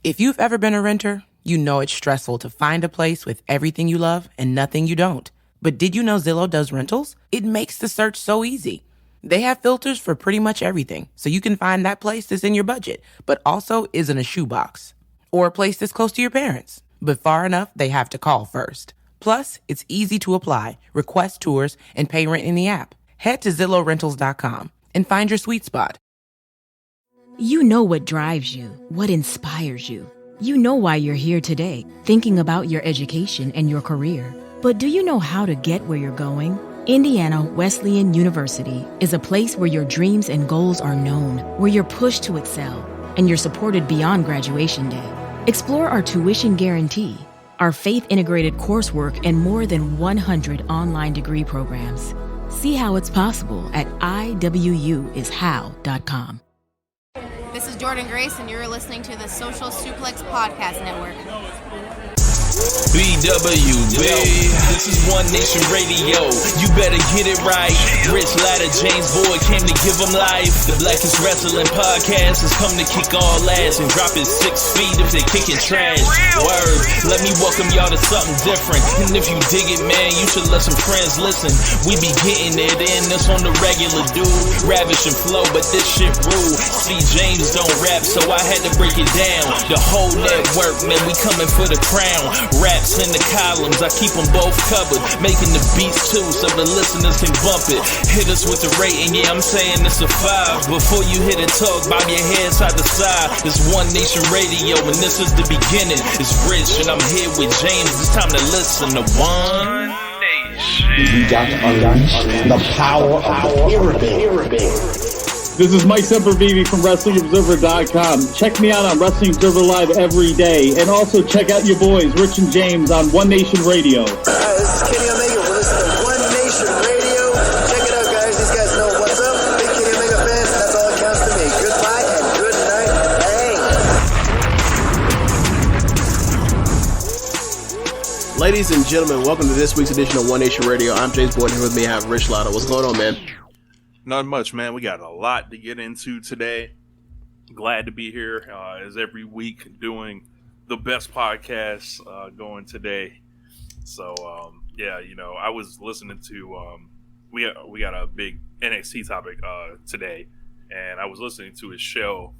If you've ever been a renter, you know it's stressful to find a place with everything you love and nothing you don't. But did you know Zillow does rentals? It makes the search so easy. They have filters for pretty much everything, so you can find that place that's in your budget, but also isn't a shoebox. Or a place that's close to your parents, but far enough they have to call first. Plus, it's easy to apply, request tours, and pay rent in the app. Head to ZillowRentals.com and find your sweet spot. You know what drives you, what inspires you. You know why you're here today, thinking about your education and your career. But do you know how to get where you're going? Indiana Wesleyan University is a place where your dreams and goals are known, where you're pushed to excel, and you're supported beyond graduation day. Explore our tuition guarantee, our faith-integrated coursework, and more than 100 online degree programs. See how it's possible at iwuishow.com. This is Jordan Grace, and you're listening to the Social Suplex Podcast Network. BWB, this is One Nation Radio. You better get it right. Rich Latta, James Boyd came to give them life. The Blackest Wrestling Podcast has come to kick all ass and drop it 6 feet if they kicking trash. Word, let me welcome y'all to something different. And if you dig it, man, you should let some friends listen. We be getting it in, this on the regular, dude. Ravish and flow, but this shit rude. See, James don't rap, so I had to break it down. The whole network, man, we coming for the crown. Raps in the columns, I keep them both covered. Making the beats too, so the listeners can bump it. Hit us with the rating, yeah, I'm saying it's a 5. Before you hit it, talk, bob your head side to side. It's One Nation Radio, and this is the beginning. It's Rich, and I'm here with James. It's time to listen to One Nation. You got to unleash the power of the pyramid. This is Mike Sempervive from WrestlingObserver.com. Check me out on Wrestling Observer Live every day. And also check out your boys, Rich and James, on One Nation Radio. This is Kenny Omega. We're listening to One Nation Radio. Check it out, guys. These guys know what's up. Big Kenny Omega fans, and that's all that counts to me. Goodbye and good night. Bang. Ladies and gentlemen, welcome to this week's edition of One Nation Radio. I'm James Boyd, here with me. I have Rich Latta. What's going on, man? Not much, man. We got a lot to get into today. Glad to be here as every week doing the best podcast going today. So, yeah, you know, I was listening to, we got a big NXT topic today, and I was listening to a show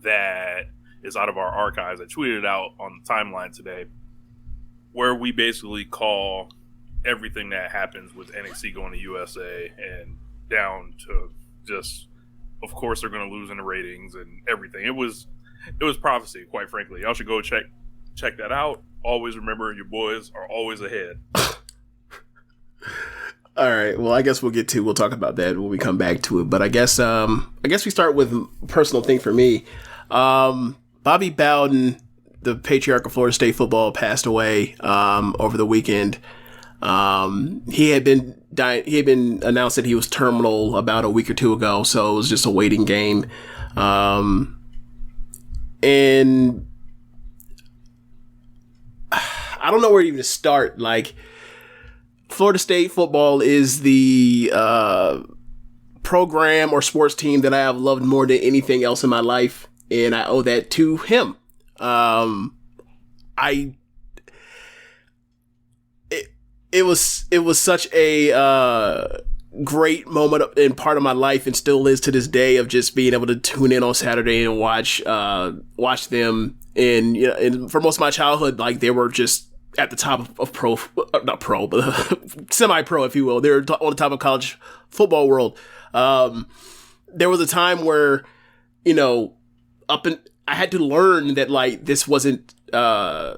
that is out of our archives. I tweeted it out on the timeline today, where we basically call everything that happens with NXT going to USA and down to just, of course, they're going to lose in the ratings and everything. It was prophecy, quite frankly. Y'all should go check that out. Always remember, your boys are always ahead. All right. Well, I guess we'll talk about that when we come back to it. But I guess we start with a personal thing for me. Bobby Bowden, the patriarch of Florida State football, passed away over the weekend. He had been announced that he was terminal about a week or two ago, so it was just a waiting game. And I don't know where to even start. Like, Florida State football is the program or sports team that I have loved more than anything else in my life, and I owe that to him. It was such a great moment and part of my life, and still is to this day, of just being able to tune in on Saturday and watch them. And, you know, and for most of my childhood, like, they were just at the top of semi-pro, if you will. They were on the top of college football world. There was a time where, you know, I had to learn that, like, this wasn't a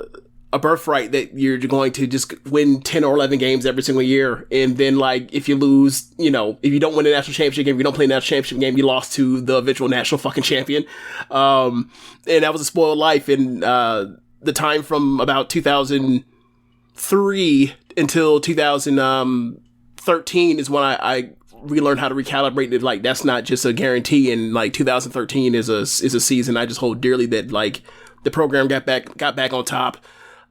birthright, that you're going to just win 10 or 11 games every single year. And then, like, if you lose, you know, if you don't win a national championship game, if you don't play a national championship game, you lost to the eventual national fucking champion. And that was a spoiled life. And the time from about 2003 until 2013 is when I relearned how to recalibrate it. Like, that's not just a guarantee. And, like, 2013 is a season I just hold dearly, that, like, the program got back on top.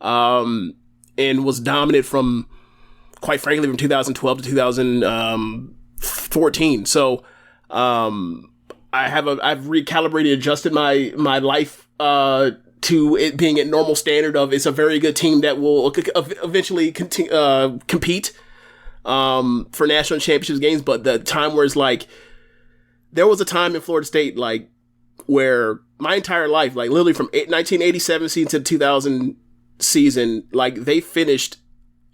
And was dominant from, quite frankly, from 2012 to 2014. So, I've recalibrated, adjusted my life, to to it being at normal standard of it's a very good team that will eventually compete for national championship games. But the time where it's like, there was a time in Florida State, like, where my entire life, like literally from 1987 season to 2000 season, like they finished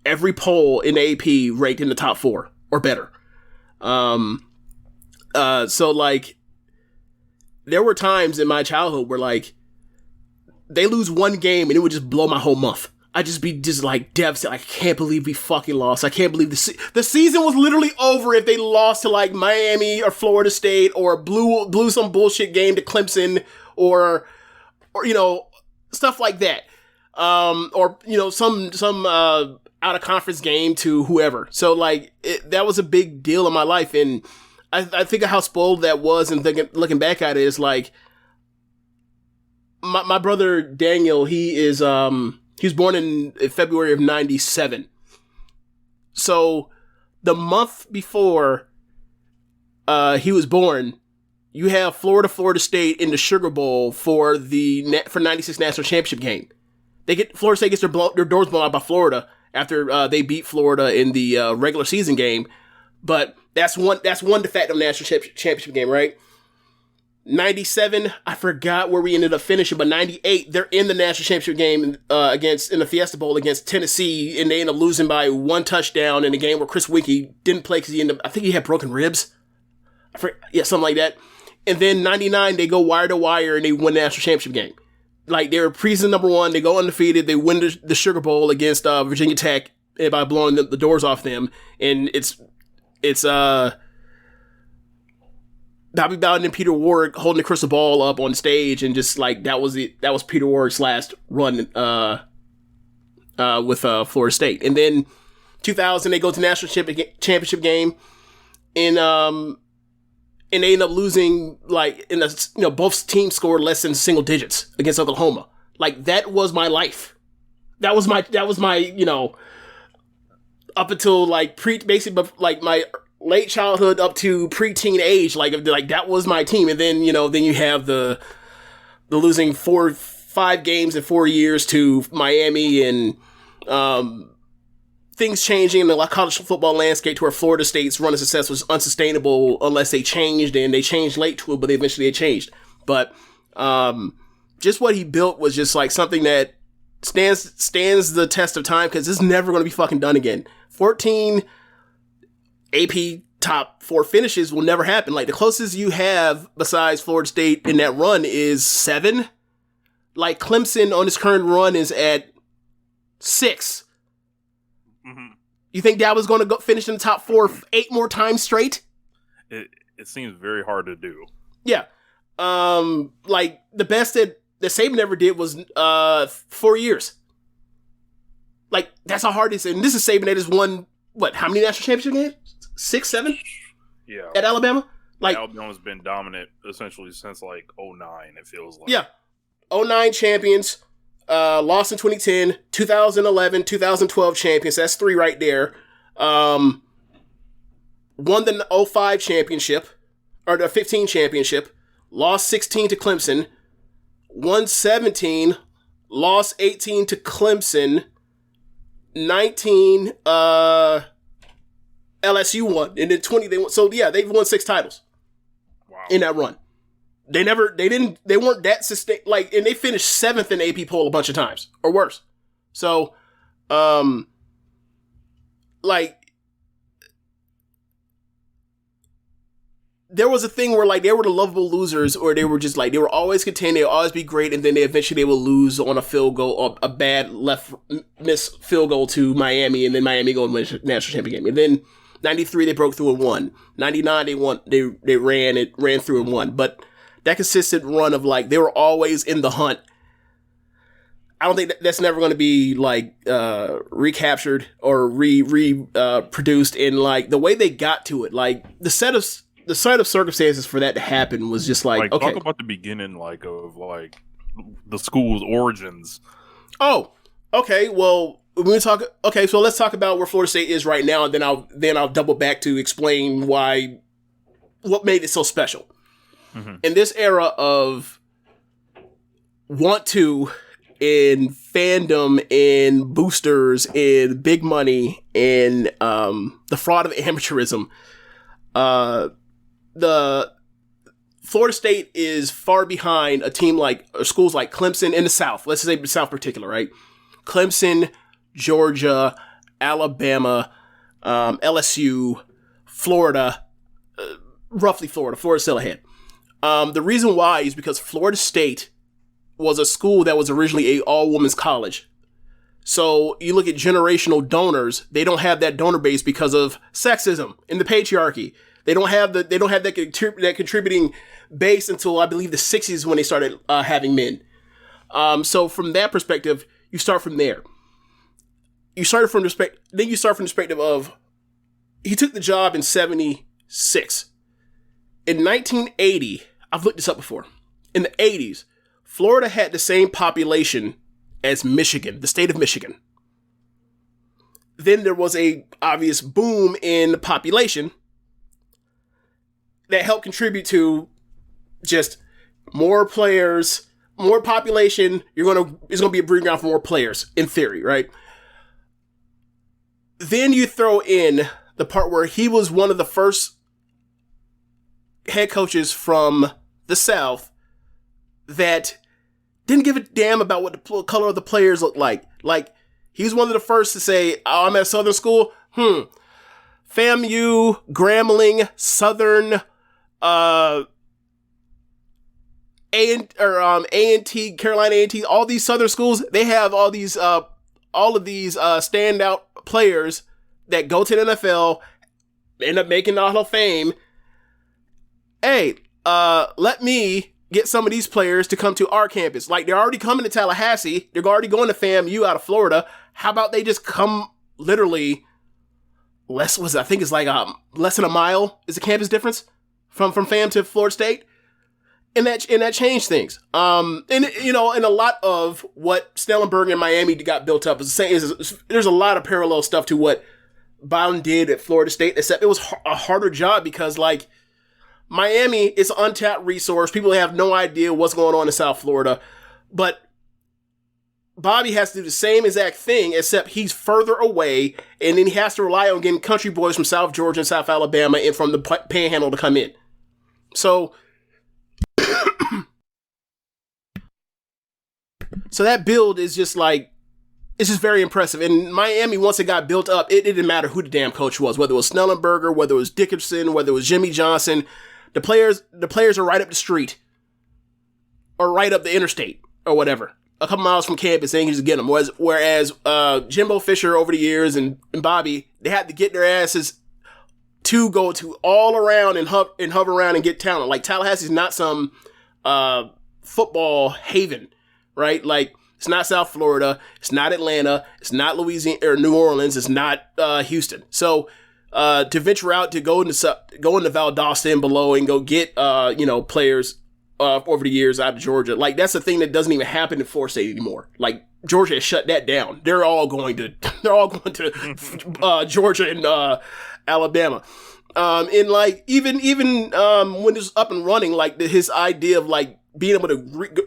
every poll in the AP ranked in the top 4 or better. So like there were times in my childhood where like they lose one game and it would just blow my whole month. I'd just be just like devastated. I can't believe we fucking lost. I can't believe the season was literally over if they lost to like Miami or Florida State or blew some bullshit game to Clemson or you know, stuff like that. Or you know, some out of conference game to whoever. So like that was a big deal in my life, and I think of how spoiled that was, and looking back at it, it's like my brother Daniel. He was born in February of '97. So the month before he was born, you have Florida State in the Sugar Bowl for '96 national championship game. Florida State gets their doors blown out by Florida after they beat Florida in the regular season game, but that's one de facto national championship game, right? 97, I forgot where we ended up finishing, but 98, they're in the national championship game in the Fiesta Bowl against Tennessee, and they end up losing by 1 touchdown in a game where Chris Winkie didn't play because I think he had broken ribs. Something like that. And then 99, they go wire to wire and they win the national championship game. Like, they were preseason number 1, they go undefeated, they win the Sugar Bowl against Virginia Tech by blowing the doors off them, and it's Bobby Bowden and Peter Ward holding the crystal ball up on stage, and just like that was Peter Ward's last run with Florida State. And then 2000, they go to national championship game, and they end up losing, like, both teams scored less than single digits against Oklahoma. Like, that was my life. That was my up until like basically like my late childhood up to preteen age, like that was my team. And then, then you have the losing 5 games in 4 years to Miami, and things changing in the college football landscape to where Florida State's run of success was unsustainable unless they changed, and they changed late to it, but eventually they changed. But just what he built was just like something that stands the test of time, because it's never going to be fucking done again. 14 AP top 4 finishes will never happen. Like, the closest you have besides Florida State in that run is 7. Like, Clemson on his current run is at 6. Mm-hmm. You think that was going to go finish in the top 4 8 more times straight? It seems very hard to do. Yeah. Like, the best that Saban ever did was 4 years. Like, that's how hard it is. And this is Saban that has won, how many national championship games? 6, 7? Yeah. At Alabama? Like, Alabama's been dominant essentially since like 2009, it feels like. Yeah. 2009 champions, lost in 2010, 2011, 2012 champions. That's 3 right there. Won the 2005 championship, or the 15 championship, lost 16 to Clemson, won 17, lost 18 to Clemson, 19, LSU won, and then 20 they won. So yeah, they've won 6 titles. Wow. In that run. They weren't that sustained, like, and they finished 7th in AP poll a bunch of times, or worse. So, like, there was a thing where, like, they were the lovable losers, or they were just, like, they were always contained, they would always be great, and then they will lose on a field goal, or a bad miss field goal to Miami, and then Miami go and win the national championship game. And then 93, they broke through and won. 99, they ran through and won. But that consistent run of, like, they were always in the hunt. I don't think that's never going to be, like, recaptured or produced in, like, the way they got to it. Like, the set of circumstances for that to happen was just like okay. Talk about the beginning, like, of like the school's origins. Oh, okay. Well, so let's talk about where Florida State is right now, and then I'll double back to explain what made it so special. Mm-hmm. In this era of want to in fandom, in boosters, in big money, in the fraud of amateurism. The Florida State is far behind a team like, or schools like Clemson in the South. Let's say the South particular, right? Clemson, Georgia, Alabama, LSU, Florida, roughly Florida. Florida's still ahead. The reason why is because Florida State was a school that was originally a all-women's college. So you look at generational donors, they don't have that donor base because of sexism and the patriarchy. They don't have that contributing base until I believe the 60s when they started having men. So from that perspective, you start from there. You start from the perspective of he took the job in 76. In 1980, I've looked this up before. In the 80s, Florida had the same population as Michigan, the state of Michigan. Then there was a obvious boom in the population that helped contribute to just more players, more population. It's gonna be a breeding ground for more players, in theory, right? Then you throw in the part where he was one of the first head coaches from the South that didn't give a damn about what the color of the players looked like. Like, he's one of the first to say, "Oh, I'm at Southern school. FAMU, Grambling, Southern, A&T, Carolina A&T, all these Southern schools, they have all of these standout players that go to the NFL, end up making the Hall of Fame. Hey, let me get some of these players to come to our campus. Like, they're already coming to Tallahassee. They're already going to FAMU out of Florida. How about they just come literally less than a mile is the campus difference from FAM to Florida State? And that changed things. And a lot of what Snellenberger in Miami got built up is there's a lot of parallel stuff to what Bowden did at Florida State, except it was a harder job because, like, Miami is an untapped resource. People have no idea what's going on in South Florida. But Bobby has to do the same exact thing, except he's further away, and then he has to rely on getting country boys from South Georgia and South Alabama and from the Panhandle to come in. So that build is just like, it's just very impressive. And Miami, once it got built up, it didn't matter who the damn coach was, whether it was Snellenberger, whether it was Dickerson, whether it was Jimmy Johnson. The players are right up the street or right up the interstate or whatever, a couple miles from campus, and you just get them. Whereas Jimbo Fisher over the years and Bobby, they had to get their asses to go to all around and hover around and get talent. Like, Tallahassee's not some football haven, right? Like, it's not South Florida, it's not Atlanta, it's not Louisiana or New Orleans, it's not Houston. So to venture out to go into Valdosta and below and go get players over the years out of Georgia, like, that's a thing that doesn't even happen in Florida State anymore. Like, Georgia has shut that down. They're all going to Georgia and Alabama. And like even when it was up and running, like his idea of like being able to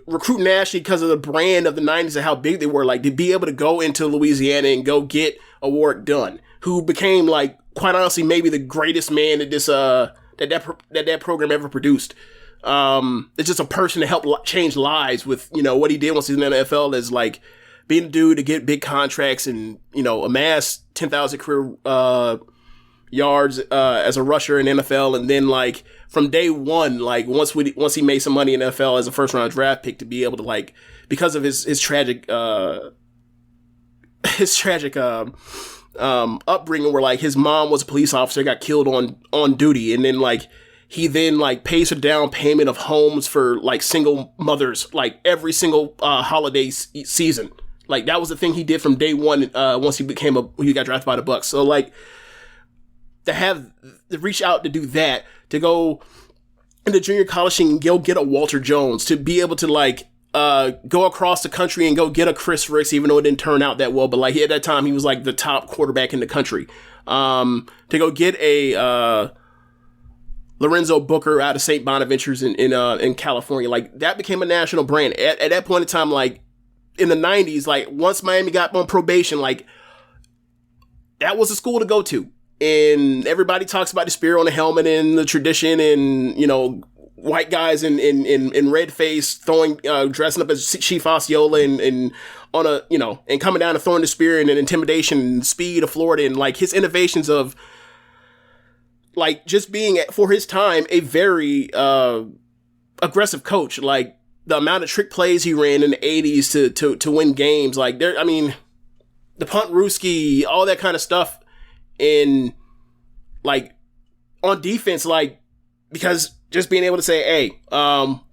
recruit nationally because of the brand of the 90s and how big they were, like to be able to go into Louisiana and go get a Warwick Dunn, who became, like, quite honestly, maybe the greatest man that that program ever produced. It's just a person to help change lives with, what he did once he's in the NFL is like being a dude to get big contracts and, amass 10,000 career, yards, as a rusher in NFL. And then, like, from day one, like once he made some money in NFL as a first round draft pick, to be able to, like, because of his tragic upbringing, where like his mom was a police officer, got killed on duty, and then like he pays for down payment of homes for like single mothers, like every single holiday season. Like, that was the thing he did from day one. Once he got drafted by the Bucks. So like, to reach out to do that, to go into junior college and go get a Walter Jones, to be able to like go across the country and go get a Chris Ricks, even though it didn't turn out that well, but like at that time he was like the top quarterback in the country. To go get a Lorenzo Booker out of St. Bonaventures in California, like that became a national brand. At that point in time, like in the 90s, like once Miami got on probation, like that was a school to go to. And everybody talks about the spear on the helmet and the tradition and, you know, white guys in red face throwing, dressing up as Chief Osceola and on a, you know, and coming down and throwing the spear and intimidation and speed of Florida and like his innovations of like just being for his time a very aggressive coach. Like the amount of trick plays he ran in the 80s to win games, like there, I mean, the punt Ruski, all that kind of stuff, and like on defense, like because just being able to say, hey,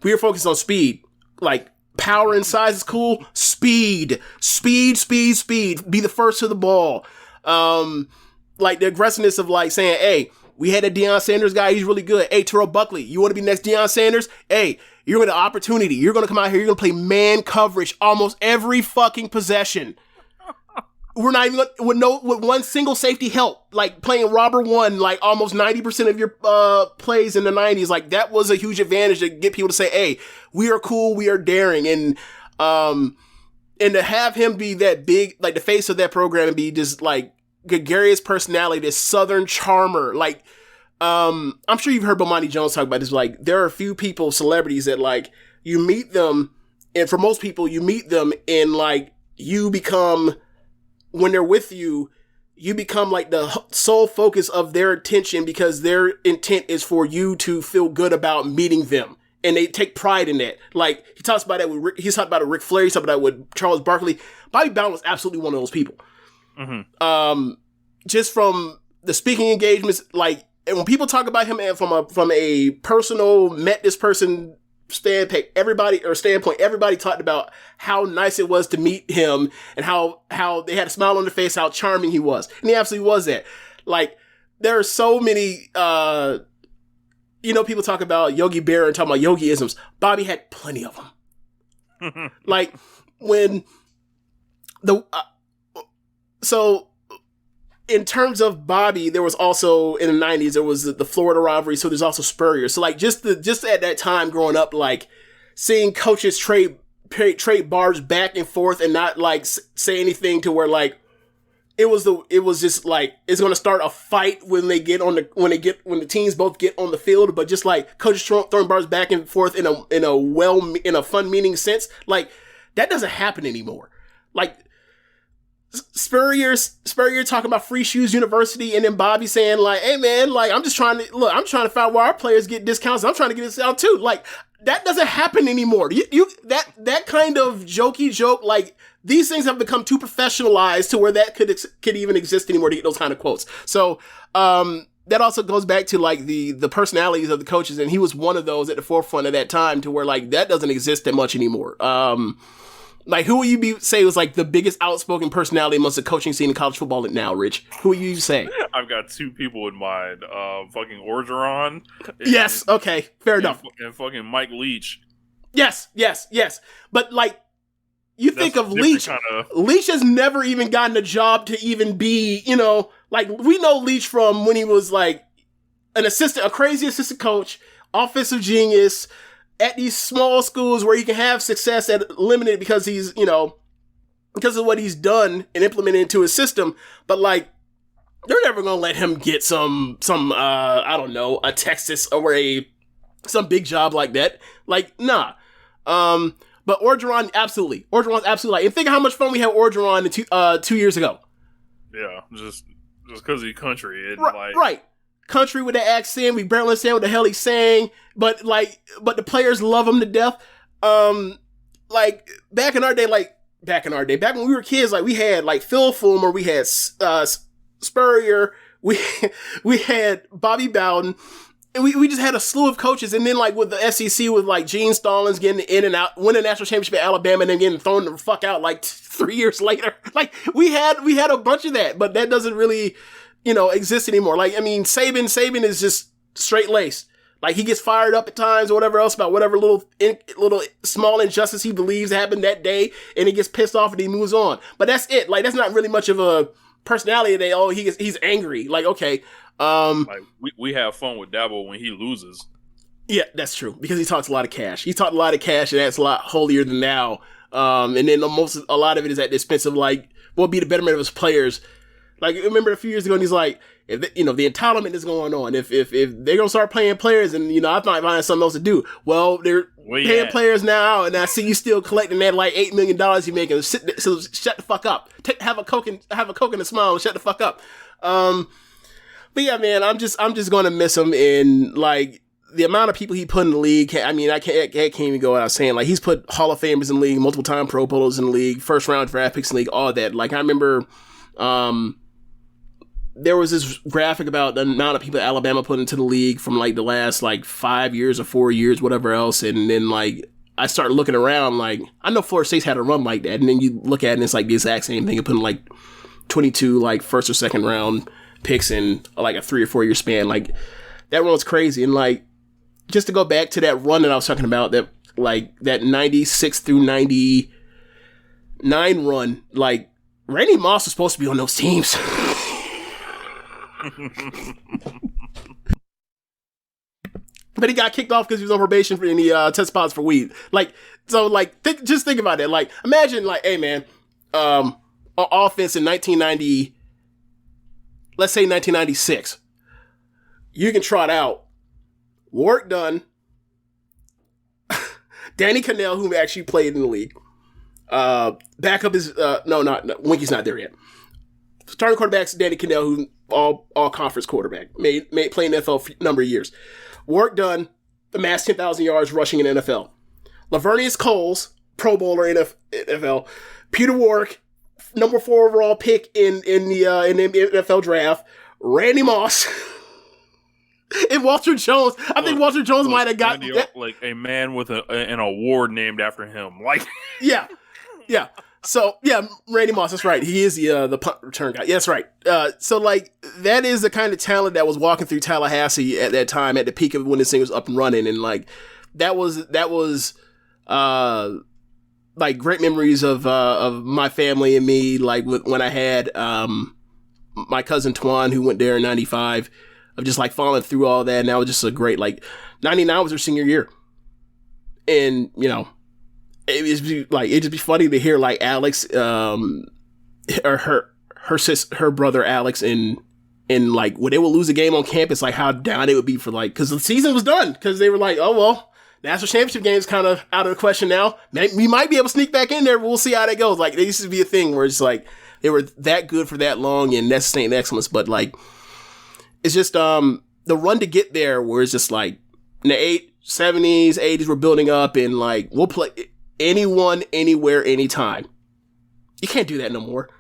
we are focused on speed, like power and size is cool, speed, be the first to the ball, like the aggressiveness of like saying, hey, we had a Deion Sanders guy, he's really good. Hey, Terrell Buckley, you want to be next Deion Sanders? Hey, you're going to opportunity. You're going to come out here, you're going to play man coverage almost every fucking possession. We're not even with one single safety help, like playing robber one, like almost 90% of your plays in the 90s. Like that was a huge advantage to get people to say, hey, we are cool, we are daring. And to have him be that big, like the face of that program and be just like gregarious personality, this Southern charmer. Like, I'm sure you've heard Bomani Jones talk about this. Like there are a few people, celebrities that like you meet them. And for most people, you meet them and like you become, when they're with you, you become like the sole focus of their attention because their intent is for you to feel good about meeting them. And they take pride in that. Like he talks about that with Rick, he's talked about it with Ric Flair, he's talked about it with Charles Barkley. Bobby Bowden was absolutely one of those people. Mm-hmm. Just from the speaking engagements, like, and when people talk about him from a personal, met this person standpoint, everybody talked about how nice it was to meet him and how they had a smile on their face, how charming he was. And he absolutely was that. Like, there are so many, people talk about Yogi Berra and talking about Yogi-isms. Bobby had plenty of them. Like, when so in terms of Bobby, there was also in the 90s, there was the Florida rivalry. So there's also Spurrier. So like just at that time growing up, like seeing coaches trade barbs back and forth and not like say anything to where like, it was just like, it's going to start a fight when the teams both get on the field, but just like coaches throwing barbs back and forth in a fun meaning sense. Like that doesn't happen anymore. Like, Spurrier talking about Free Shoes University, and then Bobby saying like, "Hey man, like I'm trying to find where our players get discounts. I'm trying to get this out too." Like that doesn't happen anymore. That kind of jokey joke, like these things have become too professionalized to where that could even exist anymore to get those kind of quotes. So that also goes back to like the personalities of the coaches, and he was one of those at the forefront of that time to where like that doesn't exist that much anymore. Like, who would you say was, like, the biggest outspoken personality amongst the coaching scene in college football now, Rich? Who would you say? I've got two people in mind. Fucking Orgeron. Yes, okay, fair enough. And fucking Mike Leach. Yes. But, like, you think of Leach. Leach has never even gotten a job to even be, like, we know Leach from when he was, like, a crazy assistant coach, offensive genius, at these small schools where he can have success at limited because he's, because of what he's done and implemented into his system. But like, they're never going to let him get some, I don't know, a Texas or some big job like that. Like, nah. But Orgeron's absolutely like, and think of how much fun we had with Orgeron 2 years ago. Yeah. Just cause he's country. And right. Country with the accent, we barely understand what the hell he's saying, but the players love him to death. Like back in our day, back when we were kids, like we had like Phil Fulmer, we had Spurrier, we had Bobby Bowden, and we just had a slew of coaches. And then like with the SEC, with like Gene Stallings getting in and out, winning the national championship at Alabama, and then getting thrown the fuck out like 3 years later. Like we had a bunch of that, but that doesn't really exist anymore. Like, I mean, Saban is just straight laced. Like, he gets fired up at times or whatever else about whatever little small injustice he believes happened that day, and he gets pissed off and he moves on. But that's it. Like, that's not really much of a personality that, he's angry. Like, okay. Like, we have fun with Dabo when he loses. Yeah, that's true. Because he talks a lot of cash. He talked a lot of cash, and that's a lot holier than thou And then a lot of it is at the expense of like, what would be the betterment of his players. Like, remember a few years ago, and he's like, if the entitlement is going on. If they're gonna start playing players, and I might find something else to do. Well, they're paying players now, and I see you still collecting that like $8 million you're making. So shut the fuck up. Have a coke and a smile and shut the fuck up. But yeah, man, I'm just gonna miss him. And like the amount of people he put in the league, I can't even go out saying like he's put Hall of Famers in the league, multiple time Pro Bowlers in the league, first round draft picks in the league, all that. Like I remember. There was this graphic about the amount of people Alabama put into the league from like the last like 5 years or 4 years, whatever else. And then like, I started looking around, like, I know Florida State's had a run like that. And then you look at it and it's like the exact same thing. You're putting like 22 like first or second round picks in like a 3 or 4 year span. Like that run was crazy. And like, just to go back to that run that I was talking about, that like that 96 through 99 run, like Randy Moss was supposed to be on those teams. But he got kicked off because he was on probation for any test spots for weed. Like, so like, just think about that. Like, imagine like, hey man, on offense in 1990, let's say 1996, you can trot out Work done, Danny Cannell, who actually played in the league. Backup is Winky's not there yet. Starting quarterback's Danny Cannell, who all conference quarterback, made playing NFL for a number of years. Work done, amassed 10,000 yards rushing in NFL. Lavernius Coles, Pro Bowler in NFL. Peter Warwick, number 4 overall pick in the NFL draft. Randy Moss. And Walter Jones. I think Walter Jones might have got like a man with an award named after him. Like, yeah. So yeah, Randy Moss. That's right. He is the punt return guy. Yeah, that's right. So like that is the kind of talent that was walking through Tallahassee at that time, at the peak of when this thing was up and running, and like that was like great memories of my family and me. Like when I had my cousin Twan, who went there in '95. Of just like falling through all that, and that was just a great, like, 99 was her senior year. And, you know, it'd just be funny to hear like Alex, or her brother Alex, and like when they would lose a game on campus, like how down it would be for like, cause the season was done. Cause they were like, oh, well, national championship game is kind of out of the question now. We might be able to sneak back in there, but we'll see how that goes. Like, there used to be a thing where it's like, they were that good for that long and that sustained excellence, but like, it's just the run to get there where it's just like in the 70s, 80s, we're building up and like we'll play anyone, anywhere, anytime. You can't do that no more.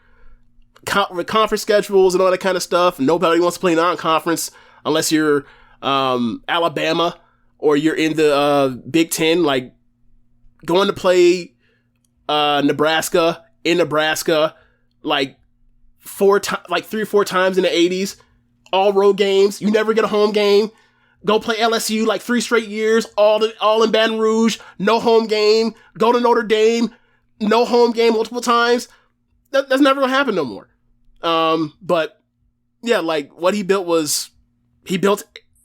With conference schedules and all that kind of stuff, nobody wants to play non-conference unless you're Alabama or you're in the Big Ten. Like going to play Nebraska in Nebraska like 3 or 4 times in the 80s. All road games. You never get a home game. Go play LSU like 3 straight years. All in Baton Rouge. No home game. Go to Notre Dame. No home game multiple times. That's never gonna happen no more. But yeah, like what he built,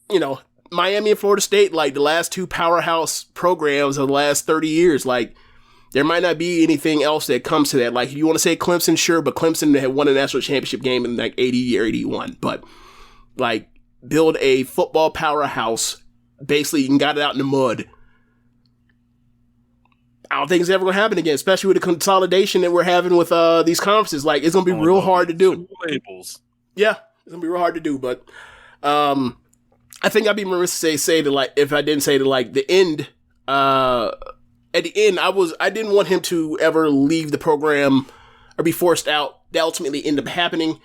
you know, Miami and Florida State, like the last 2 powerhouse programs of the last 30 years. Like there might not be anything else that comes to that. Like if you want to say Clemson, sure, but Clemson had won a national championship game in like 80 or 81. But like build a football powerhouse, basically and got it out in the mud. I don't think it's ever going to happen again, especially with the consolidation that we're having with these conferences. Like it's going to be real hard to do. Labels. Yeah, it's going to be real hard to do. But I think I'd be remiss to say that like if I didn't say that like the end. At the end, I didn't want him to ever leave the program or be forced out. That ultimately ended up happening.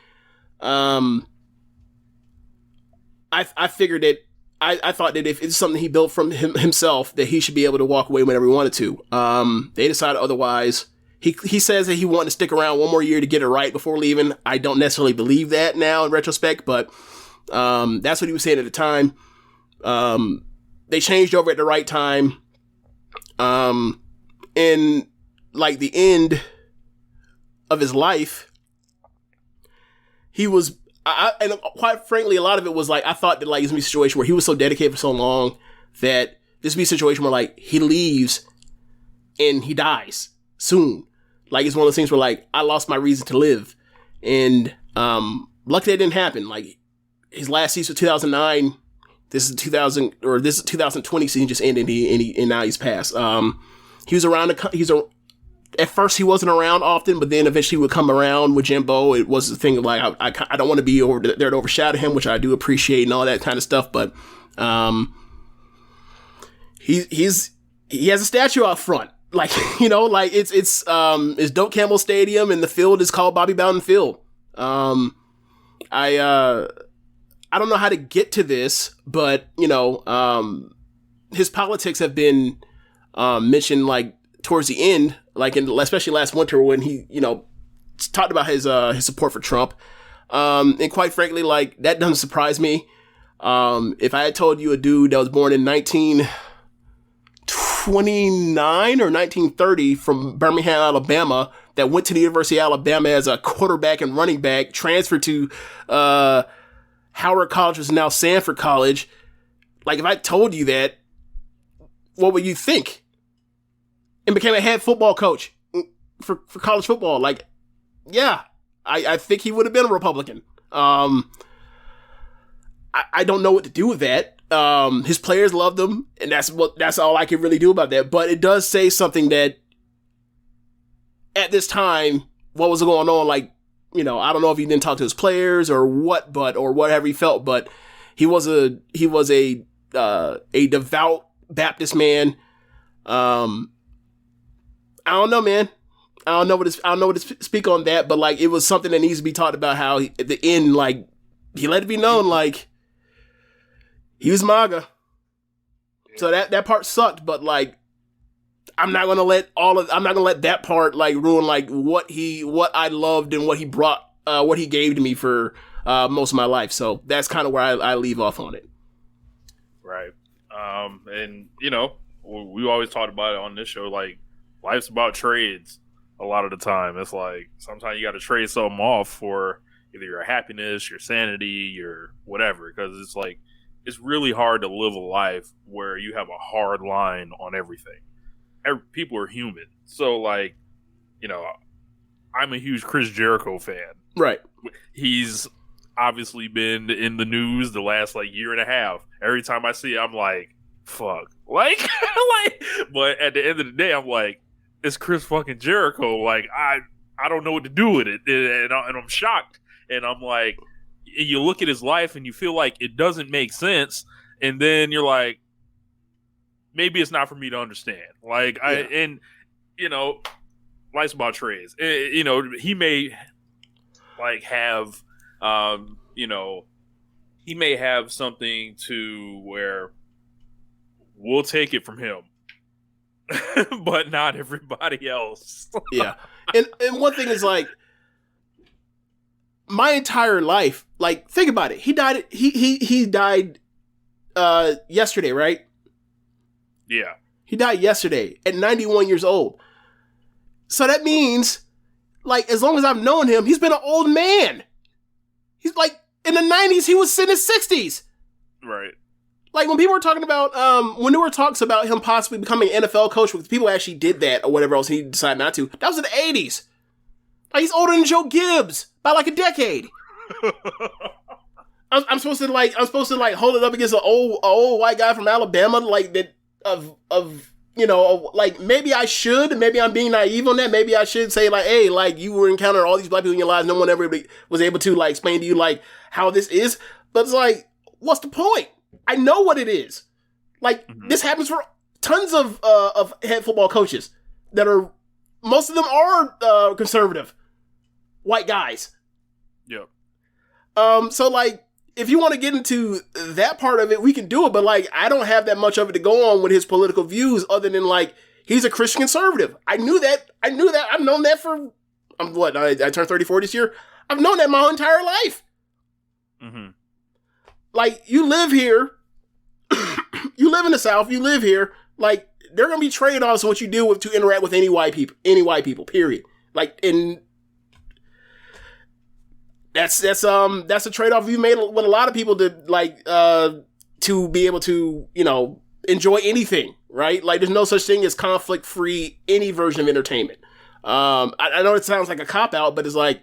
I figured that I thought that if it's something he built from himself, that he should be able to walk away whenever he wanted to. They decided otherwise. He says that he wanted to stick around 1 more year to get it right before leaving. I don't necessarily believe that now in retrospect, but that's what he was saying at the time. They changed over at the right time. In like the end of his life, he was. And quite frankly, a lot of it was like, I thought that like it's gonna be a situation where he was so dedicated for so long that this would be a situation where like he leaves and he dies. soon. Like, it's one of those things where, like, I lost my reason to live. And luckily that didn't happen. Like, his last season was 2009. This is 2020 season just ended, and now he's passed. He was around. At first he wasn't around often, but then eventually he would come around with Jimbo. It was the thing of like, I don't want to be over there to overshadow him, which I do appreciate and all that kind of stuff. But he has a statue out front. Like, you know, like it's Doak Campbell Stadium, and the field is called Bobby Bowden Field. I don't know how to get to this, but you know, his politics have been mentioned like towards the end, like especially last winter when he, you know, talked about his support for Trump. And quite frankly, like, that doesn't surprise me. If I had told you a dude that was born in 1929 or 1930 from Birmingham, Alabama, that went to the University of Alabama as a quarterback and running back, transferred to Howard College, which is now Sanford College. Like, if I told you that, what would you think? And became a head football coach for college football. Like, yeah, I think he would have been a Republican. I don't know what to do with that. His players loved him, and that's all I can really do about that. But it does say something that at this time, what was going on, like, you know, I don't know if he didn't talk to his players or what, or whatever he felt, but he was a devout Baptist man. I don't know, man. I don't know what to speak on that, but like, it was something that needs to be talked about. How at the end, like, he let it be known, like, he was MAGA. So that part sucked, but like, I'm not gonna let that part like ruin like what I loved and what he brought, what he gave to me for most of my life. So that's kind of where I leave off on it. Right. And you know, we always talked about it on this show, like, life's about trades a lot of the time. It's like, sometimes you got to trade something off for either your happiness, your sanity, your whatever, because it's like, it's really hard to live a life where you have a hard line on everything. People are human. So, like, you know, I'm a huge Chris Jericho fan. Right. He's obviously been in the news the last, like, year and a half. Every time I see it, I'm like, fuck. Like, but at the end of the day, I'm like, it's Chris fucking Jericho. Like, I don't know what to do with it. And I'm shocked. And I'm like, you look at his life and you feel like it doesn't make sense. And then you're like, maybe it's not for me to understand. Like, yeah. And, you know, life's about trades. You know, he may, like, have, you know, he may have something to where we'll take it from him. But not everybody else. Yeah. And one thing is, like, my entire life, like, think about it. He died yesterday, right? Yeah. He died yesterday at 91 years old. So that means, like, as long as I've known him, he's been an old man. He's like, in the 90s, he was in his 60s. Right. Like, when people were talking about, when there were talks about him possibly becoming an NFL coach, because people actually did that or whatever else, and he decided not to. That was in the 80s. Like, he's older than Joe Gibbs by like a decade. I'm supposed to hold it up against an old white guy from Alabama, like, that of you know, like, maybe I should, maybe I'm being naive on that. Maybe I should say, like, hey, like, you were encountering all these black people in your lives. No one ever was able to, like, explain to you, like, how this is. But it's like, what's the point? I know what it is. Like, this happens for tons of head football coaches that are, most of them are conservative white guys. Yep. So, like, if you want to get into that part of it, we can do it. But, like, I don't have that much of it to go on with his political views other than, like, he's a Christian conservative. I knew that. I've known that for, I turned 34 this year. I've known that my whole entire life. Mm-hmm. Like, you live here, you live in the South, you live here, like, there are going to be trade-offs in what you do with to interact with any white people, period. Like, and that's a trade-off you made with a lot of people to, like, to be able to, you know, enjoy anything, right? Like, there's no such thing as conflict-free any version of entertainment. I know it sounds like a cop-out, but it's like,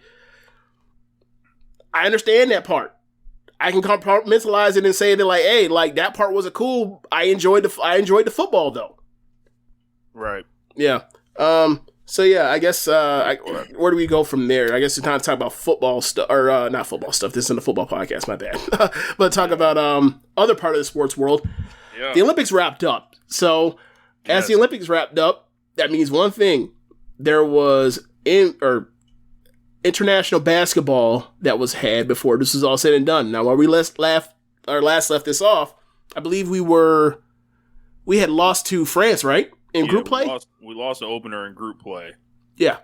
I understand that part. I can compartmentalize it and say that, like, hey, like, that part wasn't cool. I enjoyed the football, though. Right. Yeah. So, yeah, I guess, where do we go from there? I guess it's time to talk about football stuff, or not football stuff. This isn't a football podcast, my bad. But talk about other part of the sports world. Yeah. The Olympics wrapped up. So, as the Olympics wrapped up, that means one thing. There was international basketball that was had before this was all said and done. Now, while we last left this off, I believe we had lost to France, right? In group play? We lost the opener in group play. Yeah.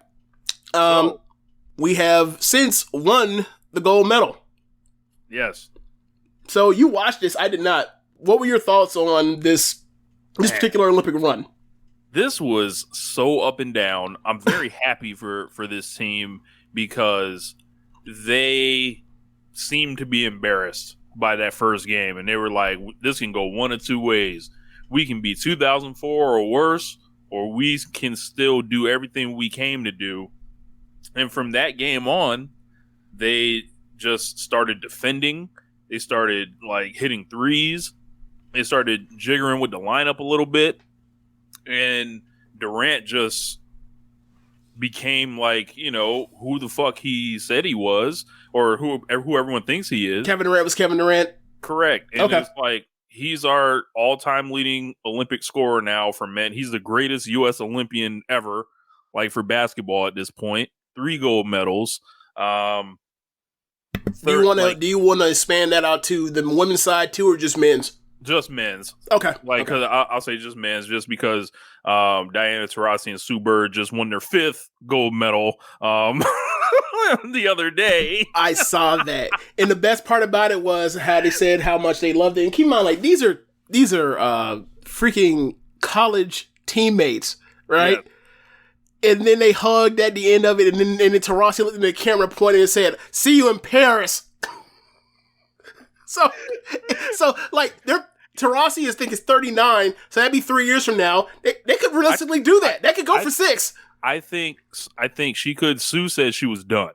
We have since won the gold medal. Yes. So you watched this. I did not. What were your thoughts on this particular Olympic run? This was so up and down. I'm very happy for this team because they seemed to be embarrassed by that first game. And they were like, this can go one of two ways. We can be 2004 or worse, or we can still do everything we came to do. And from that game on, they just started defending. They started like hitting threes. They started jiggering with the lineup a little bit. And Durant just became like, who the fuck he said he was, or who everyone thinks he is. Kevin Durant was Kevin Durant. Correct. And it's like, he's our all-time leading Olympic scorer now for men. He's the greatest U.S. Olympian ever, like for basketball at this point. 3 gold medals. Do you want to expand that out to the women's side too, or just men's? Just men's. Okay. Cause I'll say just men's, just because Diana Taurasi and Sue Bird just won their 5th gold medal the other day. I saw that. And the best part about it was how they said how much they loved it. And keep in mind, like, these are freaking college teammates, right? Yeah. And then they hugged at the end of it, and then Taurasi looked in the camera, pointed and said, "See you in Paris." So like, Taurasi is 39, so that'd be 3 years from now. They could realistically do that. That could go for 6. I think she could. Sue said she was done.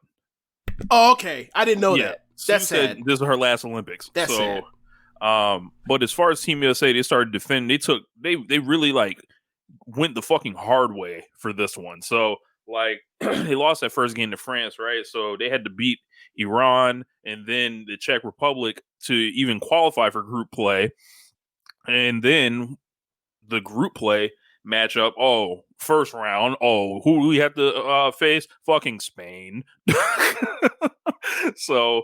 Oh, okay. I didn't know that. That's Sue said sad. this was her last Olympics. That's sad. But as far as Team USA, they started defending. They really like went the fucking hard way for this one. So like they lost that first game to France, right? So they had to beat Iran and then the Czech Republic to even qualify for group play. And then the group play matchup, first round, who do we have to face? Fucking Spain. So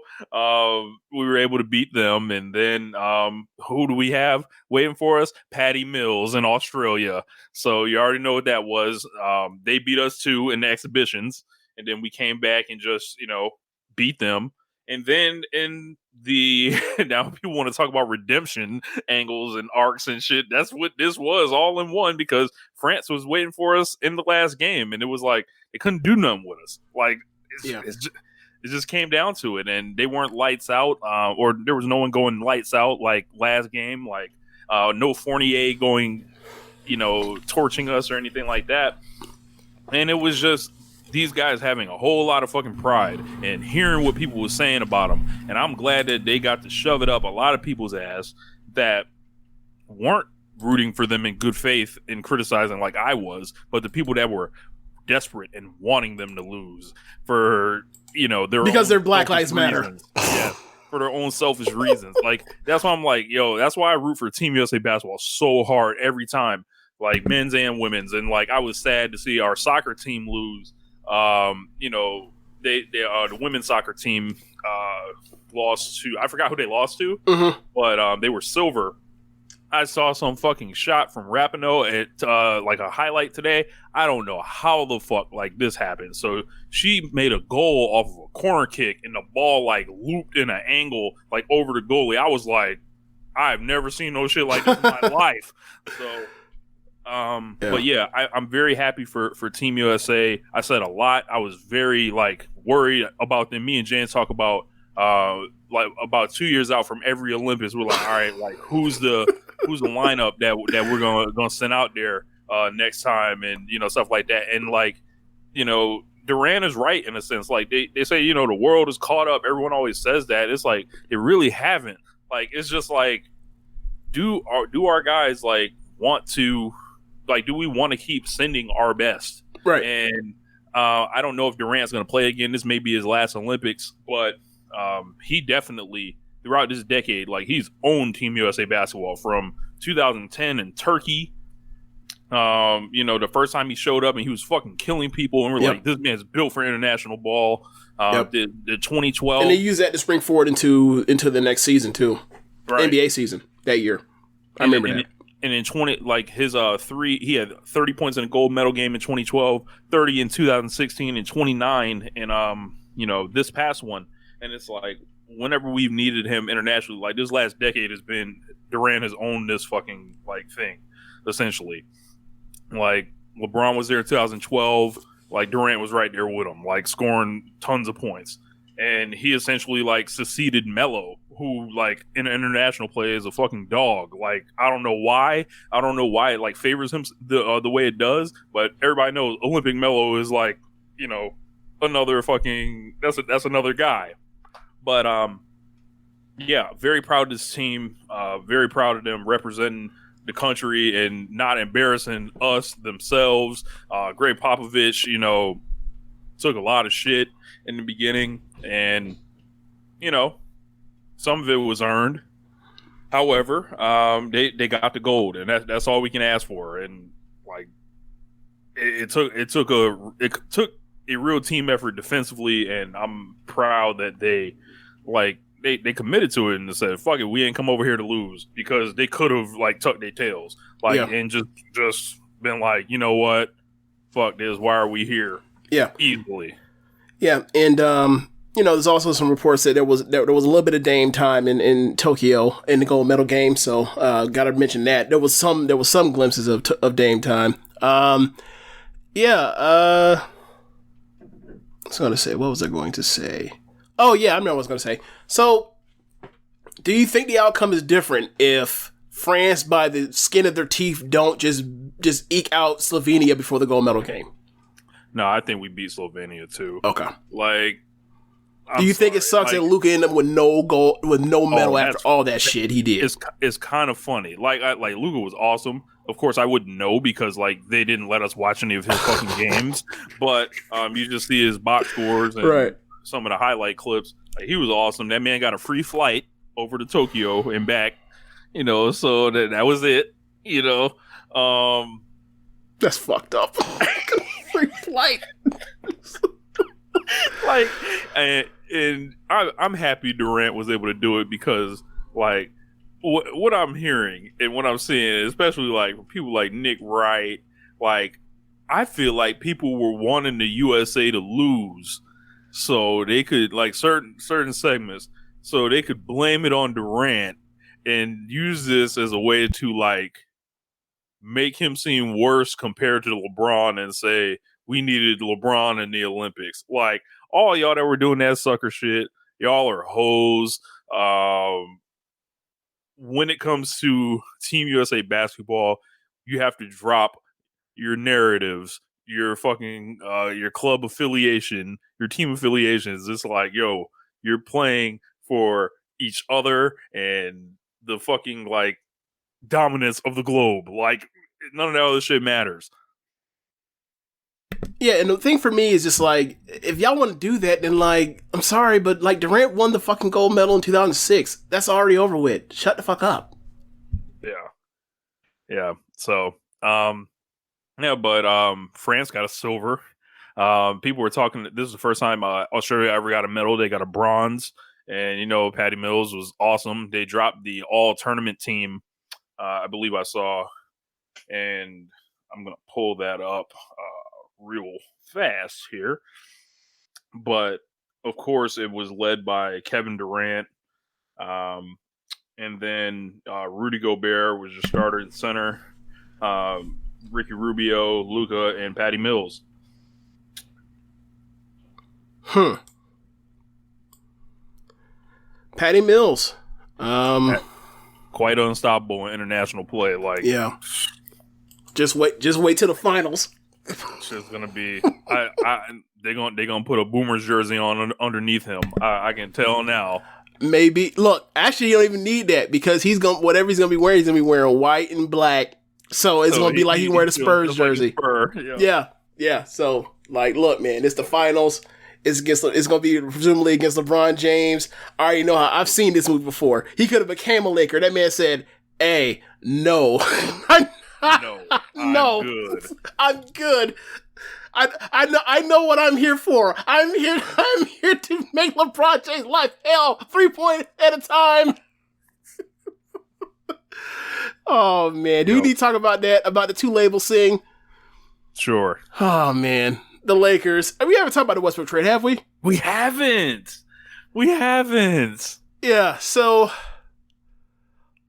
we were able to beat them. And then who do we have waiting for us? Patty Mills in Australia. So you already know what that was. They beat us too in the exhibitions. And then we came back and just, beat them. And then in the now people want to talk about redemption angles and arcs and shit. That's what this was, all in one, because France was waiting for us in the last game, and it was like they couldn't do nothing with us. Like it just came down to it, and they weren't lights out, or there was no one going lights out like last game. Like no Fournier going, torching us or anything like that. And it was just these guys having a whole lot of fucking pride and hearing what people were saying about them. And I'm glad that they got to shove it up a lot of people's ass that weren't rooting for them in good faith and criticizing like I was, but the people that were desperate and wanting them to lose for, because their Black Lives Matter. Yeah. For their own selfish reasons. Like, that's why I'm like, that's why I root for Team USA basketball so hard every time, like men's and women's. And like, I was sad to see our soccer team lose. The women's soccer team lost to, I forgot who they lost to, but they were silver. I saw some fucking shot from Rapinoe at like a highlight today. I don't know how the fuck like this happened. So she made a goal off of a corner kick, and the ball like looped in an angle like over the goalie. I was like, I've never seen no shit like this in my life. So. But yeah, I'm very happy for Team USA. I said a lot. I was very like worried about them. Me and James talk about like about 2 years out from every Olympics. We're like, all right, like who's the lineup that we're gonna send out there next time, and stuff like that. And like you know, Durant is right in a sense. Like they say, you know, the world is caught up. Everyone always says that. It's like they really haven't. Like it's just like, do our guys like want to, like, do we want to keep sending our best? Right. And I don't know if Durant's going to play again. This may be his last Olympics, but he definitely throughout this decade, like he's owned Team USA basketball from 2010 in Turkey. You know, the first time he showed up and he was fucking killing people, and we're like, this man's built for international ball. The 2012, and they use that to spring forward into the next season too, right. NBA season that year. I remember that. And in 20, like his he had 30 points in a gold medal game in 2012, 30 in 2016, and 29 in you know, this past one. And it's like whenever we've needed him internationally, like this last decade has been Durant has owned this fucking like thing, essentially. Like LeBron was there in 2012, like Durant was right there with him, like scoring tons of points. And he essentially like succeeded Melo, who like in international play is a fucking dog. Like I don't know why it like favors him the way it does, but everybody knows Olympic Melo is like, you know, another fucking that's another guy. But yeah, very proud of this team. Very proud of them representing the country and not embarrassing us themselves. Greg Popovich, you know, took a lot of shit in the beginning, and you know, some of it was earned. However, they got the gold, and that's all we can ask for. And like, it took a real team effort defensively, and I'm proud that they committed to it and said, "Fuck it, we ain't come over here to lose," because they could have like tucked their tails, and just been like, you know what, fuck this, why are we here? Yeah, easily. Yeah, and you know, there's also some reports that there was a little bit of Dame time in Tokyo in the gold medal game, so got to mention that there was some glimpses of Dame time. Yeah, what was I going to say? Oh yeah, I know what I was going to say. So, do you think the outcome is different if France, by the skin of their teeth, don't just eke out Slovenia before the gold medal game? No, I think we beat Slovenia too. Okay. Like, do you think it sucks that Luka ended up with no gold, with no medal after all that shit he did? It's kind of funny. Like Luka was awesome. Of course, I wouldn't know because like they didn't let us watch any of his fucking games. But you just see his box scores and some of the highlight clips. Like, he was awesome. That man got a free flight over to Tokyo and back. You know, so that was it. You know, that's fucked up. Free flight. Like, and I'm happy Durant was able to do it because, like, what I'm hearing and what I'm seeing, especially like people like Nick Wright, like, I feel like people were wanting the USA to lose so they could, like, certain segments, so they could blame it on Durant and use this as a way to like make him seem worse compared to LeBron and say we needed LeBron in the Olympics. Like, all y'all that were doing that sucker shit, y'all are hoes. When it comes to Team USA basketball, you have to drop your narratives, your fucking your club affiliation, your team affiliations. It's like, yo, you're playing for each other and the fucking like dominance of the globe. Like, none of that other shit matters. Yeah, and the thing for me is just like, if y'all want to do that, then like, I'm sorry, but like Durant won the fucking gold medal in 2006. That's already over with. Shut the fuck up. Yeah. So, but France got a silver. People were talking. This is the first time Australia ever got a medal. They got a bronze, and you know, Patty Mills was awesome. They dropped the all tournament team. I believe I saw, and I'm gonna pull that up real fast here. But of course, it was led by Kevin Durant, and then Rudy Gobert was your starter at center. Ricky Rubio, Luka, and Patty Mills. Patty Mills. Quite unstoppable in international play. Like, yeah. Just wait till the finals. It's just gonna be. They're gonna put a Boomers jersey on underneath him. I can tell now. Maybe. Look, actually, you don't even need that because whatever he's gonna be wearing, he's gonna be wearing white and black. So it's gonna be like he's wearing a Spurs jersey. Like yeah. So like, look, man, it's the finals. It's gonna be presumably against LeBron James. I already know how I've seen this movie before. He could have became a Laker. That man said, "Hey, no, no, I'm good. I know what I'm here for. I'm here to make LeBron James' life hell 3 points at a time." Oh man, do we need to talk about that? About the two labels thing? Sure. Oh man, the Lakers. We haven't talked about the Westbrook trade, have we? We haven't. Yeah. So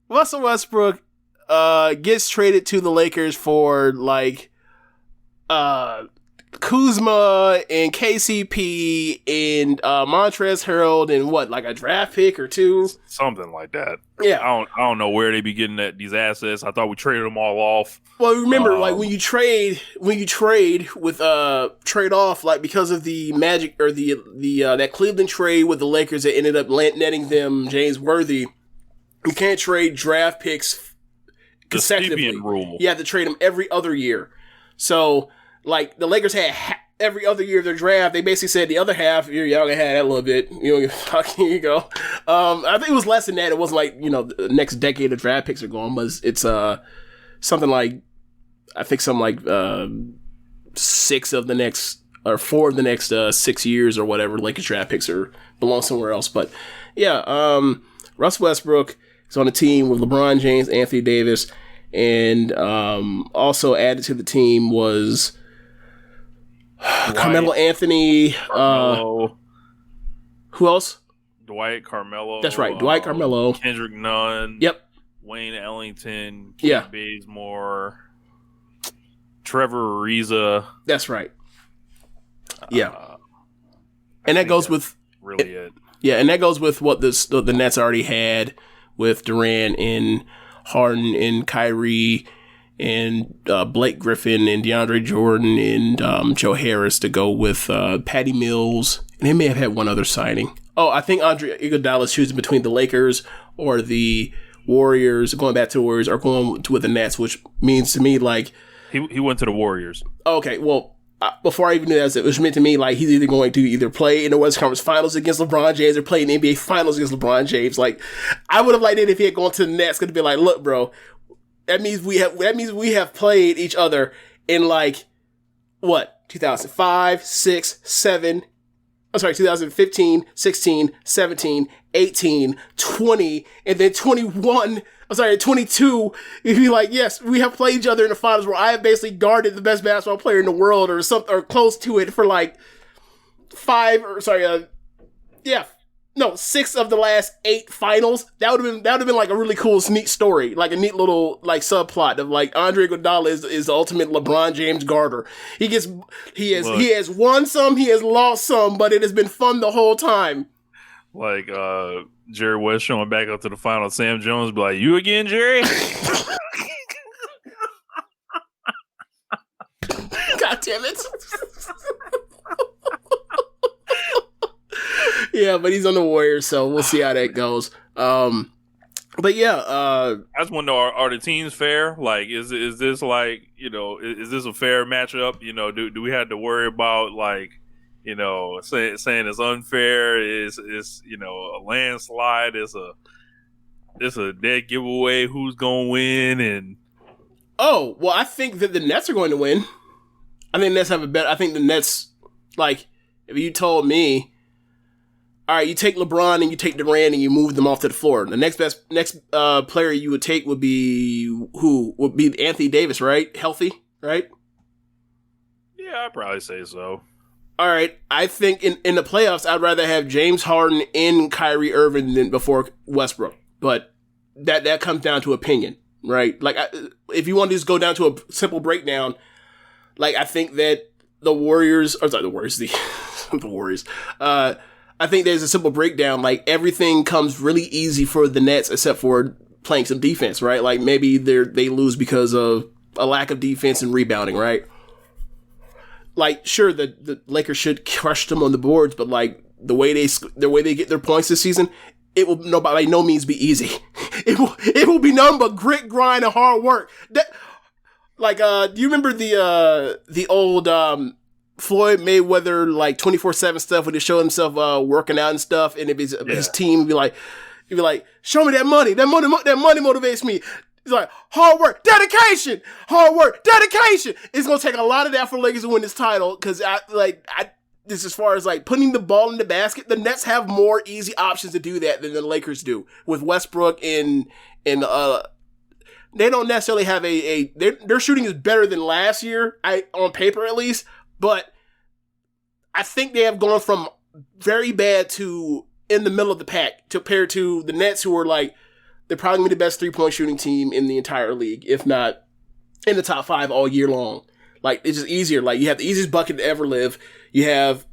Russell Westbrook gets traded to the Lakers for like Kuzma and KCP and Montrezl Harrell and what, like a draft pick or two, something like that. Yeah, I don't know where they be getting these assets. I thought we traded them all off. Well, remember, like when you trade with trade off, like because of the Magic or the that Cleveland trade with the Lakers that ended up netting them James Worthy. You can't trade draft picks consecutively. The rule. You have to trade them every other year. So, like, the Lakers had every other year of their draft. They basically said the other half, y'all can have that a little bit. You know, here you go. I think it was less than that. It wasn't like, the next decade of draft picks are going, but it's something like, I think something like 4 of the next 6 years or whatever. Lakers draft picks belong somewhere else. But yeah, Russell Westbrook is on a team with LeBron James, Anthony Davis, and also added to the team was Carmelo Anthony. Who else? Dwight, Carmelo. That's right, Dwight, Carmelo. Kendrick Nunn. Yep. Wayne Ellington. Yeah. Bazemore. Trevor Ariza. That's right. Yeah. And that goes with really it. Yeah, and that goes with what the Nets already had with Durant and Harden and Kyrie and Blake Griffin and DeAndre Jordan and Joe Harris to go with Patty Mills. And they may have had one other signing. Oh, I think Andre Iguodala is choosing between the Lakers or the Warriors, going back to the Warriors, or going with the Nets, which means to me like he went to the Warriors. Okay, well, before I even knew that, it was meant to me like he's either going to play in the Western Conference Finals against LeBron James or play in the NBA Finals against LeBron James. Like, I would have liked it if he had gone to the Nets. Could be like, look, bro, that means we have played each other in like what 2005, 6, 7. I'm sorry, 2015, 16, 17, 18, 20, and then 21. I'm sorry, 22. You'd be like, yes, we have played each other in the finals where I have basically guarded the best basketball player in the world or something, or close to it for like 6 of the last 8 finals. That would have been like a really cool, neat story, like a neat little like subplot of like Andre Iguodala is the ultimate LeBron James guarder. He has won some, he has lost some, but it has been fun the whole time. Like Jerry West showing back up to the final. Sam Jones be like, "You again, Jerry?" God damn it. Yeah, but he's on the Warriors, so we'll see how that goes. But yeah, I just want to know: are the teams fair? Like, is this like is this a fair matchup? Do we have to worry about like saying it's unfair? Is a landslide? It's a dead giveaway. Who's gonna win? And I think that the Nets are going to win. I think the Nets have a bet. I think the Nets, like, if you told me, all right, you take LeBron and you take Durant and you move them off to the floor. The next player you would take would be who? Would be Anthony Davis, right? Healthy, right? Yeah, I'd probably say so. All right, I think in the playoffs, I'd rather have James Harden and Kyrie Irving than before Westbrook. But that comes down to opinion, right? Like, if you want to just go down to a simple breakdown, like, I think that the Warriors. I think there's a simple breakdown. Like, everything comes really easy for the Nets except for playing some defense, right? Like, maybe they lose because of a lack of defense and rebounding, right? like, sure, the Lakers should crush them on the boards, but like the way they get their points this season, it will by no means be easy. It will be nothing but grit, grind, and hard work. Do you remember the old Floyd Mayweather like 24/7 stuff when he showed himself working out and stuff, and if his team would be like, show me that money. That money motivates me. He's like, hard work, dedication. It's gonna take a lot of that for Lakers to win this title, because this as far as like putting the ball in the basket, the Nets have more easy options to do that than the Lakers do with Westbrook and they don't necessarily have their shooting is better than last year, on paper at least, but I think they have gone from very bad to in the middle of the pack compared to the Nets, who are like, they're probably going to be the best 3-point shooting team in the entire league, if not in the top 5 all year long. Like, it's just easier. Like, you have the easiest bucket to ever live. You have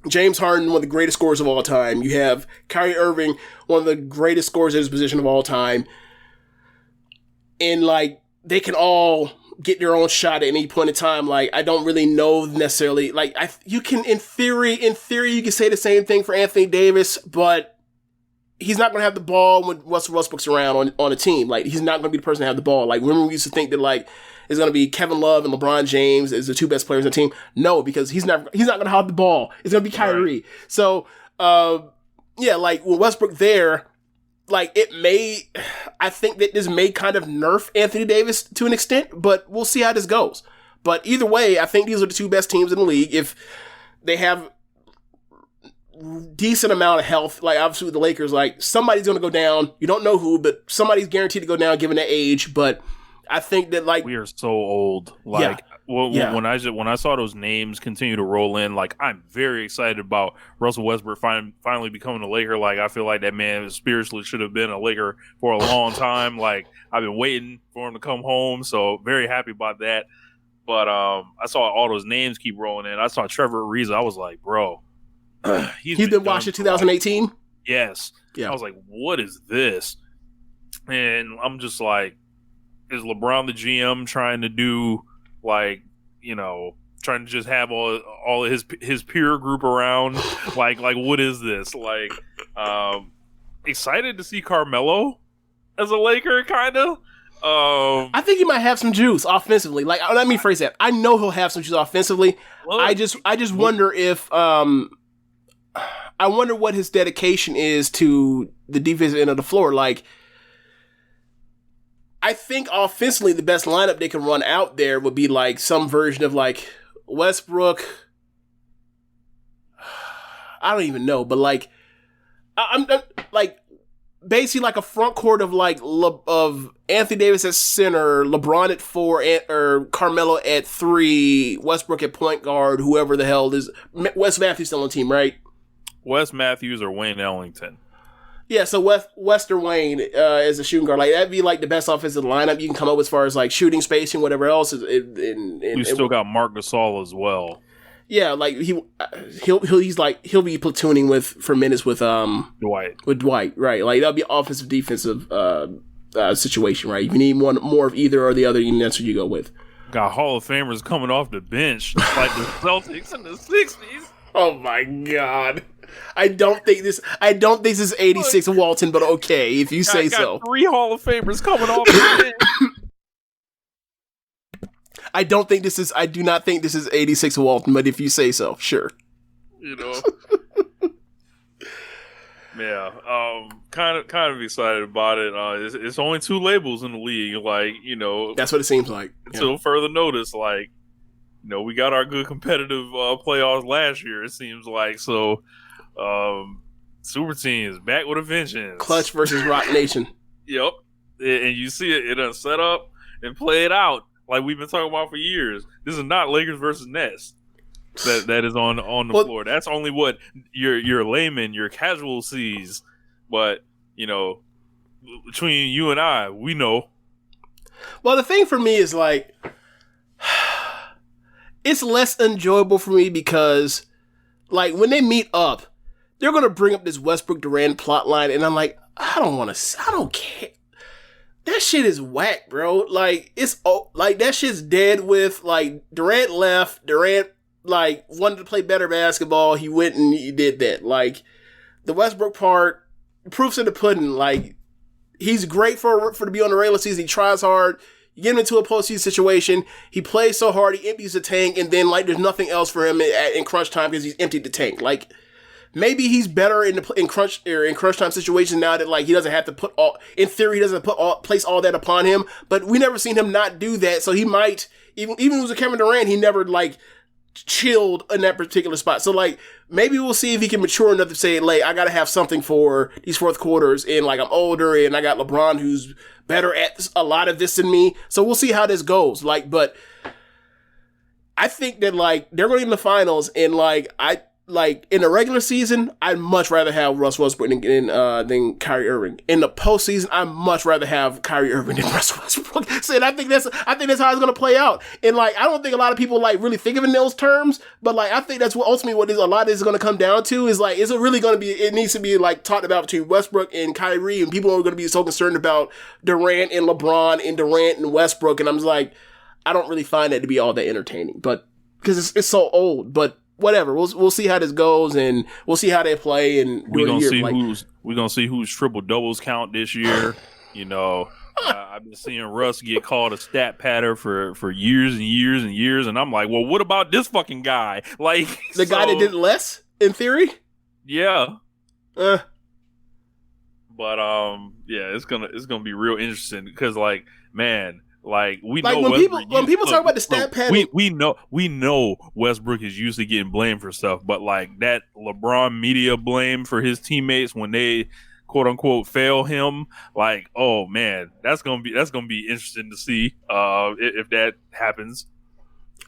James Harden, one of the greatest scorers of all time. You have Kyrie Irving, one of the greatest scorers at his position of all time. And, like, they can all get their own shot at any point in time. Like, I don't really know necessarily. Like, you can, in theory, you can say the same thing for Anthony Davis, but he's not going to have the ball when Russell Westbrook's around on a team. Like, he's not going to be the person to have the ball. Like, remember we used to think that, like, it's going to be Kevin Love and LeBron James as the 2 best players on the team? No, because he's not going to have the ball. It's going to be Kyrie. Right. So, like, with Westbrook there, like, I think that this may kind of nerf Anthony Davis to an extent, but we'll see how this goes. But either way, I think these are the 2 best teams in the league. If they have decent amount of health, like obviously with the Lakers, like somebody's going to go down. You don't know who, but somebody's guaranteed to go down given their age. But I think that, like, we are so old. Like, when I saw those names continue to roll in, like, I'm very excited about Russell Westbrook finally becoming a Laker. Like, I feel like that man spiritually should have been a Laker for a long time. Like, I've been waiting for him to come home, so very happy about that. But I saw all those names keep rolling in. I saw Trevor Ariza. I was like, bro. He's been watching 2018? Yes. Yeah. I was like, what is this? And I'm just like, is LeBron the GM trying to do, like, trying to just have all of his peer group around? like what is this? Like, excited to see Carmelo as a Laker, kind of. I think he might have some juice offensively. Like, let me phrase that. I know he'll have some juice offensively. Well, I just wonder if I wonder what his dedication is to the defensive end of the floor. Like, I think offensively the best lineup they can run out there would be like some version of like Westbrook. I don't even know, but like I'm like basically like a front court of like of Anthony Davis at center, LeBron at 4, or Carmelo at 3, Westbrook at point guard, whoever the hell is. Wes Matthews still on the team, right? Wes Matthews or Wayne Ellington. Yeah, so Wester Wayne as a shooting guard, like that'd be like the best offensive lineup you can come up with as far as like shooting, spacing, whatever else. We still got Marc Gasol as well. Yeah, like he'll be platooning for minutes with Dwight. With Dwight, right? Like that'll be offensive defensive situation, right? If you need more of either or the other, that's what you go with. Got Hall of Famers coming off the bench like the Celtics in the 60s. Oh my God. I don't think this is 86 Walton, but okay, if you say so. 3 Hall of Famers coming off the bench. I do not think this is 86 Walton, but if you say so, sure. Yeah, kind of excited about it. It's only 2 labels in the league, like, That's what it seems like. Until further notice, like, we got our good competitive playoffs last year, it seems like. So, Super Team is back with a vengeance. Clutch versus Rock Nation. Yep. And you see it done set up and play it out like we've been talking about for years. This is not Lakers versus Nets that is on the floor. That's only what your layman, your casual sees. But, between you and I, we know. Well, the thing for me is like, it's less enjoyable for me because, like, when they meet up, they're going to bring up this Westbrook Durant plot line, and I'm like, I don't care. That shit is whack, bro. Like, that shit's dead with, like, Durant left, Durant like, wanted to play better basketball. He went and he did that. Like, the Westbrook part, proof's in the pudding. Like, he's great for to be on the regular season. He tries hard. You get him into a postseason situation. He plays so hard. He empties the tank, and then, like, there's nothing else for him in crunch time because he's emptied the tank. Like, maybe he's better in crunch time situations now that, like, he doesn't have to put all. In theory, he doesn't place all that upon him. But we never seen him not do that. So he might, even if it was a Kevin Durant, he never, like, chilled in that particular spot. So, like, maybe we'll see if he can mature enough to say, like, I gotta have something for these fourth quarters, and, like, I'm older, and I got LeBron who's better at a lot of this than me. So we'll see how this goes. Like, but I think that, like, they're going to get in the finals, and, like, in the regular season, I'd much rather have Russ Westbrook than Kyrie Irving. In the postseason, I'd much rather have Kyrie Irving than Russ Westbrook. So, and I think that's how it's going to play out. And, like, I don't think a lot of people, like, really think of it in those terms, but, like, I think that's what ultimately what a lot of this is going to come down to is, like, is it really going to be, it needs to be, like, talked about between Westbrook and Kyrie, and people are going to be so concerned about Durant and LeBron and Durant and Westbrook, and I'm just like, I don't really find that to be all that entertaining, but, because it's so old, but whatever, we'll see how this goes, and we'll see how they play, and we're gonna see whose triple doubles count this year. You know, I've been seeing Russ get called a stat patter for years and years and years, and I'm like, well, what about this fucking guy? Like the guy that did less in theory. Yeah. But yeah, it's gonna be real interesting because, like, man. Like we know when people talk about the stat pad, we know Westbrook is usually getting blamed for stuff, but like that LeBron media blame for his teammates when they quote unquote fail him, like, oh man, that's gonna be interesting to see if that happens.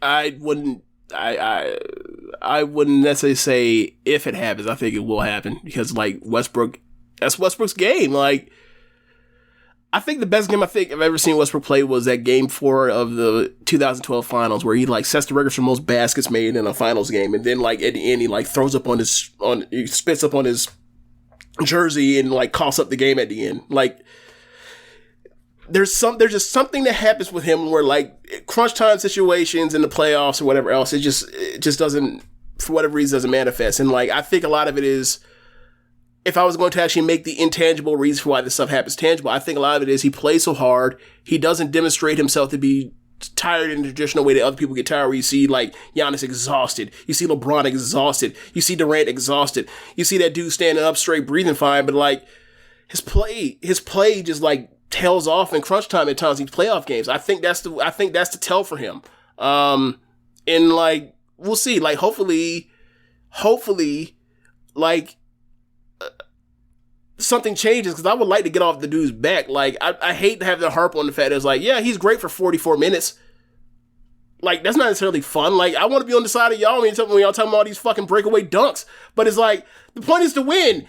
I wouldn't necessarily say if it happens. I think it will happen because, like, Westbrook, that's Westbrook's game. Like, I think the best game I've ever seen Westbrook play was that Game 4 of the 2012 Finals, where he, like, sets the record for most baskets made in a Finals game, and then, like, at the end he, like, throws up he spits up on his jersey and, like, coughs up the game at the end. Like, there's just something that happens with him where, like, crunch time situations in the playoffs or whatever else, it just doesn't, for whatever reason, doesn't manifest. And, like, I think a lot of it is, if I was going to actually make the intangible reason for why this stuff happens tangible, I think a lot of it is he plays so hard. He doesn't demonstrate himself to be tired in the traditional way that other people get tired, where you see, like, Giannis exhausted. You see LeBron exhausted. You see Durant exhausted. You see that dude standing up straight, breathing fine, but, like, his play just, like, tails off in crunch time at times in playoff games. I think that's the tell for him. And, like, we'll see. Like, hopefully, like, something changes, because I would like to get off the dude's back. Like, I hate to have to harp on the fact that it's like, yeah, he's great for 44 minutes. Like, that's not necessarily fun. Like, I want to be on the side of y'all when y'all talking about all these fucking breakaway dunks. But it's like, the point is to win.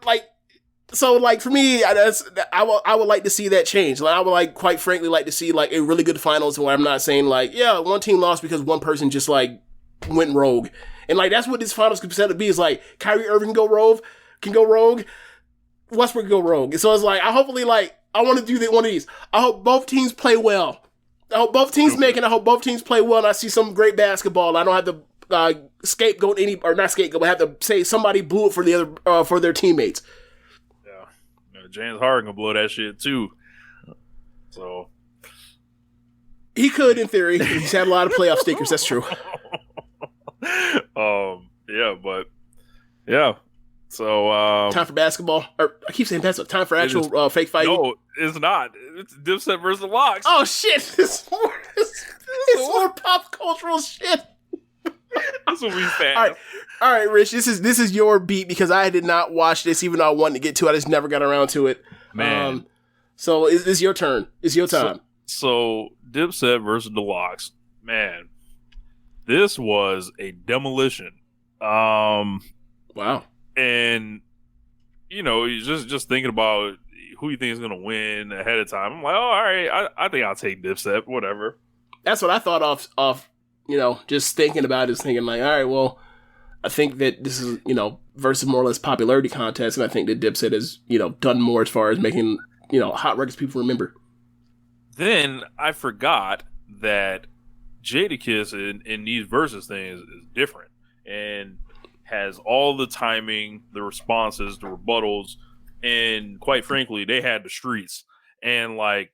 Like, so, like, for me, I would like to see that change. Like, I would, like, quite frankly, like to see, like, a really good finals where I'm not saying, like, yeah, one team lost because one person just, like, went rogue. And, like, that's what this finals could set to be, is like, Kyrie Irving can go rogue, Westbrook can go rogue. And so it's like, I want to do one of these. I hope both teams play well. I hope both teams make it. I hope both teams play well, and I see some great basketball. I don't have to scapegoat not scapegoat, but have to say somebody blew it for the other for their teammates. Yeah, James Harden can blow that shit too. So he could, in theory. He's had a lot of playoff stickers. That's true. Yeah, but yeah. So time for basketball. Or I keep saying basketball. Time for actual fake fighting. No, it's not. It's Dipset versus Lox. Oh shit! It's more pop cultural shit. That's what we found. All right, Rich. This is your beat, because I did not watch this, even though I wanted to get to it. I just never got around to it. Man. So it's your turn. It's your time. So Dipset versus the Lox. Man, this was a demolition. Wow. And, you know, just thinking about who you think is going to win ahead of time. I'm like, oh, all right, I think I'll take Dipset, whatever. That's what I thought off, you know, just thinking about it, is thinking like, all right, well, I think that this is, you know, versus more or less popularity contest, and I think that Dipset has, you know, done more as far as making, you know, hot records people remember. Then I forgot that Jadakiss in these versus things is different and has all the timing, the responses, the rebuttals, and quite frankly, they had the streets. And like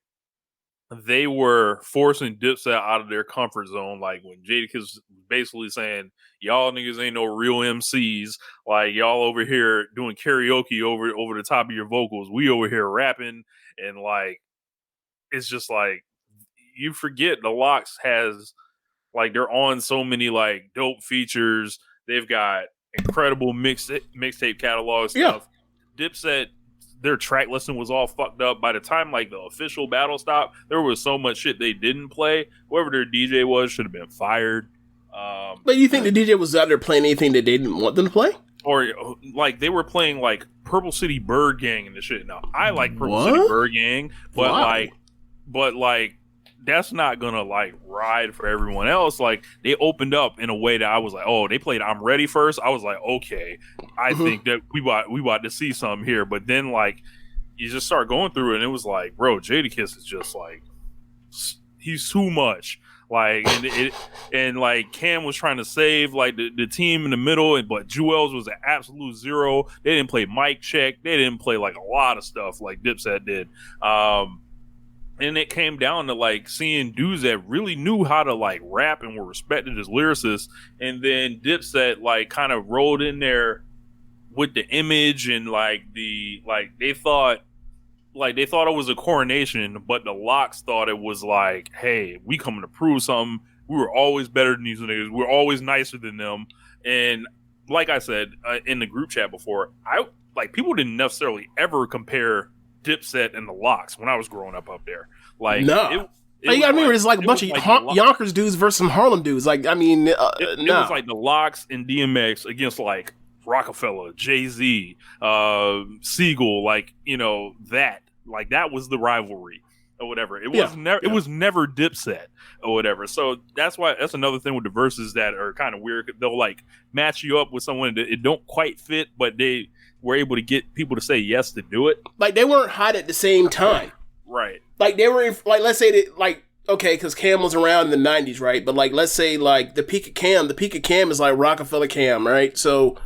they were forcing Dipset out of their comfort zone. Like when Jadakiss was basically saying, y'all niggas ain't no real MCs. Like y'all over here doing karaoke over the top of your vocals. We over here rapping. And like, it's just like, you forget the Lox has, like, they're on so many like dope features. They've got incredible mixtape catalog stuff. Yeah. Dipset, their track listing was all fucked up. By the time like the official battle stopped, there was so much shit they didn't play. Whoever their DJ was should have been fired. But you think the DJ was out there playing anything that they didn't want them to play? Or like they were playing like Purple City Bird Gang and the shit. Now I like Purple City Bird Gang, but like that's not gonna like ride for everyone else. Like they opened up in a way that I was like, oh, they played I'm Ready first. I was like, okay, I think that we about to see something here. But then like you just start going through it and it was like, bro, Jadakiss is just like, he's too much. Like and like Cam was trying to save like the team in the middle, but Jewels was an absolute zero. They didn't play mic check. They didn't play like a lot of stuff like Dipset did. And it came down to like seeing dudes that really knew how to like rap and were respected as lyricists, and then Dipset like kind of rolled in there with the image and like they thought it was a coronation, but the Lox thought it was like, hey, we coming to prove something. We were always better than these niggas. We're always nicer than them. And like I said in the group chat before, people didn't necessarily ever compare Dipset and the Lox when I was growing up there. Like, no. You gotta remember, it's like a bunch of Yonkers dudes versus some Harlem dudes. Like, I mean, it was like the Lox and DMX against like Rockefeller, Jay-Z, Siegel, like, you know, that was the rivalry or whatever. It was never Dipset or whatever. So that's another thing with the verses that are kind of weird. They'll like match you up with someone that it don't quite fit, but they were able to get people to say yes to do it. Like they weren't hot at the same time. Right. Like they were let's say that like, okay, because Cam was around in the 90s, right? But like, let's say like the peak of Cam is like Rockefeller Cam, right? So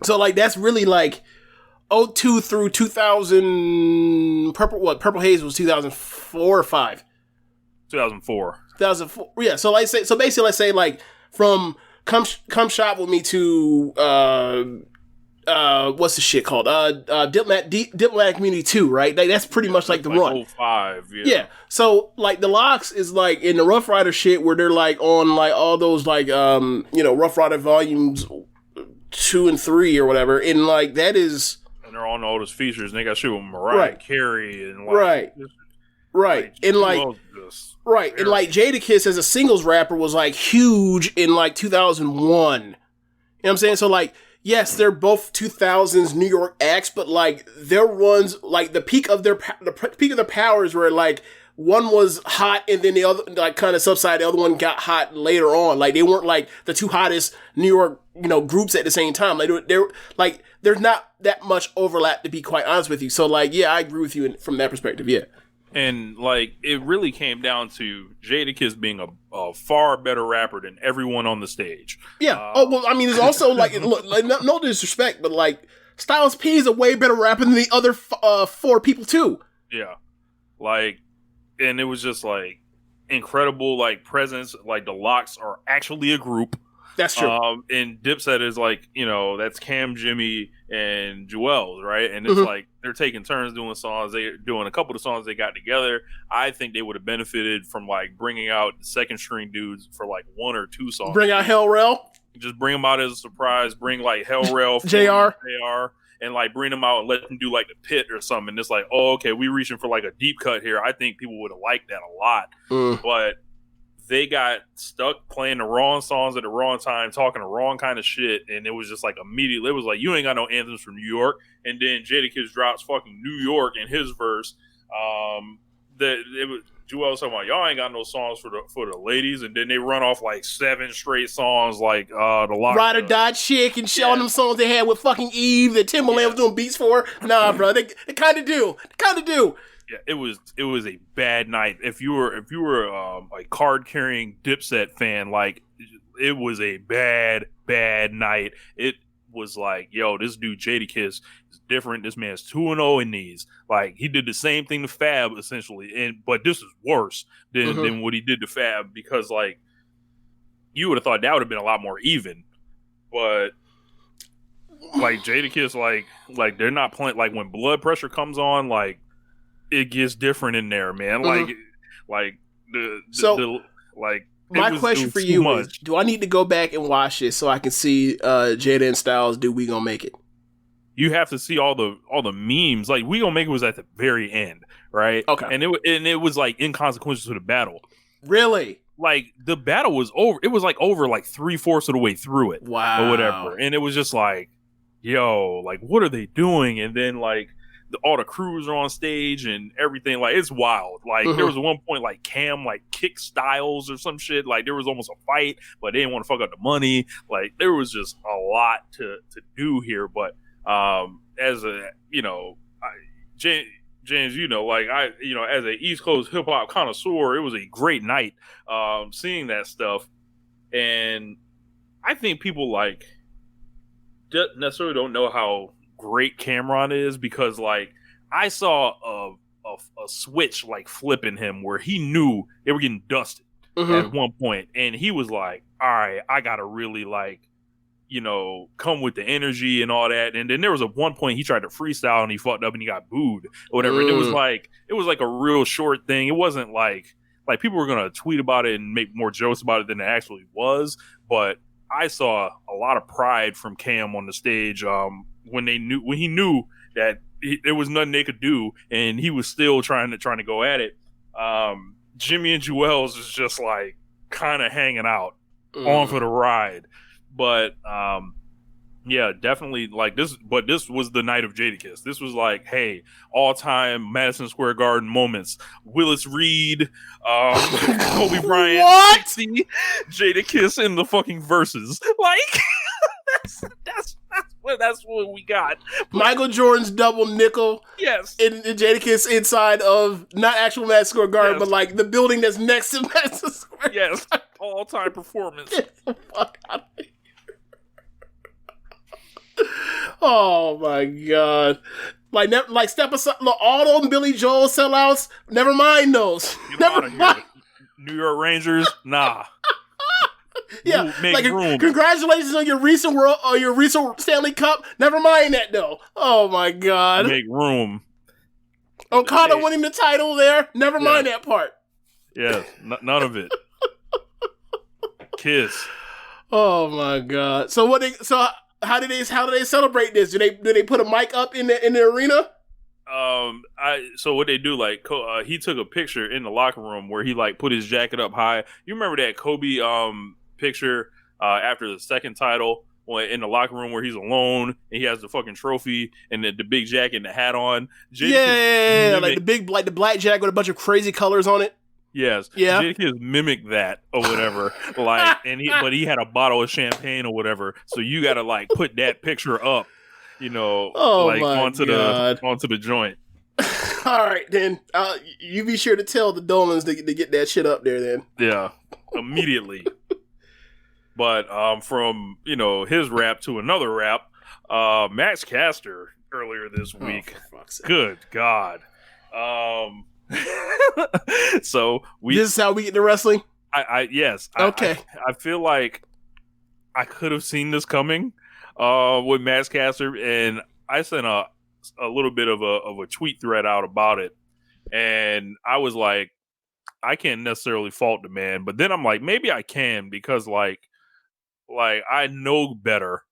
like that's really like 02 through 2000. Purple Haze was 2004 or 5? 2004. 2004. Yeah. So basically, let's say like from Come Shop With Me to what's the shit called? Diplomatic Community 2, right? Like, that's pretty much like the run. 05, yeah. So like the Lox is like in the Rough Rider shit where they're like on like all those like Rough Rider volumes 2 and 3 or whatever, and like that is. And they're on all those features, and they got shit with Mariah Carey and like, right. And like and like Jadakiss as a singles rapper was like huge in like 2001. You know what I'm saying? So like, yes, they're both 2000s New York acts, but like their runs, like the peak of their powers were like one was hot and then the other like kind of subsided. The other one got hot later on. Like they weren't like the two hottest New York groups at the same time. Like they're like there's not that much overlap, to be quite honest with you. So like, yeah, I agree with you from that perspective. Yeah. And like it really came down to Jadakiss being a far better rapper than everyone on the stage. Yeah. I mean, there's also like, look, like no disrespect, but like Styles P is a way better rapper than the other 4 people too. Yeah. Like, and it was just like incredible like presence. Like the Lox are actually a group. That's true. And Dipset is like, that's Cam, Jimmy, and Jewels, right? And it's like they're taking turns doing songs. They're doing a couple of songs they got together. I think they would have benefited from like bringing out second string dudes for like 1 or 2 songs. Bring out Hell Rel. Just bring them out as a surprise. Bring like Hell Rel, JR, and like bring them out and let them do like the Pit or something. And it's like, oh, okay, we reaching for like a deep cut here. I think people would have liked that a lot, but they got stuck playing the wrong songs at the wrong time, talking the wrong kind of shit, and it was just like immediately, it was like, you ain't got no anthems from New York, and then Jadakiss drops fucking New York in his verse. Jewel was talking about, y'all ain't got no songs for the ladies, and then they run off like 7 straight songs like the Lox. Ride or Die Chick and all them songs they had with fucking Eve that Timbaland was doing beats for. Nah, bro, they kind of do. Yeah, it was a bad night. If you were a card carrying Dipset fan, like it was a bad night. It was like, yo, this dude Jadakiss is different. This man's 2-0 in these. Like he did the same thing to Fab essentially, but this is worse than what he did to Fab, because like you would have thought that would have been a lot more even, but like Jadakiss, like they're not playing. Like when blood pressure comes on, like it gets different in there, man. Like my question for you is, do I need to go back and watch this so I can see Jada and Styles do We Gonna Make It? You have to see all the memes. Like We Gonna Make It was at the very end, right? Okay. And it was like inconsequential to the battle. Really? Like the battle was over. It was like over like 3/4 of the way through it. Wow. Or whatever. And it was just like, yo, like what are they doing? And then like all the crews are on stage and everything. Like it's wild. Like there was one point like Cam like kicked Styles or some shit. Like there was almost a fight, but they didn't want to fuck up the money. Like there was just a lot to do here. But as a James, like as an East Coast hip hop connoisseur, it was a great night seeing that stuff. And I think people like necessarily don't know how great Cameron is, because like I saw a switch like flipping him where he knew they were getting dusted at one point, and he was like, all right, I gotta really like come with the energy and all that. And then there was a one point he tried to freestyle and he fucked up and he got booed or whatever. And it was like a real short thing. It wasn't like people were gonna tweet about it and make more jokes about it than it actually was. But I saw a lot of pride from Cam on the stage when he knew that there was nothing they could do, and he was still trying to go at it. Jimmy and Jewels is just like kind of hanging out on for the ride. But yeah, definitely like this. But this was the night of Jadakiss. This was like, hey, all-time Madison Square Garden moments. Willis Reed, Kobe Bryant, 60, Jadakiss in the fucking Verzuz. Like that's what we got. Michael Jordan's double nickel. Yes. In Jadakiss inside of not actual Madison Square Garden, but like the building that's next to Madison Square. Yes. All-time performance. Get the fuck out of here. Oh my god! Like step aside. All them Billy Joel sellouts. Never mind those. Never mind. New York Rangers. Nah. Yeah, make like room. Congratulations on your recent Stanley Cup. Never mind that though. Oh my god. Make room. Okada winning the title there. Never mind that part. Yes, none of it. Kiss. Oh my god. So how do they celebrate this? Do they put a mic up in the arena? So what they do, like, he took a picture in the locker room where he like put his jacket up high. You remember that Kobe picture after the second title in the locker room where he's alone and he has the fucking trophy and the big jacket and the hat on. Yeah, like the black jacket with a bunch of crazy colors on it. Yes. Yeah. Jadakiss mimicked that or whatever. Like, but he had a bottle of champagne or whatever. So you got to like put that picture up, onto the joint. All right, then you be sure to tell the Dolans to get that shit up there. Then yeah, immediately. But from his rap to another rap, Max Caster earlier this week. Good God. So this is how we get to wrestling. Yes. Okay. I feel like I could have seen this coming with Max Caster, and I sent a little bit of a tweet thread out about it, and I was like, I can't necessarily fault the man, but then I'm like, maybe I can, because like I know better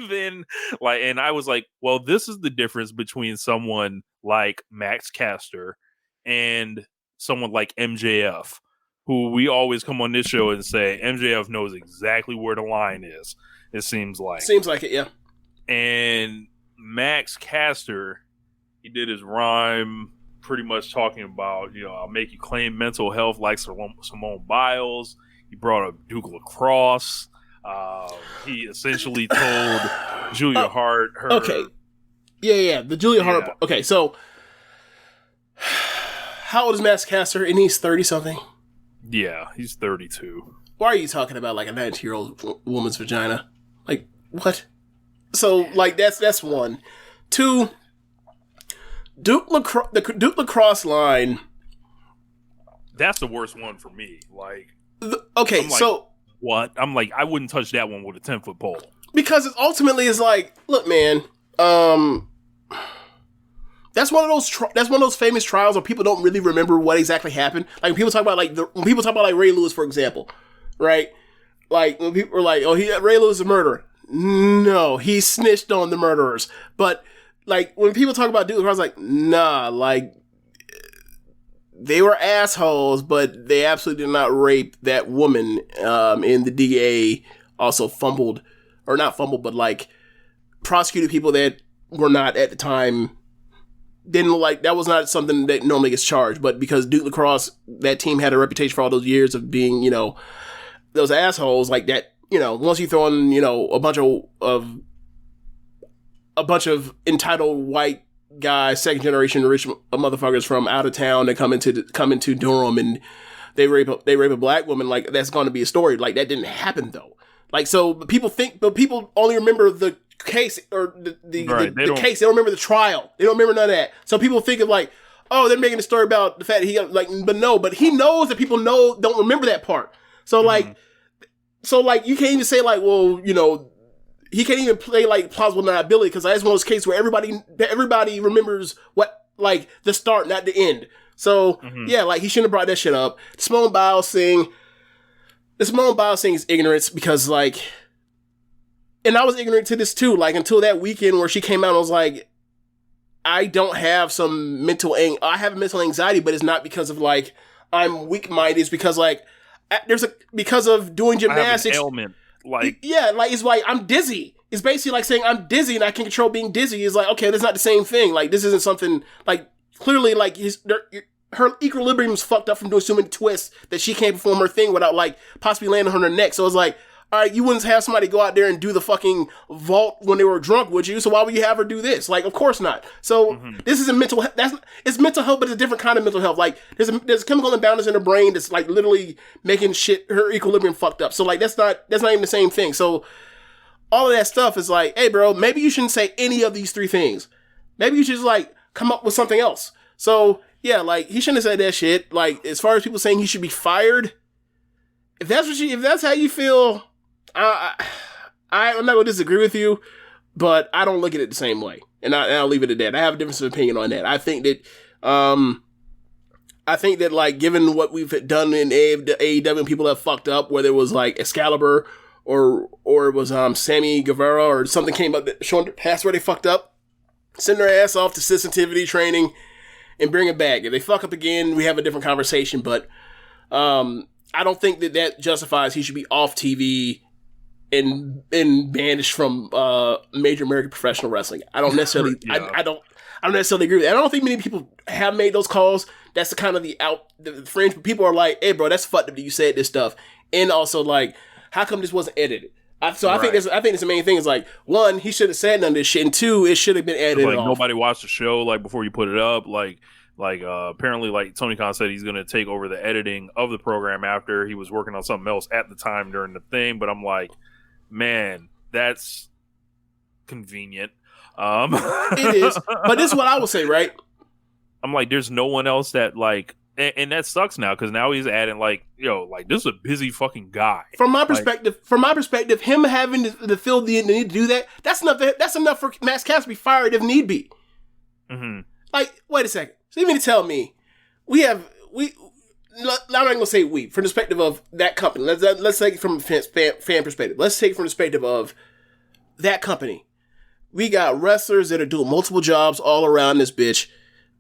than and I was like, well, this is the difference between someone like Max Caster and someone like MJF, who we always come on this show and say MJF knows exactly where the line is. It seems like it, yeah. And Max Caster, he did his rhyme pretty much talking about, I'll make you claim mental health like Simone Biles. He brought up Duke Lacrosse. He essentially told Julia Hart her. Okay. Yeah, the Julia Hart. Okay, so How old is Max Caster? And he's 30-something? Yeah, he's 32. Why are you talking about like a 19-year-old woman's vagina? Like, what? So, like, that's one. Two, the Duke Lacrosse line. That's the worst one for me. Like, okay, I'm like, so what? I'm like, I wouldn't touch that one with a 10-foot pole. Because it ultimately is like, look, man, that's one of those famous trials where people don't really remember what exactly happened. Like when people talk about like Ray Lewis, for example, right? Like when people are like, oh, Ray Lewis is a murderer. No, he snitched on the murderers. But like when people talk about Duke, I was like, nah, like they were assholes, but they absolutely did not rape that woman. And the DA also but like prosecuted people that were not at the time. Didn't like, that was not something that normally gets charged, but because Duke Lacrosse, that team had a reputation for all those years of being, you know, those assholes like that, you know, once you throw in, you know, a bunch of entitled white guys, second generation rich motherfuckers from out of town that come into Durham and they rape a black woman, like that's going to be a story. Like that didn't happen though. Like, so people only remember the case or the case. They don't remember the trial. They don't remember none of that. So people think of like, oh, they're making a story about the fact that he got, like, but he knows that people don't remember that part. So like, you can't even say like, well, you know, he can't even play like plausible deniability because that's one of those cases where everybody remembers what, like, the start, not the end. So yeah, like he shouldn't have brought that shit up. The Simone Biles thing is ignorance because like, and I was ignorant to this too, like until that weekend where she came out and was like, I don't have I have mental anxiety, but it's not because of like, I'm weak-minded. It's because like, because of doing gymnastics. I have an ailment. Like, yeah, like it's like, I'm dizzy. It's basically like saying I'm dizzy and I can control being dizzy. It's like, okay, that's not the same thing. Like, this isn't something, like, clearly like her equilibrium's fucked up from doing so many twists that she can't perform her thing without like possibly landing on her neck. So it's like, all right, you wouldn't have somebody go out there and do the fucking vault when they were drunk, would you? So why would you have her do this? Like, of course not. So this isn't mental. It's mental health, but it's a different kind of mental health. Like there's chemical imbalance in her brain that's like literally making her equilibrium fucked up. So like that's not even the same thing. So all of that stuff is like, hey, bro, maybe you shouldn't say any of these three things. Maybe you should just like come up with something else. So yeah, like he shouldn't have said that shit. Like as far as people saying he should be fired, if that's how you feel. I'm not going to disagree with you, but I don't look at it the same way. And I'll leave it at that. I have a difference of opinion on that. I think that like, given what we've done in AEW, people have fucked up, whether it was like Excalibur or it was Sammy Guevara or something came up that showing past where they fucked up, send their ass off to sensitivity training and bring it back. If they fuck up again, we have a different conversation, but I don't think that justifies he should be off TV and banished from major American professional wrestling. I don't necessarily I don't necessarily agree with that. I don't think many people have made those calls. That's the kind of the fringe, but people are like, hey bro, that's fucked up that you said this stuff. And also like, how come this wasn't edited? I think that's the main thing is like, one, he should have said none of this shit, and two, it should have been edited like off. Nobody watched the show like before you put it up. Like apparently like Tony Khan said he's going to take over the editing of the program after he was working on something else at the time during the thing. But I'm like, man, that's convenient. It is, but this is what I will say, right? I'm like, there's no one else that like, and that sucks now because now he's adding like, yo, like this is a busy fucking guy. From my perspective, him having to feel the need to do that, that's enough for Max Cass to be fired if need be. Mm-hmm. Like, wait a second. So you mean to tell me I'm not going to say we, from the perspective of that company. Let's take it from a fan perspective. Let's take it from the perspective of that company. We got wrestlers that are doing multiple jobs all around this bitch.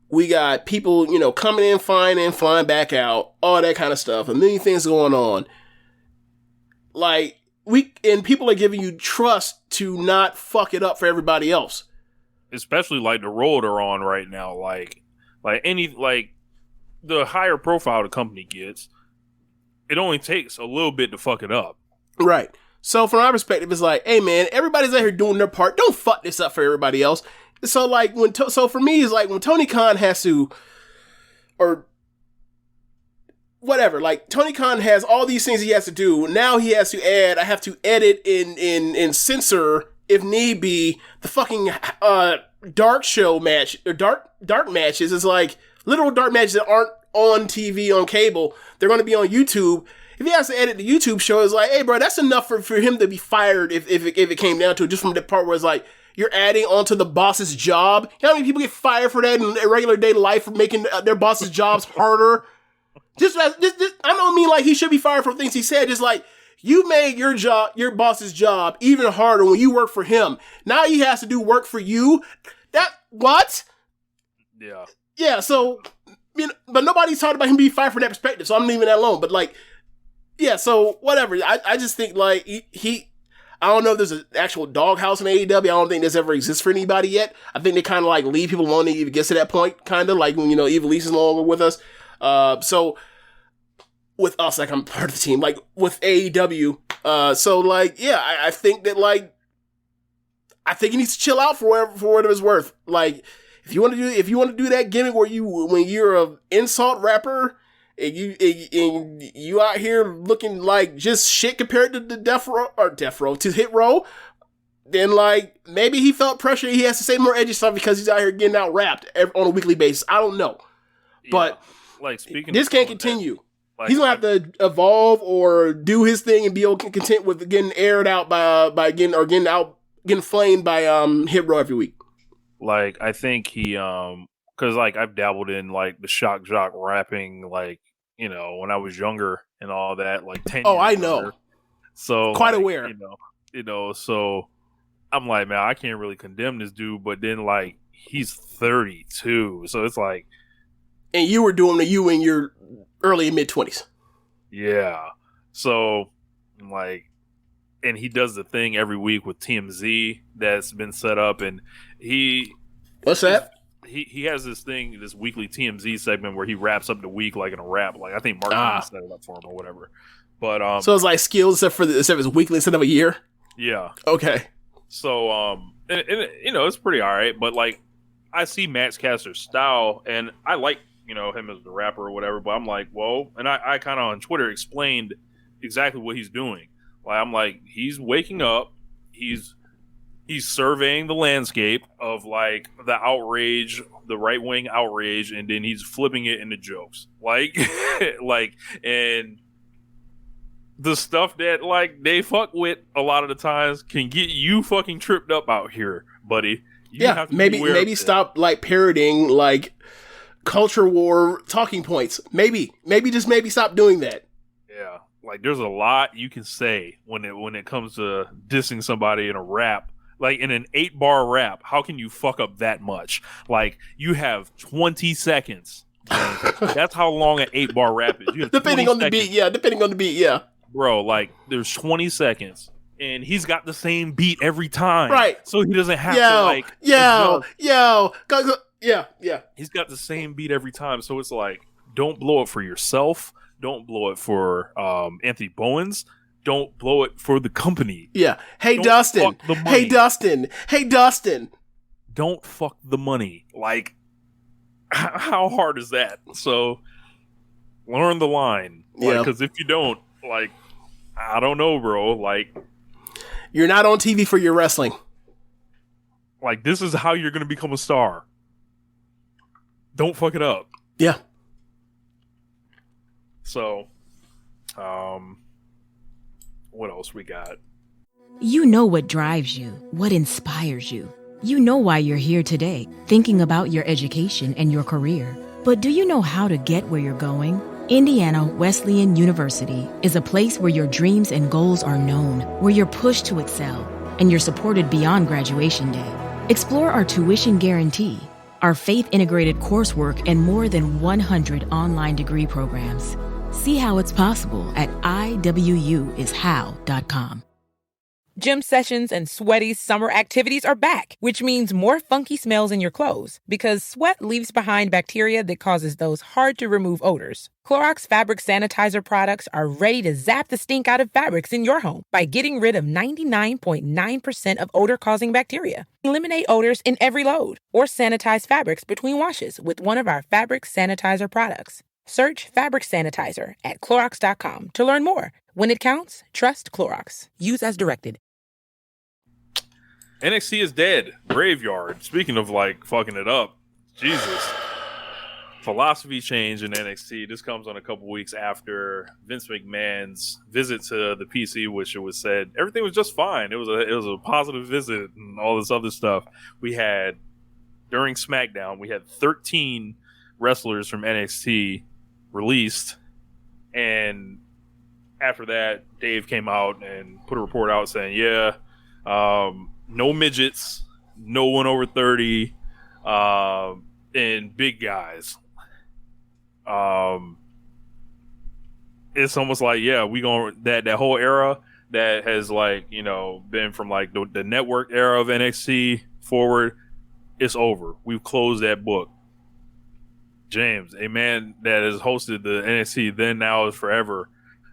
We got people, you know, coming in, flying back out, all that kind of stuff. A million things going on. Like, and people are giving you trust to not fuck it up for everybody else. Especially like the road they're on right now. Like the higher profile the company gets, it only takes a little bit to fuck it up. Right. So from our perspective, it's like, hey man, everybody's out here doing their part. Don't fuck this up for everybody else. So like so for me, it's like when Tony Khan has to or whatever. Like, Tony Khan has all these things he has to do. Now he has to add, I have to edit and censor, if need be, the fucking dark show match, or dark matches. It's like literal dark matches that aren't on TV, on cable. They're going to be on YouTube. If he has to edit the YouTube show, it's like, hey, bro, that's enough for him to be fired if it came down to it, just from the part where it's like, you're adding onto the boss's job. You know how many people get fired for that in regular day life, for making their boss's jobs harder? Just I don't mean like he should be fired for things he said. Just like, you made your boss's job even harder when you work for him. Now he has to do work for you. What? Yeah. Yeah, so, but nobody's talking about him being fired from that perspective, so I'm leaving that alone. But like, yeah, so whatever. I just think like he I don't know if there's an actual doghouse in AEW. I don't think this ever exists for anybody yet. I think they kind of like leave people alone to even get to that point, kind of like when, Eva Lise is no longer with us. So with us, like I'm part of the team, like with AEW. So like, yeah, I think that like, I think he needs to chill out for whatever it's worth. Like, if you want to do that gimmick where when you're an insult rapper and you out here looking like just shit compared to the Death Row to Hit Row, then like maybe he felt pressure. He has to say more edgy stuff because he's out here getting out rapped on a weekly basis. I don't know, but like speaking, this can't continue. Like, he's gonna have to evolve or do his thing and be content with getting aired out by getting flamed by Hit Row every week. Like, I think he because like I've dabbled in like the shock jock rapping, like, when I was younger and all that, like 10 years I know. Younger. So quite like, aware. So I'm like, man, I can't really condemn this dude, but then like he's 32, so it's like, and you were doing you in your early and mid 20s. Yeah. So like, and he does the thing every week with TMZ that's been set up, and what's that? He has this thing, this weekly TMZ segment where he wraps up the week like in a rap. Like I think Mark set it up for him or whatever. But so it's like skills except it's weekly instead of a year. Yeah. Okay. So and it's pretty all right. But like I see Max Caster's style, and I like him as the rapper or whatever. But I'm like, whoa. And I kind of on Twitter explained exactly what he's doing. Like I'm like, he's waking up. He's surveying the landscape of like the outrage, the right wing outrage, and then he's flipping it into jokes. Like, and the stuff that like they fuck with a lot of the times can get you fucking tripped up out here, buddy. You have to maybe stop like parroting like culture war talking points. Maybe stop doing that. Yeah, like there's a lot you can say when it comes to dissing somebody in a rap. Like in an 8-bar rap, how can you fuck up that much? Like you have 20 seconds. That's how long an 8-bar rap is. Depending on the beat, yeah. Bro, like there's 20 seconds, and he's got the same beat every time, right? So he doesn't have to like, He's got the same beat every time, so it's like, don't blow it for yourself. Don't blow it for Anthony Bowens. Don't blow it for the company. Yeah. Hey, Dustin. Don't fuck the money. Like, how hard is that? So, learn the line. Like, because if you don't, like, I don't know, bro. Like, you're not on TV for your wrestling. Like, this is how you're going to become a star. Don't fuck it up. Yeah. So, what else we got? You know what drives you, what inspires you. You know why you're here today, thinking about your education and your career. But do you know how to get where you're going? Indiana Wesleyan University is a place where your dreams and goals are known, where you're pushed to excel, and you're supported beyond graduation day. Explore our tuition guarantee, our faith-integrated coursework, and more than 100 online degree programs. See how it's possible at iwuishow.com. Gym sessions and sweaty summer activities are back, which means more funky smells in your clothes because sweat leaves behind bacteria that causes those hard-to-remove odors. Clorox fabric sanitizer products are ready to zap the stink out of fabrics in your home by getting rid of 99.9% of odor-causing bacteria. Eliminate odors in every load or sanitize fabrics between washes with one of our fabric sanitizer products. Search fabric sanitizer at Clorox.com to learn more. When it counts, trust Clorox. Use as directed. NXT is dead. Graveyard. Speaking of like fucking it up, Jesus. Philosophy change in NXT. This comes on a couple weeks after Vince McMahon's visit to the PC, which it was said everything was just fine. It was a positive visit and all this other stuff. We had during SmackDown, we had 13 wrestlers from NXT released, and after that, Dave came out and put a report out saying, no midgets, no one over 30, and big guys. It's almost like, we going that whole era that has like, been from like the network era of NXT forward. It's over. We've closed that book. James, a man that has hosted the NXT Then Now Is Forever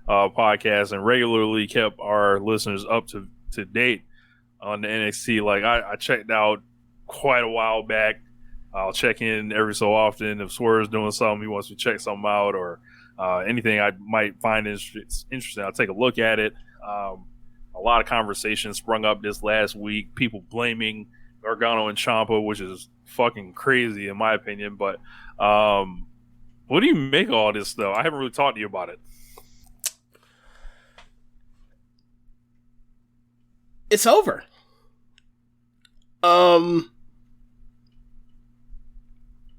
podcast and regularly kept our listeners up to date on the NXT. Like I checked out quite a while back. I'll check in every so often. If Swerve's doing something, he wants to check something out, or anything I might find interesting, I'll take a look at it. A lot of conversations sprung up this last week. People blaming Gargano and Ciampa, which is fucking crazy in my opinion. But what do you make of all this, though? I haven't really talked to you about it. It's over. The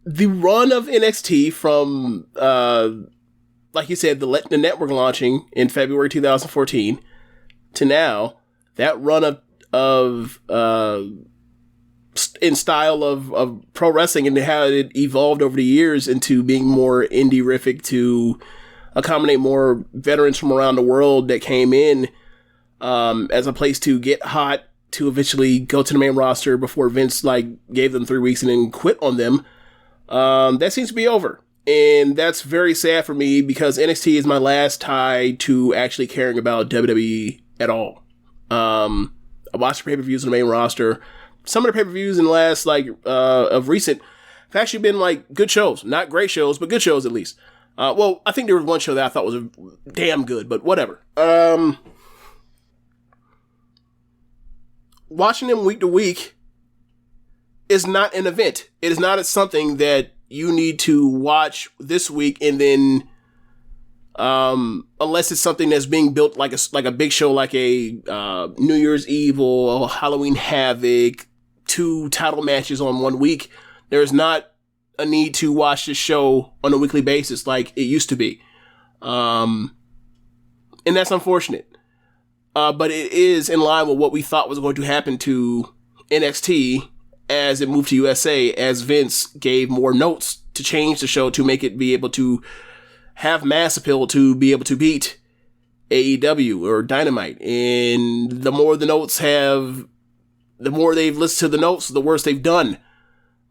run of NXT from, like you said, the network launching in February 2014 to now, that run of in style of pro wrestling and how it evolved over the years into being more indie-rific to accommodate more veterans from around the world that came in as a place to get hot, to eventually go to the main roster before Vince gave them 3 weeks and then quit on them. That seems to be over. And that's very sad for me because NXT is my last tie to actually caring about WWE at all. I watched the pay-per-views on the main roster. Some of the pay-per-views in the last, of recent have actually been, good shows. Not great shows, but good shows at least. Well, I think there was one show that I thought was damn good, but whatever. Watching them week to week is not an event. It is not something that you need to watch this week and then, unless it's something that's being built like a big show, like a New Year's Eve or Halloween Havoc, 2 title matches on 1 week. There's not a need to watch this show on a weekly basis like it used to be. And that's unfortunate. But it is in line with what we thought was going to happen to NXT as it moved to USA, as Vince gave more notes to change the show to make it be able to have mass appeal to be able to beat AEW or Dynamite. And the more the notes have, the more they've listened to the notes, the worse they've done.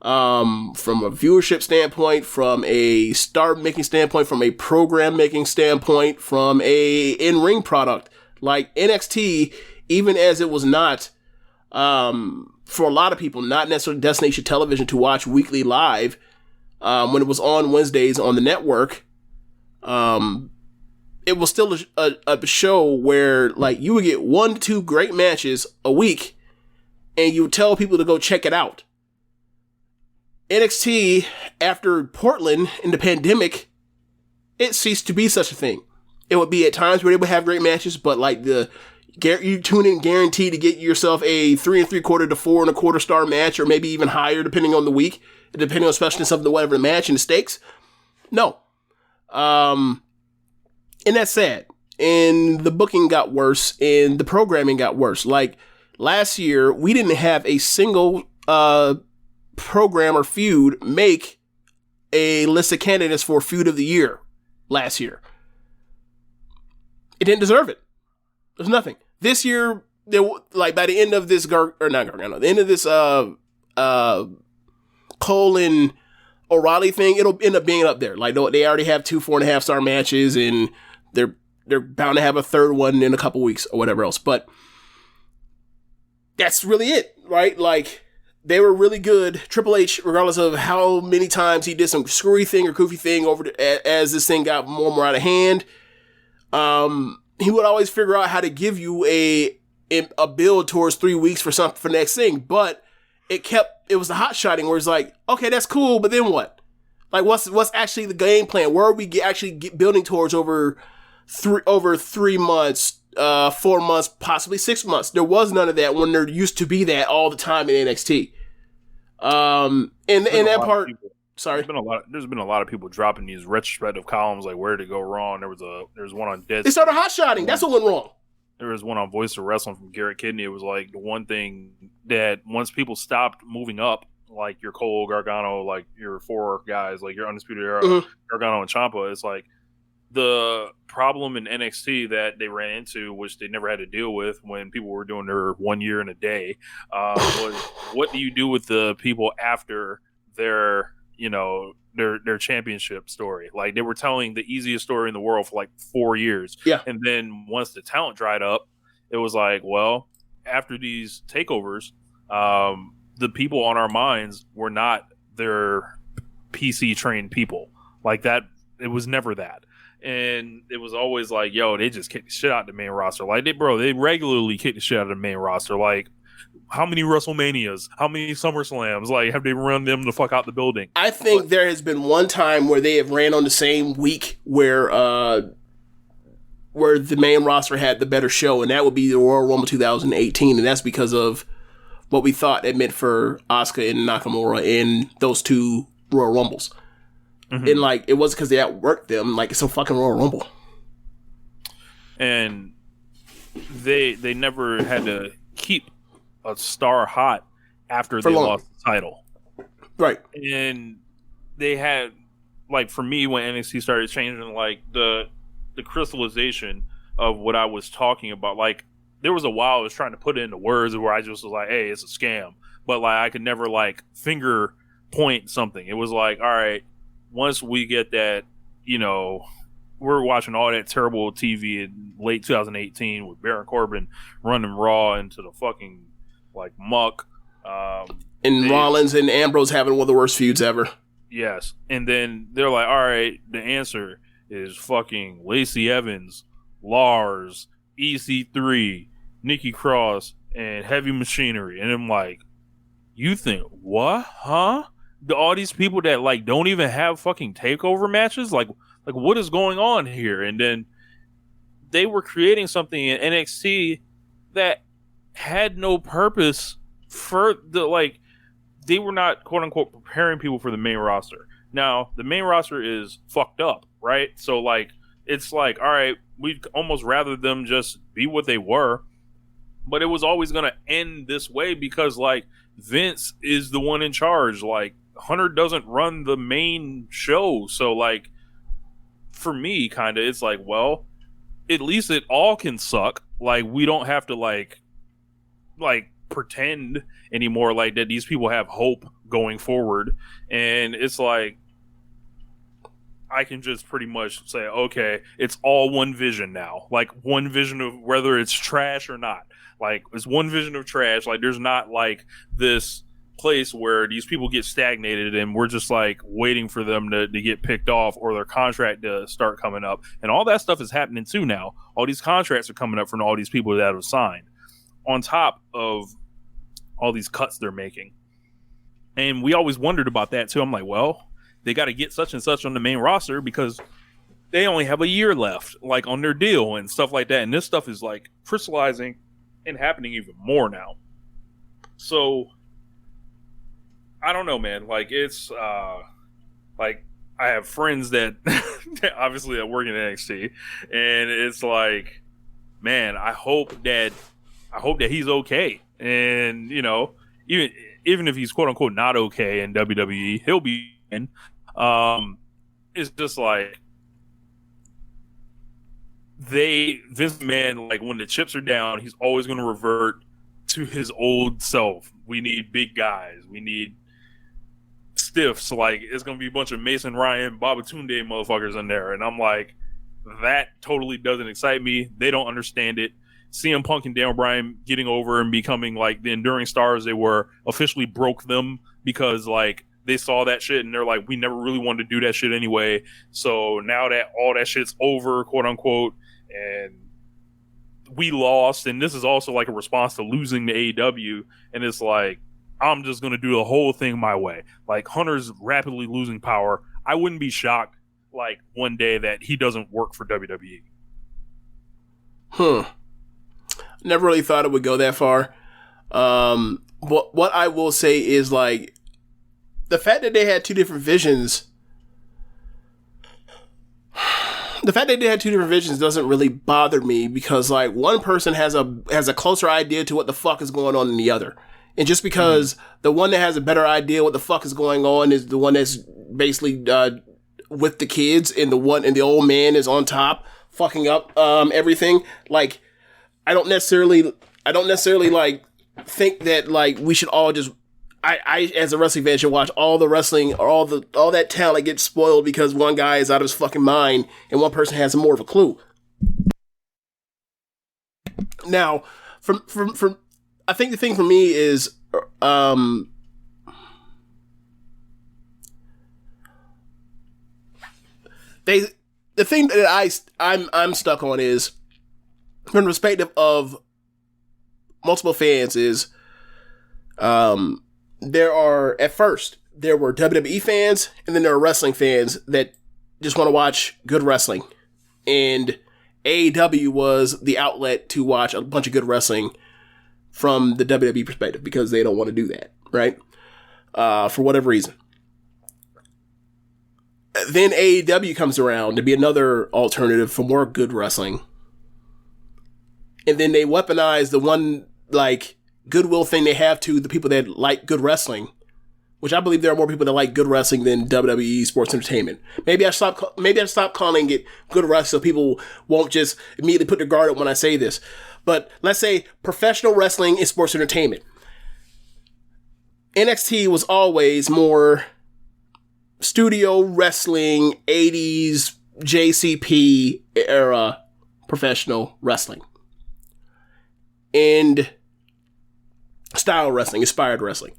From a viewership standpoint, from a star making standpoint, from a program making standpoint, from a in-ring product. Like NXT, even as it was not, for a lot of people, not necessarily destination television to watch weekly live, when it was on Wednesdays on the network, it was still a show where you would get 1 to 2 great matches a week and you would tell people to go check it out. NXT, after Portland in the pandemic, it ceased to be such a thing. It would be at times where they would have great matches, but you tune in guaranteed to get yourself a 3 3/4 to 4 1/4 star match, or maybe even higher depending on the week, depending on specialness of whatever the match and the stakes. No. And that's sad. And the booking got worse and the programming got worse. Last year, we didn't have a single program or feud make a list of candidates for Feud of the Year last year. It didn't deserve it. There's nothing. This year, like by the end of this the end of this Cole and O'Reilly thing, it'll end up being up there. Like they already have 2 4.5-star matches, and they're bound to have a third one in a couple weeks or whatever else. But that's really it, right? Like, they were really good. Triple H, regardless of how many times he did some screwy thing or goofy thing as this thing got more and more out of hand, he would always figure out how to give you a build towards 3 weeks for next thing. But it was the hot shotting where it's like, okay, that's cool, but then what? Like, what's actually the game plan? Where are we building towards over 3 months, 4 months, possibly 6 months? There was none of that when there used to be that all the time in NXT. And that part, sorry, there's been a lot of people dropping these retrospective columns, like where did it go wrong. There's one on Dead. They started hot shotting. That's what went wrong. There was one on Voice of Wrestling from Garrett Kidney. It was like the one thing that once people stopped moving up, like your Cole, Gargano, like your 4 guys, like your Undisputed Era, Gargano and Ciampa, it's like the problem in NXT that they ran into, which they never had to deal with when people were doing their 1 year in a day, was what do you do with the people after their championship story? Like, they were telling the easiest story in the world for like 4 years. Yeah. And then once the talent dried up, it was like, well, after these takeovers, the people on our minds were not their PC trained people. Like that, it was never that. And it was always like, yo, they just kick the shit out of the main roster. Like, they regularly kick the shit out of the main roster. Like, how many WrestleManias? How many SummerSlams? Like, have they run them the fuck out the building? I think there has been one time where they have ran on the same week where the main roster had the better show, and that would be the Royal Rumble 2018, and that's because of what we thought it meant for Asuka and Nakamura in those 2 Royal Rumbles. Mm-hmm. And, like, it wasn't because they outworked them. Like, it's a fucking Royal Rumble. And they never had to keep a star hot after they lost the title. Right. And they had, like, for me, when NXT started changing, like, the crystallization of what I was talking about, like, there was a while I was trying to put it into words where I just was like, hey, it's a scam. But, like, I could never, like, finger point something. It was like, all right, once we get that, we're watching all that terrible TV in late 2018 with Baron Corbin running Raw into the fucking, like, muck. And Rollins and Ambrose having one of the worst feuds ever. Yes. And then they're like, all right, the answer is fucking Lacey Evans, Lars, EC3, Nikki Cross, and Heavy Machinery. And I'm like, you think, what? Huh? All these people that, like, don't even have fucking takeover matches? Like what is going on here? And then they were creating something in NXT that had no purpose for they were not, quote unquote, preparing people for the main roster. Now, the main roster is fucked up, right? So, like, it's like, all right, we'd almost rather them just be what they were, but it was always going to end this way because, like, Vince is the one in charge. Like, Hunter doesn't run the main show. So, like, for me, kind of, it's like, well, at least it all can suck. Like, we don't have to, like pretend anymore, like, that these people have hope going forward. And it's like, I can just pretty much say, okay, it's all one vision now. Like, one vision of whether it's trash or not. Like, it's one vision of trash. Like, there's not, like, this place where these people get stagnated and we're just, like, waiting for them to get picked off or their contract to start coming up. And all that stuff is happening too now. All these contracts are coming up from all these people that have signed, on top of all these cuts they're making. And we always wondered about that too. I'm like, well, they got to get such and such on the main roster because they only have a year left, like, on their deal and stuff like that. And this stuff is, like, crystallizing and happening even more now. So I don't know, man. Like, it's like, I have friends that obviously that work in NXT, and it's like, man, I hope that he's okay. And, even if he's quote unquote not okay in WWE, he'll be in. It's just like, Vince McMahon, like when the chips are down, he's always going to revert to his old self. We need big guys. We need stiffs. Like, it's going to be a bunch of Mason Ryan, Babatunde motherfuckers in there. And I'm like, that totally doesn't excite me. They don't understand it. CM Punk and Daniel Bryan getting over and becoming like the enduring stars they were officially broke them, because like they saw that shit and they're like, we never really wanted to do that shit anyway. So now that all that shit's over, quote unquote, and we lost, and this is also like a response to losing to AEW, and it's like, I'm just going to do the whole thing my way. Like, Hunter's rapidly losing power. I wouldn't be shocked like one day that he doesn't work for WWE. Never really thought it would go that far. What I will say is, like, the fact that they had two different visions. The fact that they had two different visions doesn't really bother me, because like one person has a closer idea to what the fuck is going on than the other. And just because the one that has a better idea what the fuck is going on is the one that's basically with the kids, and the old man is on top fucking up everything. Like, I don't necessarily like think that like we should all just I as a wrestling fan should watch all the wrestling or all that talent get spoiled because one guy is out of his fucking mind and one person has more of a clue. Now, from I think the thing for me is the thing that I'm stuck on is, from the perspective of multiple fans, is there were WWE fans, and then there are wrestling fans that just want to watch good wrestling, and AEW was the outlet to watch a bunch of good wrestling from the WWE perspective, because they don't want to do that, right? For whatever reason. Then AEW comes around to be another alternative for more good wrestling. And then they weaponize the one, like, goodwill thing they have to the people that like good wrestling, which I believe there are more people that like good wrestling than WWE sports entertainment. Maybe I stop calling it good wrestling so people won't just immediately put their guard up when I say this. But let's say professional wrestling is sports entertainment. NXT was always more studio wrestling, 80s JCP era professional wrestling. And style wrestling, inspired wrestling.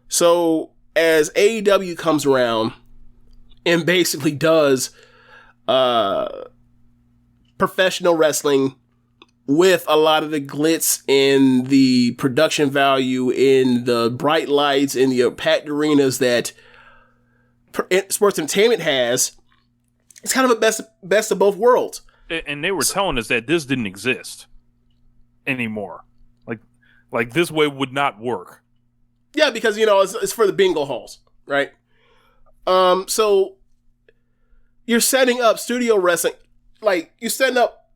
So as AEW comes around and basically does professional wrestling with a lot of the glitz and the production value in the bright lights and the packed arenas that sports entertainment has, it's kind of a best of both worlds. And they were telling us that this didn't exist anymore. Like this way would not work. Yeah, because, it's for the bingo halls, right? So you're setting up studio wrestling, like you're setting up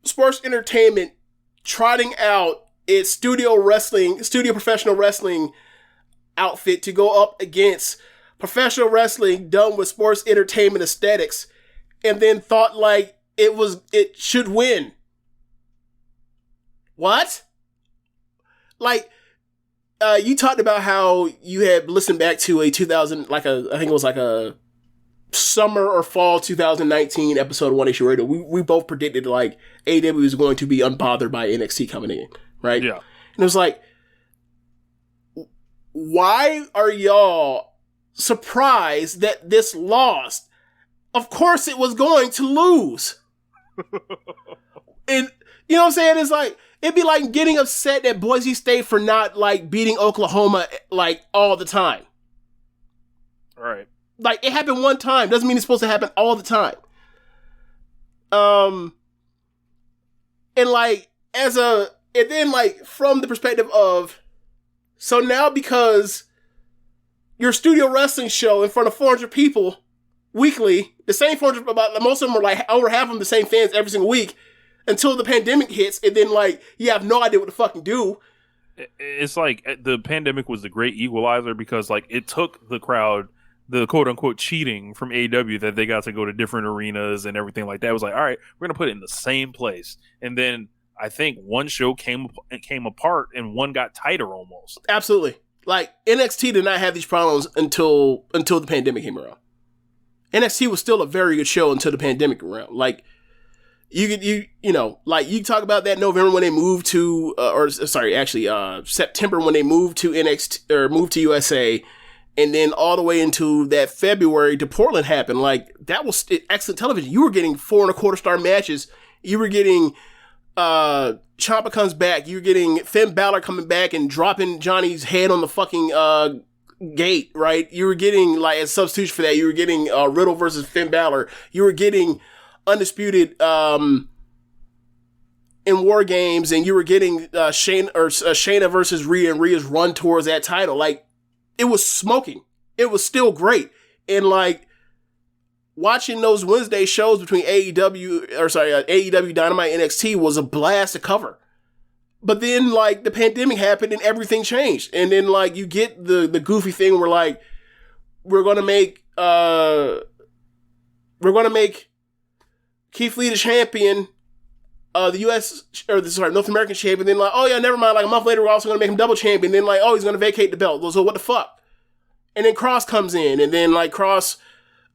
sports entertainment, trotting out its studio professional wrestling outfit to go up against professional wrestling done with sports entertainment aesthetics, and then thought like it should win. What? Like, you talked about how you had listened back to a 2000, I think it was like a summer or fall 2019 episode of One Nation Radio. We both predicted like AEW was going to be unbothered by NXT coming in, right? Yeah. And it was like, why are y'all surprised that this lost? Of course it was going to lose. And you know what I'm saying? It's like, it'd be like getting upset at Boise State for not like beating Oklahoma like all the time. All right. Like, it happened one time. Doesn't mean it's supposed to happen all the time. And then from the perspective of, so now because your studio wrestling show in front of 400 people weekly, the same 400, most of them are like over half of them the same fans every single week until the pandemic hits, and then like you have no idea what to fucking do. It's like the pandemic was the great equalizer, because like it took the crowd the quote unquote cheating from AEW that they got to go to different arenas and everything like that. It was like, all right, we're gonna put it in the same place. And then I think one show came apart and one got tighter almost. Absolutely. Like NXT did not have these problems until the pandemic came around. NXT was still a very good show until the pandemic around. Like you talk about that November when they moved to September when they moved to NXT or moved to USA, and then all the way into that February to Portland happened. Like that was excellent television. You were getting 4.25-star matches. You were getting Ciampa comes back. You're getting Finn Balor coming back and dropping Johnny's head on the fucking gate, right? You were getting, like, as substitution for that, you were getting Riddle versus Finn Balor. You were getting Undisputed in War Games, and you were getting Shayna versus Rhea and Rhea's run towards that title. Like, it was smoking. It was still great. And, like, watching those Wednesday shows between AEW, Dynamite, and NXT was a blast to cover. But then, like, the pandemic happened and everything changed. And then, like, you get the goofy thing where, like, we're gonna make Keith Lee the champion, North American champion. Then, like, oh yeah, never mind. Like, a month later, we're also gonna make him double champion. Then, like, oh, he's gonna vacate the belt. So what the fuck? And then Cross comes in, and then, like, Cross,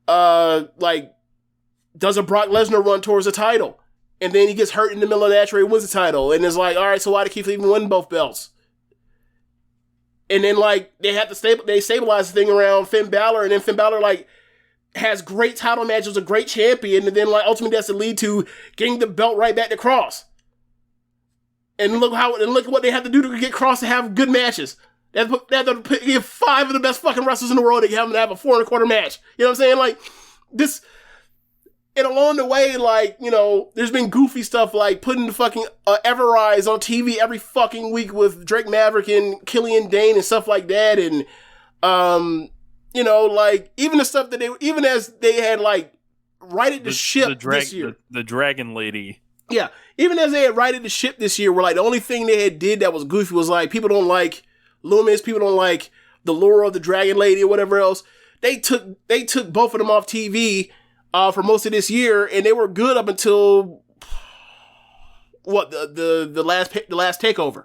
does a Brock Lesnar run towards the title. And then he gets hurt in the middle of that after he wins the title. And it's like, all right, so why did Keith Lee even win both belts? And then, like, they have to stabilize the thing around Finn Balor. And then Finn Balor, like, has great title matches, a great champion. And then, like, ultimately that's to lead to getting the belt right back to Cross. And look at what they have to do to get Cross to have good matches. They have to give 5 of the best fucking wrestlers in the world to have them to have a 4.25 match. You know what I'm saying? Like, this... And along the way, like, you know, there's been goofy stuff like putting the fucking Everrise on TV every fucking week with Drake Maverick and Killian Dane and stuff like that. And, you know, like, even the stuff that even as they had, like, righted the ship this year. The Dragon Lady. Yeah. Even as they had righted the ship this year, where, like, the only thing they had did that was goofy was, like, people don't like Loomis, people don't like the lure of the Dragon Lady or whatever else. They took both of them off TV for most of this year, and they were good up until the last takeover.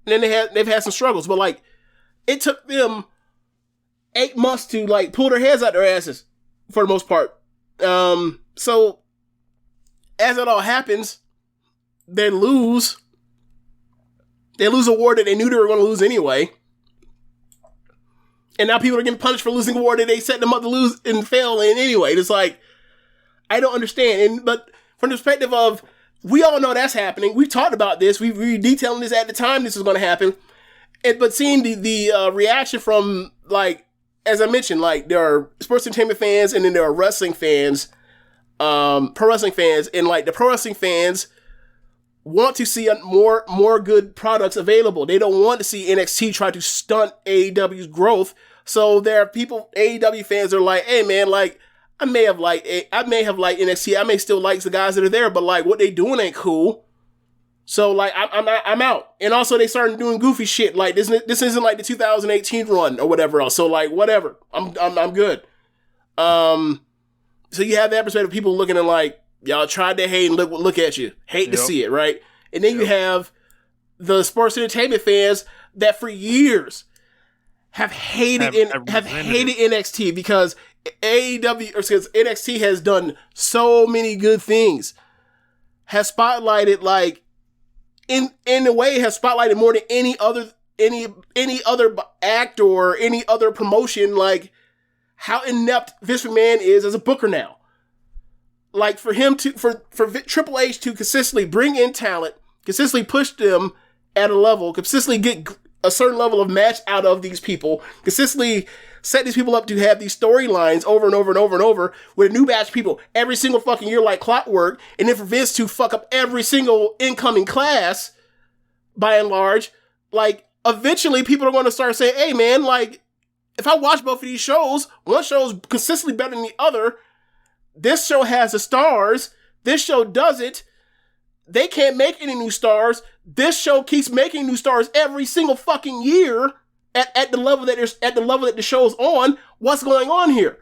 And then they've had some struggles, but, like, it took them 8 months to, like, pull their heads out their asses for the most part. So as it all happens, they lose a war that they knew they were going to lose anyway. And now people are getting punished for losing a war that they set them up to lose and fail in anyway. It's like, I don't understand. But from the perspective of, we all know that's happening. We talked about this. We were detailing this at the time this was going to happen. But seeing the reaction from, like, as I mentioned, like, there are sports entertainment fans and then there are wrestling fans, pro wrestling fans. And, like, the pro wrestling fans want to see more good products available. They don't want to see NXT try to stunt AEW's growth. So there are people, AEW fans, are like, hey man, like, I may have liked NXT. I may still like the guys that are there, but, like, what they doing ain't cool. So, like, I'm out. And also they started doing goofy shit. Like, this isn't like the 2018 run or whatever else. So, like, whatever. I'm good. So you have that perspective of people looking at, like, y'all tried to hate and look at you. Hate to see it, right? And then you have the sports entertainment fans that for years have hated NXT because NXT has done so many good things. Has spotlighted, like, in a way, has spotlighted more than any other act or any other promotion, like, how inept Vince McMahon is as a booker now. Like, for Triple H to consistently bring in talent, consistently push them at a level, consistently get a certain level of match out of these people, consistently set these people up to have these storylines over and over and over and over with a new batch of people every single fucking year like clockwork, and then for Vince to fuck up every single incoming class, by and large, like, eventually people are going to start saying, hey man, like, if I watch both of these shows, one show is consistently better than the other. This show has the stars. This show doesn't. They can't make any new stars. This show keeps making new stars every single fucking year. at the level that the show's on, what's going on here?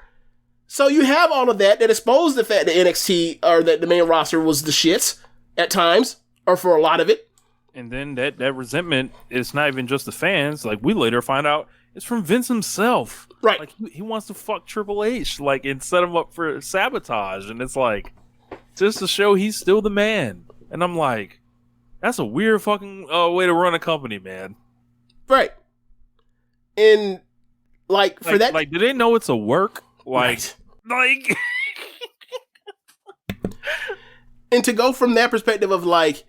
So you have all of that exposed the fact that NXT or that the main roster was the shits at times, or for a lot of it. And then that resentment is not even just the fans. Like, we later find out it's from Vince himself. Right. Like, he wants to fuck Triple H, like, and set him up for sabotage. And it's like, just to show he's still the man. And I'm like, that's a weird fucking way to run a company, man. Right. And, like, for that... Like, do they know it's a work? Right. Like... And to go from that perspective of, like,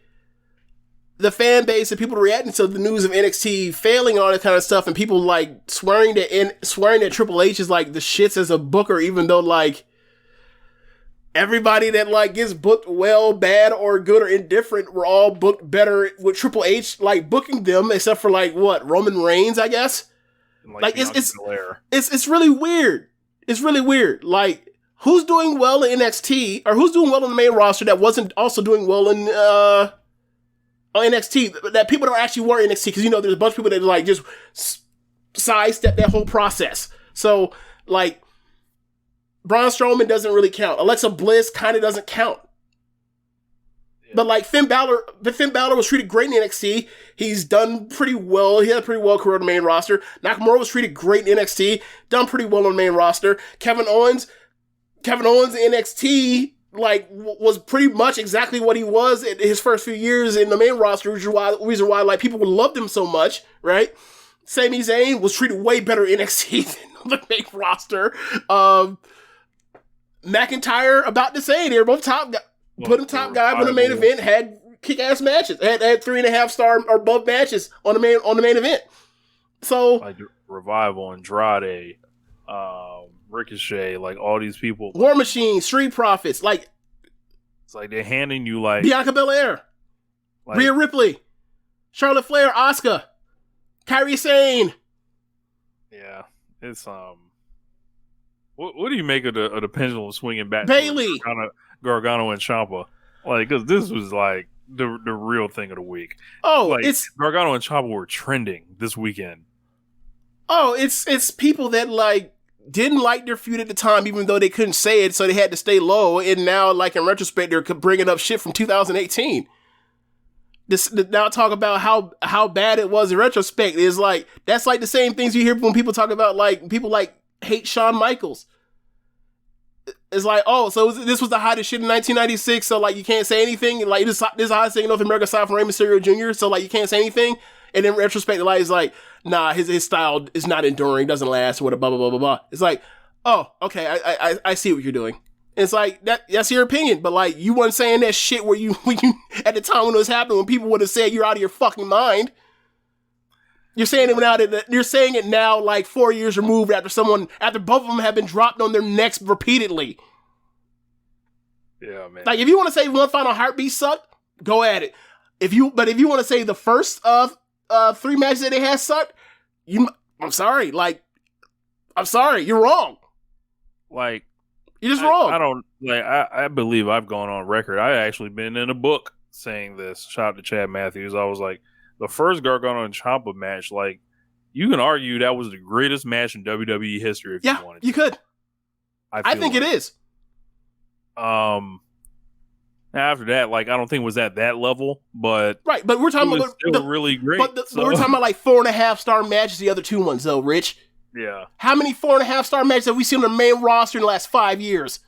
the fan base and people reacting to the news of NXT failing and all that kind of stuff, and people, like, swearing that Triple H is, like, the shits as a booker, even though, like, everybody that, like, gets booked well, bad, or good, or indifferent were all booked better with Triple H, like, booking them, except for, like, what, Roman Reigns, I guess? Like it's really weird. It's really weird. Like, who's doing well in NXT, or who's doing well in the main roster that wasn't also doing well in NXT, that people don't actually want NXT, because, you know, there's a bunch of people that, like, just sidestep that whole process. So, like, Braun Strowman doesn't really count. Alexa Bliss kind of doesn't count. Yeah. But, like, Finn Balor was treated great in NXT. He's done pretty well. He had a pretty well career on the main roster. Nakamura was treated great in NXT, done pretty well on the main roster. Kevin Owens in NXT, like, was pretty much exactly what he was in his first few years in the main roster, which is reason why, like, people loved him so much, right? Sami Zayn was treated way better in NXT than the main roster. McIntyre, about the same. They were both top guy. Put him top guy on the main event, had kick-ass matches. Had 3.5 star or above matches on the main event. So, like Revival, Andrade, Ricochet, like, all these people. War Machine, Street Profits, like, it's like they're handing you, like, Bianca Belair, like, Rhea Ripley, Charlotte Flair, Asuka, Kairi Sane. Yeah, it's What do you make of the pendulum swinging back? Bayley, Gargano, and Ciampa, like, because this was like the real thing of the week. Oh, like, it's Gargano and Ciampa were trending this weekend. Oh, it's people that, like, didn't like their feud at the time, even though they couldn't say it, so they had to stay low. And now, like, in retrospect, they're bringing up shit from 2018. Now talk about how bad it was in retrospect is like, that's like the same things you hear when people talk about, like, people like hate Shawn Michaels. It's like, oh, so this was the hottest shit in 1996, so, like, you can't say anything. Like, this is the hottest thing in North America aside from Rey Mysterio Jr., so, like, you can't say anything. And in retrospect, like, it's like, nah, his style is not enduring, doesn't last, what, blah, blah, blah, blah, blah. It's like, oh, okay, I see what you're doing. And it's like, that's your opinion, but, like, you weren't saying that shit when you at the time when it was happening, when people would have said you're out of your fucking mind. You're saying it now, like, 4 years removed after both of them have been dropped on their necks repeatedly. Yeah, man. Like, if you want to say One Final Heartbeat sucked, go at it. If you want to say the first 3 matches that they had sucked, I'm sorry. Like, I'm sorry, you're wrong. Like, you're just wrong. I don't, like, I believe I've gone on record. I actually been in a book saying this. Shout out to Chad Matthews. I was like, the first Gargano and Ciampa match, like, you can argue that was the greatest match in WWE history if you wanted to. You could. I think like it is. After that, like, I don't think it was at that level, but right. But we're talking about still really great. But we're talking about, like, 4.5 star matches. The other 2 ones, though, Rich. Yeah. How many 4.5 star matches have we seen on the main roster in the last 5 years?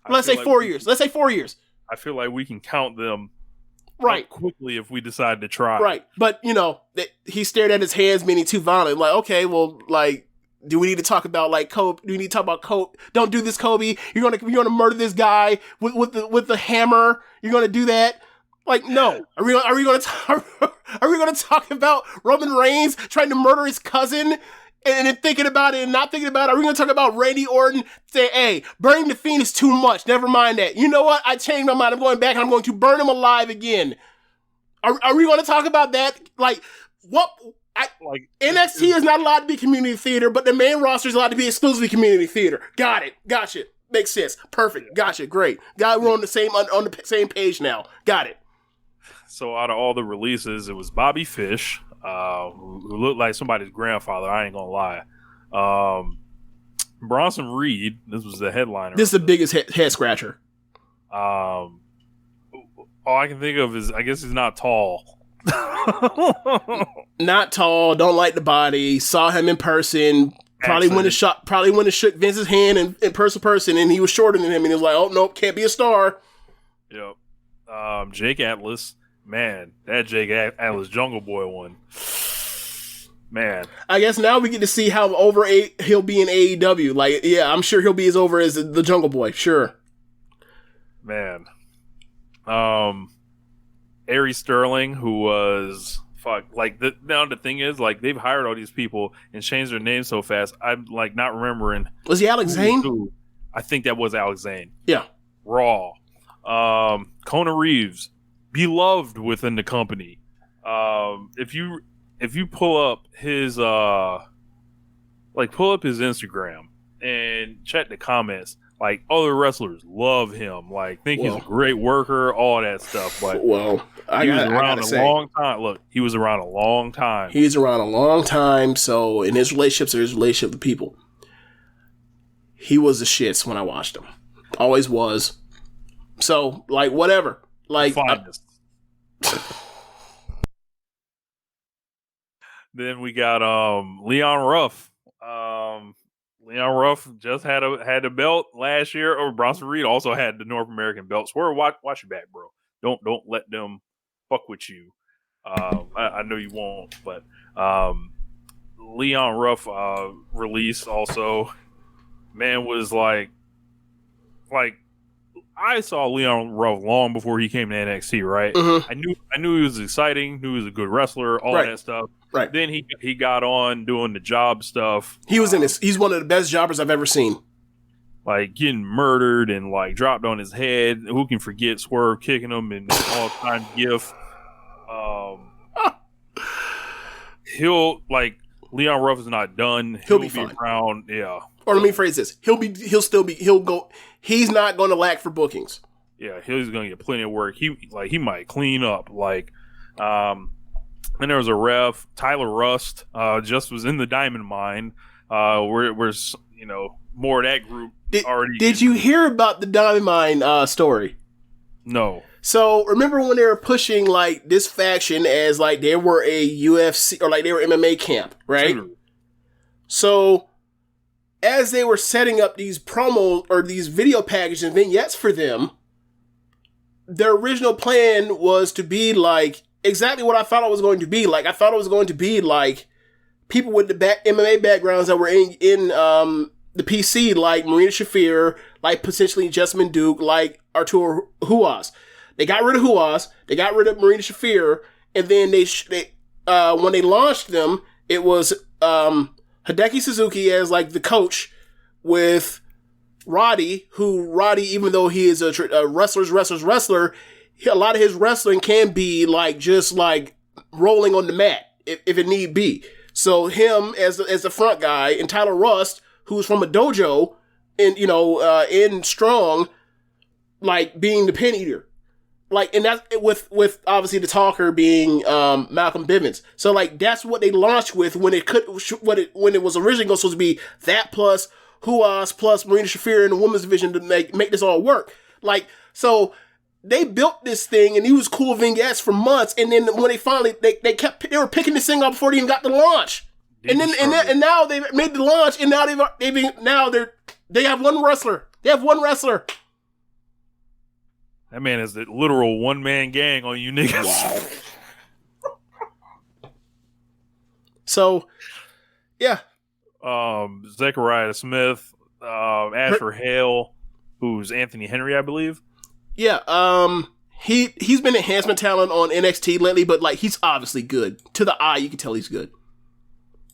Let's say 4 years. Let's say 4 years. I feel like we can count them right quickly if we decide to try. Right. But, you know, he stared at his hands, meaning too violent. Like, okay, well, like, do we need to talk about, like, Kobe? Do we need to talk about Kobe? Don't do this, Kobe. You're gonna murder this guy with the hammer. You're gonna do that. Like, no. Are we gonna talk about Roman Reigns trying to murder his cousin and then thinking about it and not thinking about it? Are we gonna talk about Randy Orton say, hey, burning the Fiend is too much. Never mind that. You know what? I changed my mind. I'm going back and I'm going to burn him alive again. Are we gonna talk about that? Like, what? NXT is not allowed to be community theater, but the main roster is allowed to be exclusively community theater. Got it. Gotcha. Makes sense. Perfect. Gotcha. Great. We're on the same page now. Got it. So out of all the releases, it was Bobby Fish, who looked like somebody's grandfather. I ain't gonna lie. Bronson Reed. This was the headliner. This is the biggest head scratcher. All I can think of is, I guess he's not tall. Not tall. Don't like the body. Saw him in person. Probably went and shook Vince's hand in person, and he was shorter than him, and he was like, "Oh nope, can't be a star." Yep. Jake Atlas. Man, that Jake Atlas Jungle Boy one. Man. I guess now we get to see how over he'll be in AEW. Like, yeah, I'm sure he'll be as over as the Jungle Boy. Sure. Man. Aries Sterling, who was the thing is, like, they've hired all these people and changed their names so fast. I'm like not remembering. Was he Alex Zane? I think that was Alex Zane. Yeah. Raw. Kona Reeves, beloved within the company. If you pull up his Instagram and check the comments, like, other wrestlers love him, like, think he's a great worker, all that stuff. But he was around a long time. Look, he was around a long time. He's around a long time. So in his relationship with people, he was the shits when I watched him. Always was. So, like, whatever. Like, then we got Leon Ruff. Leon Ruff just had a belt last year. Or Bronson Reed also had the North American belt. Swear, watch your back, bro. Don't let them fuck with you. I know you won't, but Leon Ruff released also. Man was like I saw Leon Ruff long before he came to NXT, right? Mm-hmm. I knew he was exciting, knew he was a good wrestler, all that stuff. Right. Then he got on doing the job stuff. He's one of the best jobbers I've ever seen. Like getting murdered and like dropped on his head. Who can forget Swerve kicking him in all time gif? Leon Ruff is not done. He'll be fine. Around, yeah. Or let me phrase this: he's not going to lack for bookings. Yeah, he's going to get plenty of work. He might clean up. Then there was a ref, Tyler Rust, just was in the Diamond Mine. Where more of that group already. Did you hear about the Diamond Mine story? No. So remember when they were pushing like this faction as like they were a UFC or like they were MMA camp, right? Sure. So as they were setting up these promos or these video packages and vignettes for them, their original plan was to be like exactly what I thought it was going to be. Like I thought it was going to be like people with the MMA backgrounds that were in the PC, like Marina Shafir, like potentially Jessamine Duke, like Arturo Huas. They got rid of Huas, they got rid of Marina Shafir, and then they when they launched them, it was Hideki Suzuki as like the coach with Roddy, even though he is a wrestler, a lot of his wrestling can be like just like rolling on the mat if it need be. So him as the front guy, and Tyler Rust, who's from a dojo in Strong, like being the pin eater. Like, and that's with obviously the talker being Malcolm Bivens. So like that's what they launched with when it was originally supposed to be that plus Huas plus Marina Shafir in the women's division to make this all work. Like, so they built this thing and he was cool vignettes for months, and then when they finally they were picking this thing up before they even got the launch. And now they made the launch, and now they have one wrestler. They have one wrestler. That man is the literal one-man gang on you niggas. So, yeah. Zechariah Smith, Asher Hale, who's Anthony Henry, I believe. Yeah, he's been enhancement talent on NXT lately, but like he's obviously good. To the eye, you can tell he's good.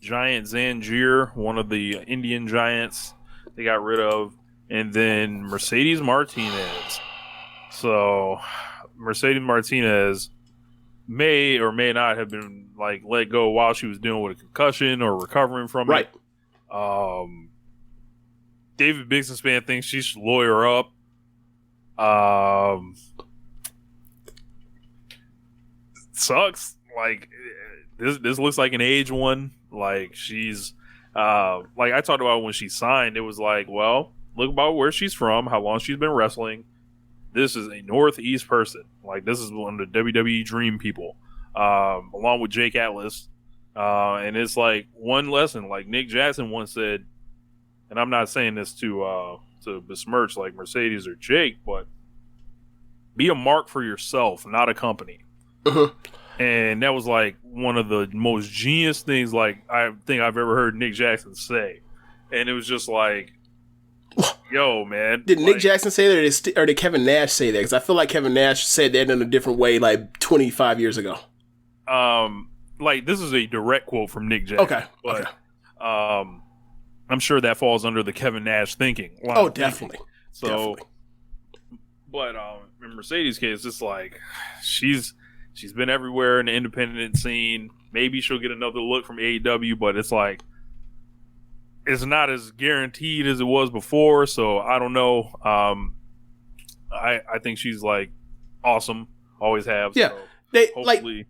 Giant Zangier, one of the Indian giants they got rid of, and then Mercedes Martinez. So Mercedes Martinez may or may not have been like let go while she was dealing with a concussion or recovering from it. David Bixenspan thinks she should lawyer up. Sucks. Like this looks like an age one. Like she's like I talked about when she signed. It was like, well, look about where she's from, how long she's been wrestling. This is a Northeast person. Like this is one of the WWE Dream people, along with Jake Atlas. And it's like one lesson, like Nick Jackson once said, and I'm not saying this to besmirch like Mercedes or Jake, but be a mark for yourself, not a company. And that was like one of the most genius things like I think I've ever heard Nick Jackson say. And it was just like, yo, man. Did like, Nick Jackson say that, or did Kevin Nash say that? Because I feel like Kevin Nash said that in a different way like 25 years ago. Like, this is a direct quote from Nick Jackson. Okay. But, I'm sure that falls under the Kevin Nash thinking. Oh, definitely. So, definitely. But in Mercedes' case, it's like she's been everywhere in the independent scene. Maybe she'll get another look from AEW, but it's like it's not as guaranteed as it was before. So I don't know. I think she's like awesome. Always have. Yeah. So They hopefully. like.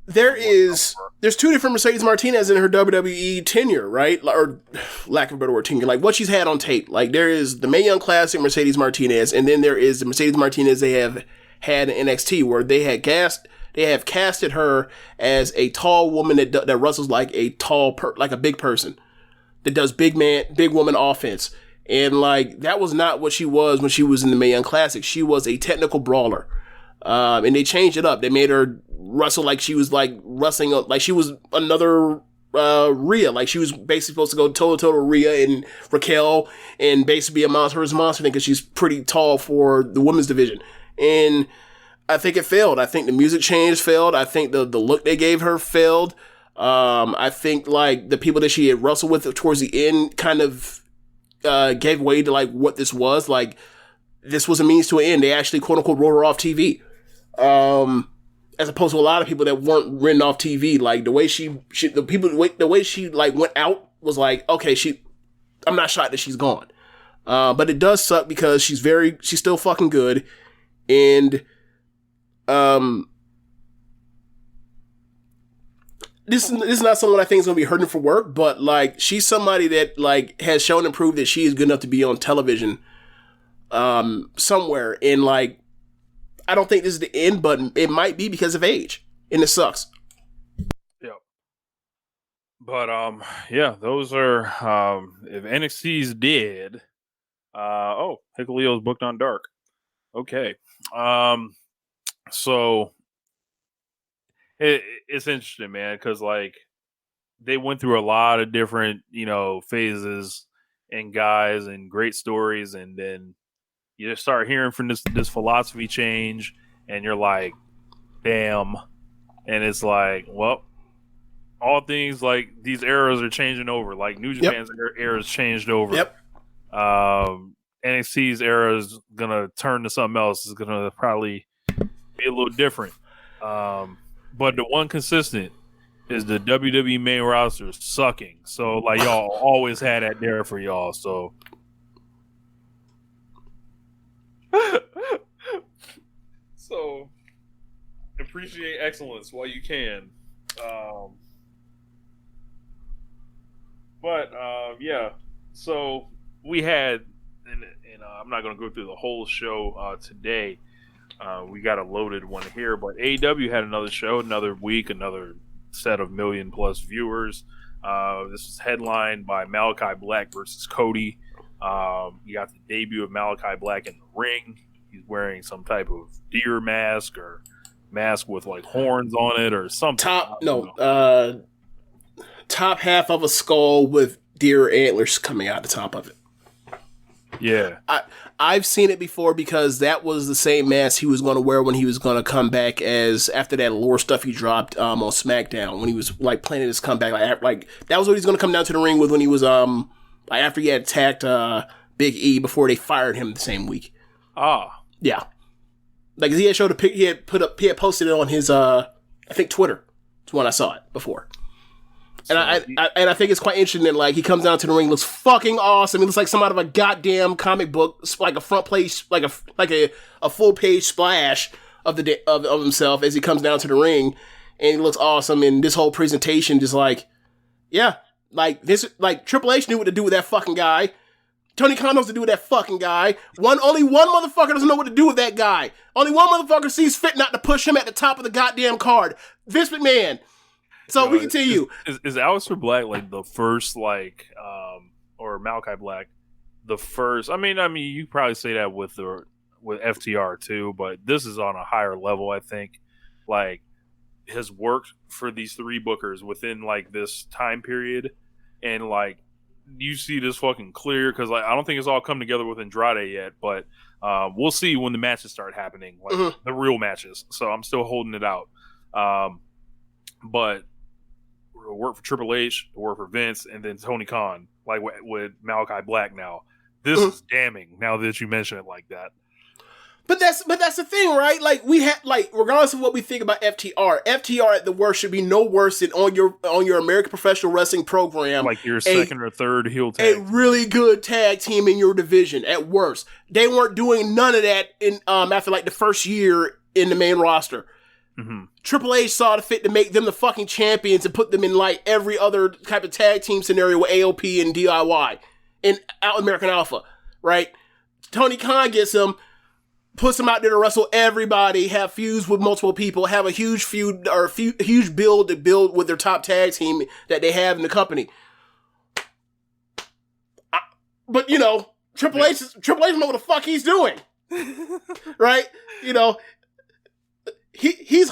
There's two different Mercedes Martinez in her WWE tenure, right? Or lack of a better word, tenure. Like what she's had on tape. Like there is the Mae Young Classic Mercedes Martinez, and then there is the Mercedes Martinez they have had in NXT, where they have casted her as a tall woman that wrestles like a like a big person that does big woman offense, and like that was not what she was when she was in the Mae Young Classic. She was a technical brawler. And they changed it up. They made her wrestle like she was like wrestling, like she was another Rhea. Like she was basically supposed to go toe to toe to Rhea and Raquel and basically be a monster versus monster thing because she's pretty tall for the women's division. And I think it failed. I think the music change failed. I think the look they gave her failed. I think like the people that she had wrestled with towards the end kind of gave way to like what this was. Like this was a means to an end. They actually quote unquote wrote her off TV. As opposed to a lot of people that weren't written off TV. Like the way the way she like went out was like, okay, I'm not shocked that she's gone. But it does suck because she's still fucking good. And, this is not someone I think is going to be hurting for work, but like, she's somebody that like has shown and proved that she is good enough to be on television, somewhere. And like, I don't think this is the end, but it might be because of age, and it sucks. Yeah. But yeah, those are if NXT's dead. Hickalio's booked on Dark. Okay. So it's interesting, man, because like they went through a lot of different, phases and guys and great stories, and then you just start hearing from this philosophy change, and you're like, damn. And it's like, well, all things like these eras are changing over. Like New Japan's era's changed over. Yep. NXT's era is gonna turn to something else. It's gonna probably be a little different. But the one consistent is the WWE main roster sucking. So like y'all always had that there for y'all. So so appreciate excellence while you can. Yeah. So we had, and I'm not going to go through the whole show today. We got a loaded one here, but AEW had another show, another week, another set of 1 million+ viewers. This was headlined by Malachi Black versus Cody. You got the debut of Malachi Black in the ring. He's wearing some type of deer mask or mask with like horns on it or something. Top half of a skull with deer antlers coming out the top of it. Yeah. I've seen it before because that was the same mask he was going to wear when he was going to come back after that lore stuff he dropped on SmackDown, when he was like planning his comeback. Like that was what he's going to come down to the ring with when he was after he had attacked Big E before they fired him the same week. Yeah. Like he had showed a pic, he had posted it on his I think Twitter. It's when I saw it before. And I think it's quite interesting that like he comes down to the ring, looks fucking awesome. He looks like some out of a goddamn comic book, like a front page, like a full page splash of himself as he comes down to the ring, and he looks awesome. And this whole presentation, just like, yeah, like this, like Triple H knew what to do with that fucking guy. Tony Khan knows what to do with that fucking guy. Only one motherfucker doesn't know what to do with that guy. Only one motherfucker sees fit not to push him at the top of the goddamn card. Vince McMahon. So we continue. Is Aleister Black like the first, like, or Malachi Black, the first? I mean, you probably say that with FTR too, but this is on a higher level. I think, like, has worked for these three bookers within like this time period, and like you see this fucking clear because like I don't think it's all come together with Andrade yet, but we'll see when the matches start happening, like the real matches. So I'm still holding it out. But work for Triple H, work for Vince, and then Tony Khan, like with Malachi Black now. This is damning now that you mention it like that. But that's the thing, right? Like we had, like, regardless of what we think about FTR at the worst should be no worse than on your American Professional Wrestling program, like your second or third heel tag, a really good tag team in your division. At worst, they weren't doing none of that in after like the first year in the main roster. Mm-hmm. Triple H saw the fit to make them the fucking champions and put them in like every other type of tag team scenario with AOP and DIY and American Alpha, right? Tony Khan gets them, puts them out there to wrestle everybody, have feuds with multiple people, have a huge feud or huge build to build with their top tag team that they have in the company. But you know, Triple H know what the fuck he's doing, right? You know. He is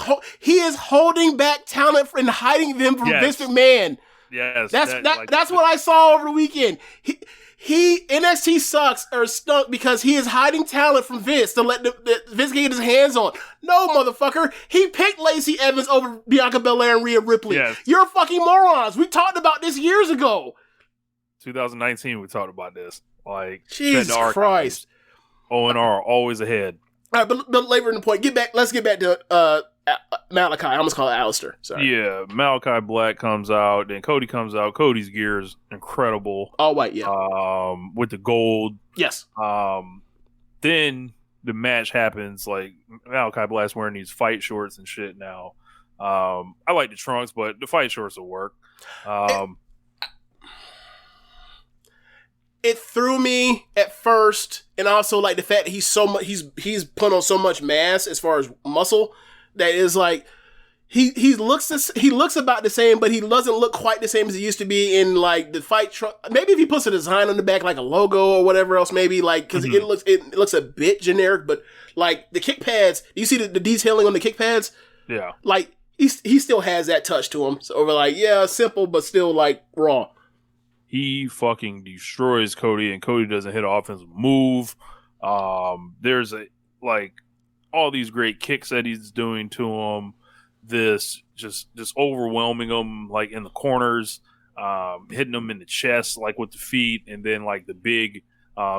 holding back talent and hiding them from Vince McMahon. Yes, that's what I saw over the weekend. He NXT sucks or stunk because he is hiding talent from Vince to let Vince get his hands on. No, motherfucker. He picked Lacey Evans over Bianca Belair and Rhea Ripley. Yes. You're fucking morons. We talked about this years ago. 2019, we talked about this. Like, Jesus Christ. O&R always ahead. All right, but laboring the point. Let's get back to Malachi. I almost call it Aleister. Sorry. Yeah, Malachi Black comes out, then Cody comes out. Cody's gear is incredible. All white, yeah. With the gold. Yes. Then the match happens. Like Malachi Black's wearing these fight shorts and shit now. I like the trunks, but the fight shorts will work. It threw me at first, and also like the fact that he's put on so much mass as far as muscle that is like he looks about the same, but he doesn't look quite the same as he used to be in like the fight truck. Maybe if he puts a design on the back like a logo or whatever else, maybe like because it looks a bit generic. But like the kick pads, do you see the detailing on the kick pads? Yeah, like he still has that touch to him. So we're like, yeah, simple but still like raw. He fucking destroys Cody, and Cody doesn't hit an offensive move. There's all these great kicks that he's doing to him. This just overwhelming him like in the corners, hitting him in the chest like with the feet, and then like the big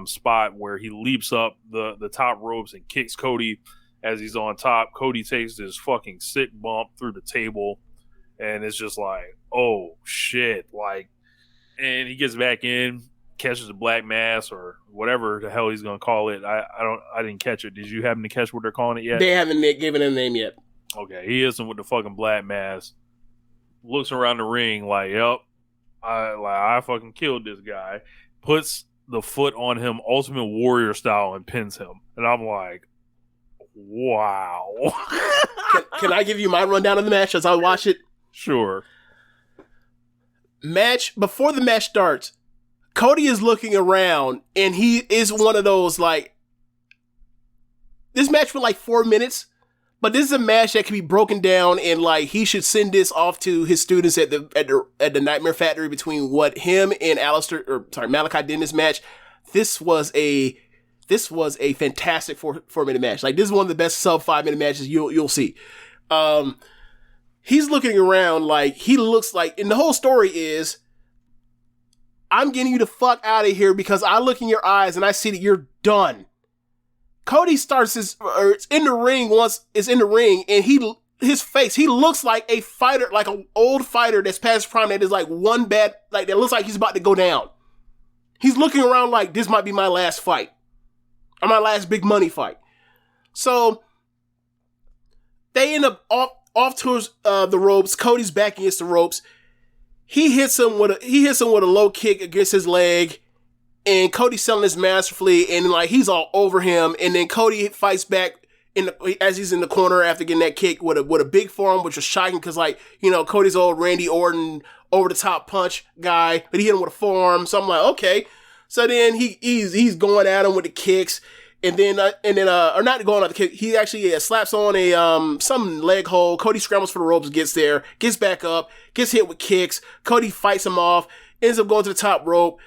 spot where he leaps up the top ropes and kicks Cody as he's on top. Cody takes this fucking sick bump through the table, and it's just like, oh shit, like. And he gets back in, catches a black mass or whatever the hell he's gonna call it. I didn't catch it. Did you happen to catch what they're calling it yet? They haven't given it a name yet. Okay, he hits him with the fucking black mass. Looks around the ring like, yep, I fucking killed this guy. Puts the foot on him, Ultimate Warrior style, and pins him. And I'm like, wow. Can I give you my rundown of the match as I watch it? Sure. Match before the match starts, Cody is looking around and he is one of those like this match for like 4 minutes, but this is a match that can be broken down and like he should send this off to his students at the Nightmare Factory between what him and Malachi did in this match. This was a fantastic 4-minute match. Like this is one of the best sub 5-minute matches you'll see. He's looking around like he looks like, and the whole story is, I'm getting you the fuck out of here because I look in your eyes and I see that you're done. Cody starts it's in the ring and his face, he looks like a fighter, like an old fighter that's past prime that is like one bad, like that looks like he's about to go down. He's looking around like this might be my last fight or my last big money fight. So they end up off towards the ropes. Cody's back against the ropes. He hits him with a low kick against his leg, and Cody's selling this masterfully, and like he's all over him, and then Cody fights back as he's in the corner after getting that kick with a big forearm, which was shocking because like, you know, Cody's old Randy Orton over the top punch guy, but he hit him with a forearm. So I'm like, okay. So then he's going at him with the kicks, or not going at the kick. He actually slaps on a some leg hold. Cody scrambles for the ropes, gets there, gets back up, gets hit with kicks. Cody fights him off, ends up going to the top rope.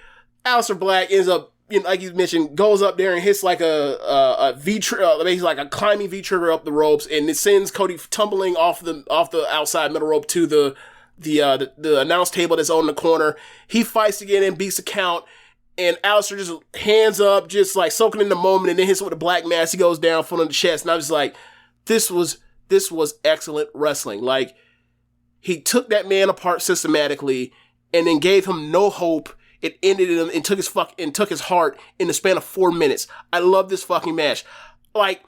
Aleister Black ends up, you know, like you mentioned, goes up there and hits like a V trigger, he's like a climbing V trigger up the ropes, and it sends Cody tumbling off the outside middle rope to the announce table that's on the corner. He fights again and beats the count, and Aleister just hands up, just like soaking in the moment, and then hits with a black mass. He goes down, foot on the chest, and I was like, this was excellent wrestling. Like, he took that man apart systematically, and then gave him no hope. It ended him and took his heart in the span of 4 minutes. I love this fucking match. Like,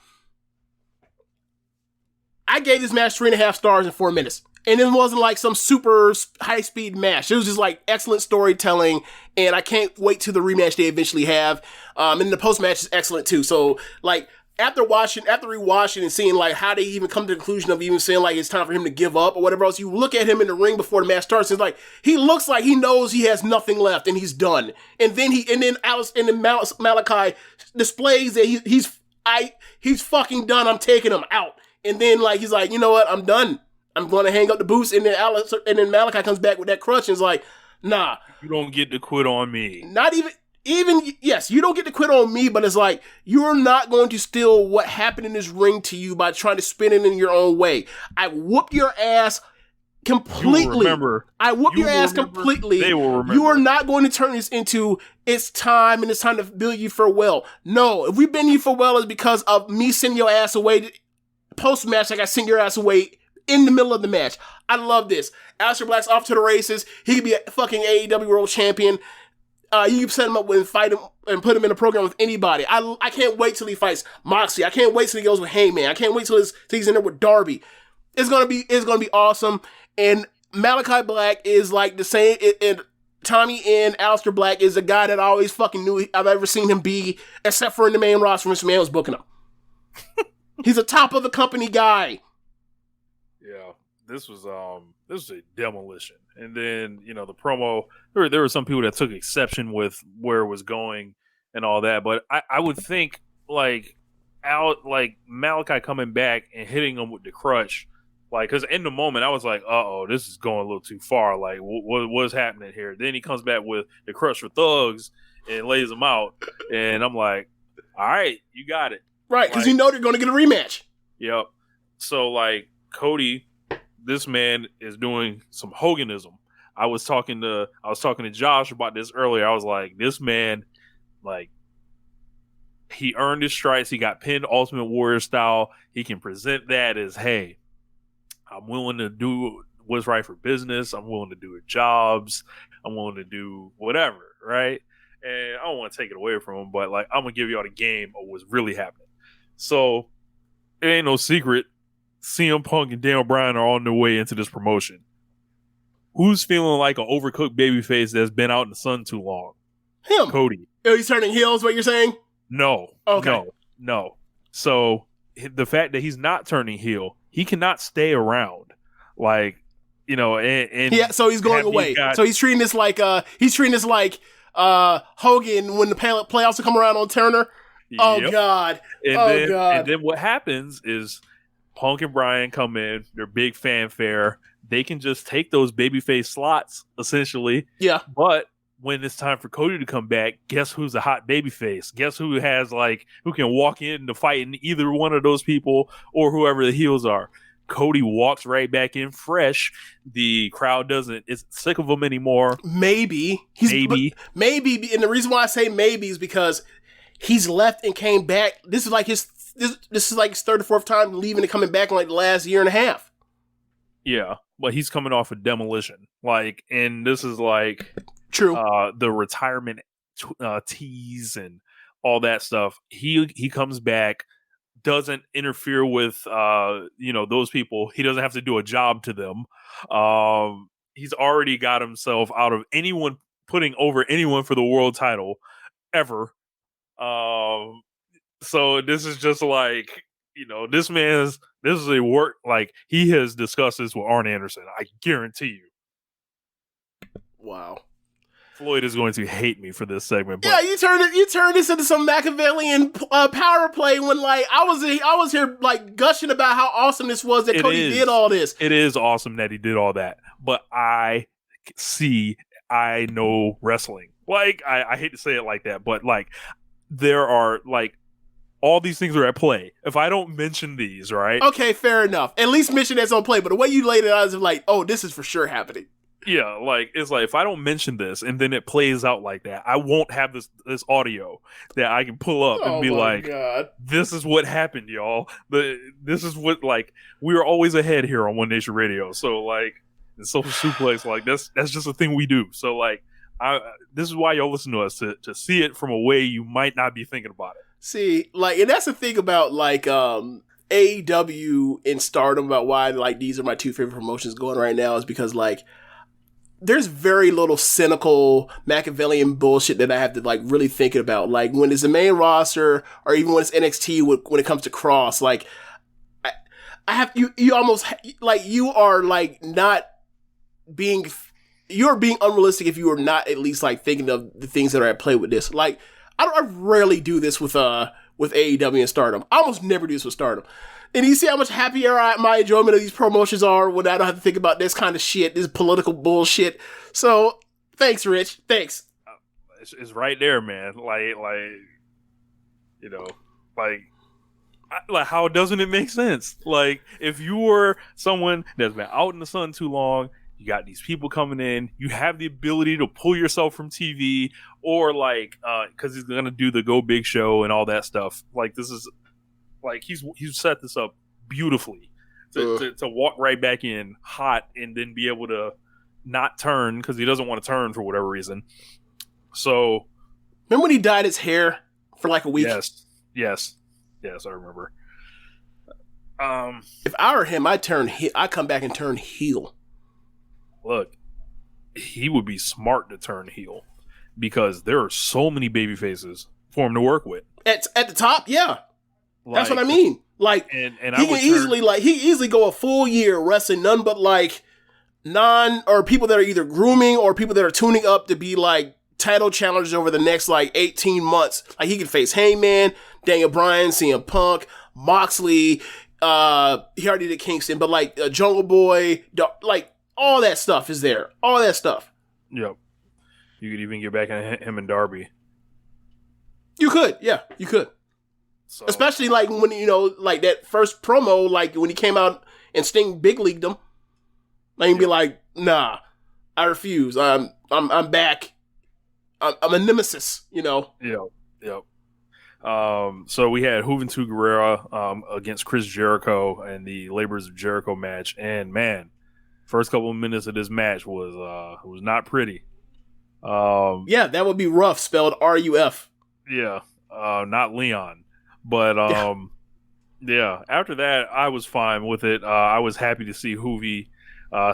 I gave this match 3.5 stars in 4 minutes. And it wasn't like some super high-speed match. It was just like excellent storytelling, and I can't wait till the rematch they eventually have. And the post-match is excellent too. So, like, after rewatching and seeing like how they even come to the conclusion of even saying like it's time for him to give up or whatever else, you look at him in the ring before the match starts, and it's like he looks like he knows he has nothing left and he's done. And then Malachi displays that he's fucking done. I'm taking him out. And then like he's like, you know what? I'm done. I'm going to hang up the boots. And then Malachi comes back with that crutch and is like, nah, you don't get to quit on me. Not even, yes, you don't get to quit on me, but it's like, you're not going to steal what happened in this ring to you by trying to spin it in your own way. I whooped your ass completely. I whooped your ass completely. They will remember. You are not going to turn this into, it's time and it's time to bid you farewell. No, if we bid you farewell, it's because of me sending your ass away post-match. Like I sent your ass away in the middle of the match. I love this. Aleister Black's off to the races. He could be a fucking AEW World Champion. You can set him up and fight him and put him in a program with anybody. I can't wait till he fights Moxley. I can't wait till he goes with Heyman. I can't wait till he's in there with Darby. It's gonna be awesome. And Malachi Black is like the same. And Tommy and Aleister Black is a guy that I always fucking knew I've ever seen him be, except for in the main roster when McMahon was booking him. He's a top of the company guy. Yeah, this was a demolition. And then, you know, the promo, there were some people that took exception with where it was going and all that, but I would think like Malachi coming back and hitting him with the crutch, like, because in the moment I was like, this is going a little too far. Like, what's happening here? Then he comes back with the crutch for thugs and lays him out, and I'm like, all right, you got it. Right, because you know they're going to get a rematch. Yep. So, like, Cody, this man is doing some Hoganism. I was talking to Josh about this earlier. I was like, this man, like, he earned his stripes. He got pinned Ultimate Warrior style. He can present that as, hey, I'm willing to do what's right for business. I'm willing to do jobs. I'm willing to do whatever, right? And I don't want to take it away from him, but, like, I'm going to give y'all the game of what's really happening. So, it ain't no secret. CM Punk and Daniel Bryan are on their way into this promotion. Who's feeling like an overcooked babyface that's been out in the sun too long? Him. Cody. Oh, he's turning heels, what you're saying? No. Okay. No. So, the fact that he's not turning heel, he cannot stay around. Like, you know, and yeah, so he's going away. So he's treating this like Hogan when the playoffs will come around on Turner. Oh, yep. God. And then what happens is Punk and Bryan come in, they're big fanfare. They can just take those babyface slots, essentially. Yeah. But when it's time for Cody to come back, guess who's a hot babyface? Guess who who can walk in to fight in either one of those people or whoever the heels are? Cody walks right back in fresh. The crowd is sick of him anymore. Maybe. Maybe. And the reason why I say maybe is because he's left and came back. This is like his third or fourth time leaving and coming back in like the last year and a half. Yeah, but he's coming off of Demolition. Like, and this is like true. The retirement tease and all that stuff. He comes back, doesn't interfere with those people. He doesn't have to do a job to them. He's already got himself out of anyone putting over anyone for the world title ever. So this is just like, this is a work, like, he has discussed this with Arn Anderson. I guarantee you. Wow. Floyd is going to hate me for this segment. But yeah, you turned this into some Machiavellian power play when, like, I was here like gushing about how awesome this was that Cody did all this. It is awesome that he did all that, but I know wrestling. Like, I hate to say it like that, but like, there are like all these things are at play. If I don't mention these, right? Okay, fair enough. At least mention that's on play. But the way you laid it out is like, oh, this is for sure happening. Yeah, like, it's like, if I don't mention this and then it plays out like that, I won't have this audio that I can pull up and be like, God, this is what happened, y'all. This is what, like, we are always ahead here on One Nation Radio. So, like, in Social Suplex, like, that's just a thing we do. So, like, this is why y'all listen to us, to see it from a way you might not be thinking about it. See, like, and that's the thing about, like, AEW and Stardom, about why, like, these are my two favorite promotions going right now, is because, like, there's very little cynical Machiavellian bullshit that I have to, like, really think about. Like, when it's the main roster, or even when it's NXT, when it comes to Cross, like, I have, you almost, like, you are, like, not being, you're being unrealistic if you are not at least, like, thinking of the things that are at play with this. Like, I rarely do this with AEW and Stardom. I almost never do this with Stardom. And you see how much happier my enjoyment of these promotions are when I don't have to think about this kind of shit, this political bullshit. So, thanks, Rich. Thanks. It's right there, man. Like, how doesn't it make sense? Like, if you were someone that's been out in the sun too long, you got these people coming in, you have the ability to pull yourself from TV, or like, because he's gonna do the Go Big show and all that stuff. Like, this is, like, he's set this up beautifully to walk right back in hot and then be able to not turn because he doesn't want to turn for whatever reason. So, remember when he dyed his hair for like a week? Yes, I remember. If I were him, I'd come back and turn heel. Look, he would be smart to turn heel because there are so many baby faces for him to work with. At the top, yeah. That's what I mean. Like, and he can easily go a full year wrestling none but like or people that are either grooming or people that are tuning up to be like title challengers over the next like 18 months. Like, he could face Heyman, Daniel Bryan, CM Punk, Moxley. He already did Kingston, but like Jungle Boy, like, all that stuff is there. All that stuff. Yep. You could even get back in him and Darby. You could, yeah, you could. So, especially like when, like that first promo, like when he came out and Sting big leagued him, like, he'd be like, "Nah, I refuse. I'm back. I'm a nemesis." Yep. So we had Juventud Guerrera against Chris Jericho in the Labors of Jericho match, and man, first couple of minutes of this match was not pretty. Yeah, that would be rough, spelled RUF. Yeah, not Leon. But yeah, after that, I was fine with it. I was happy to see Hoovy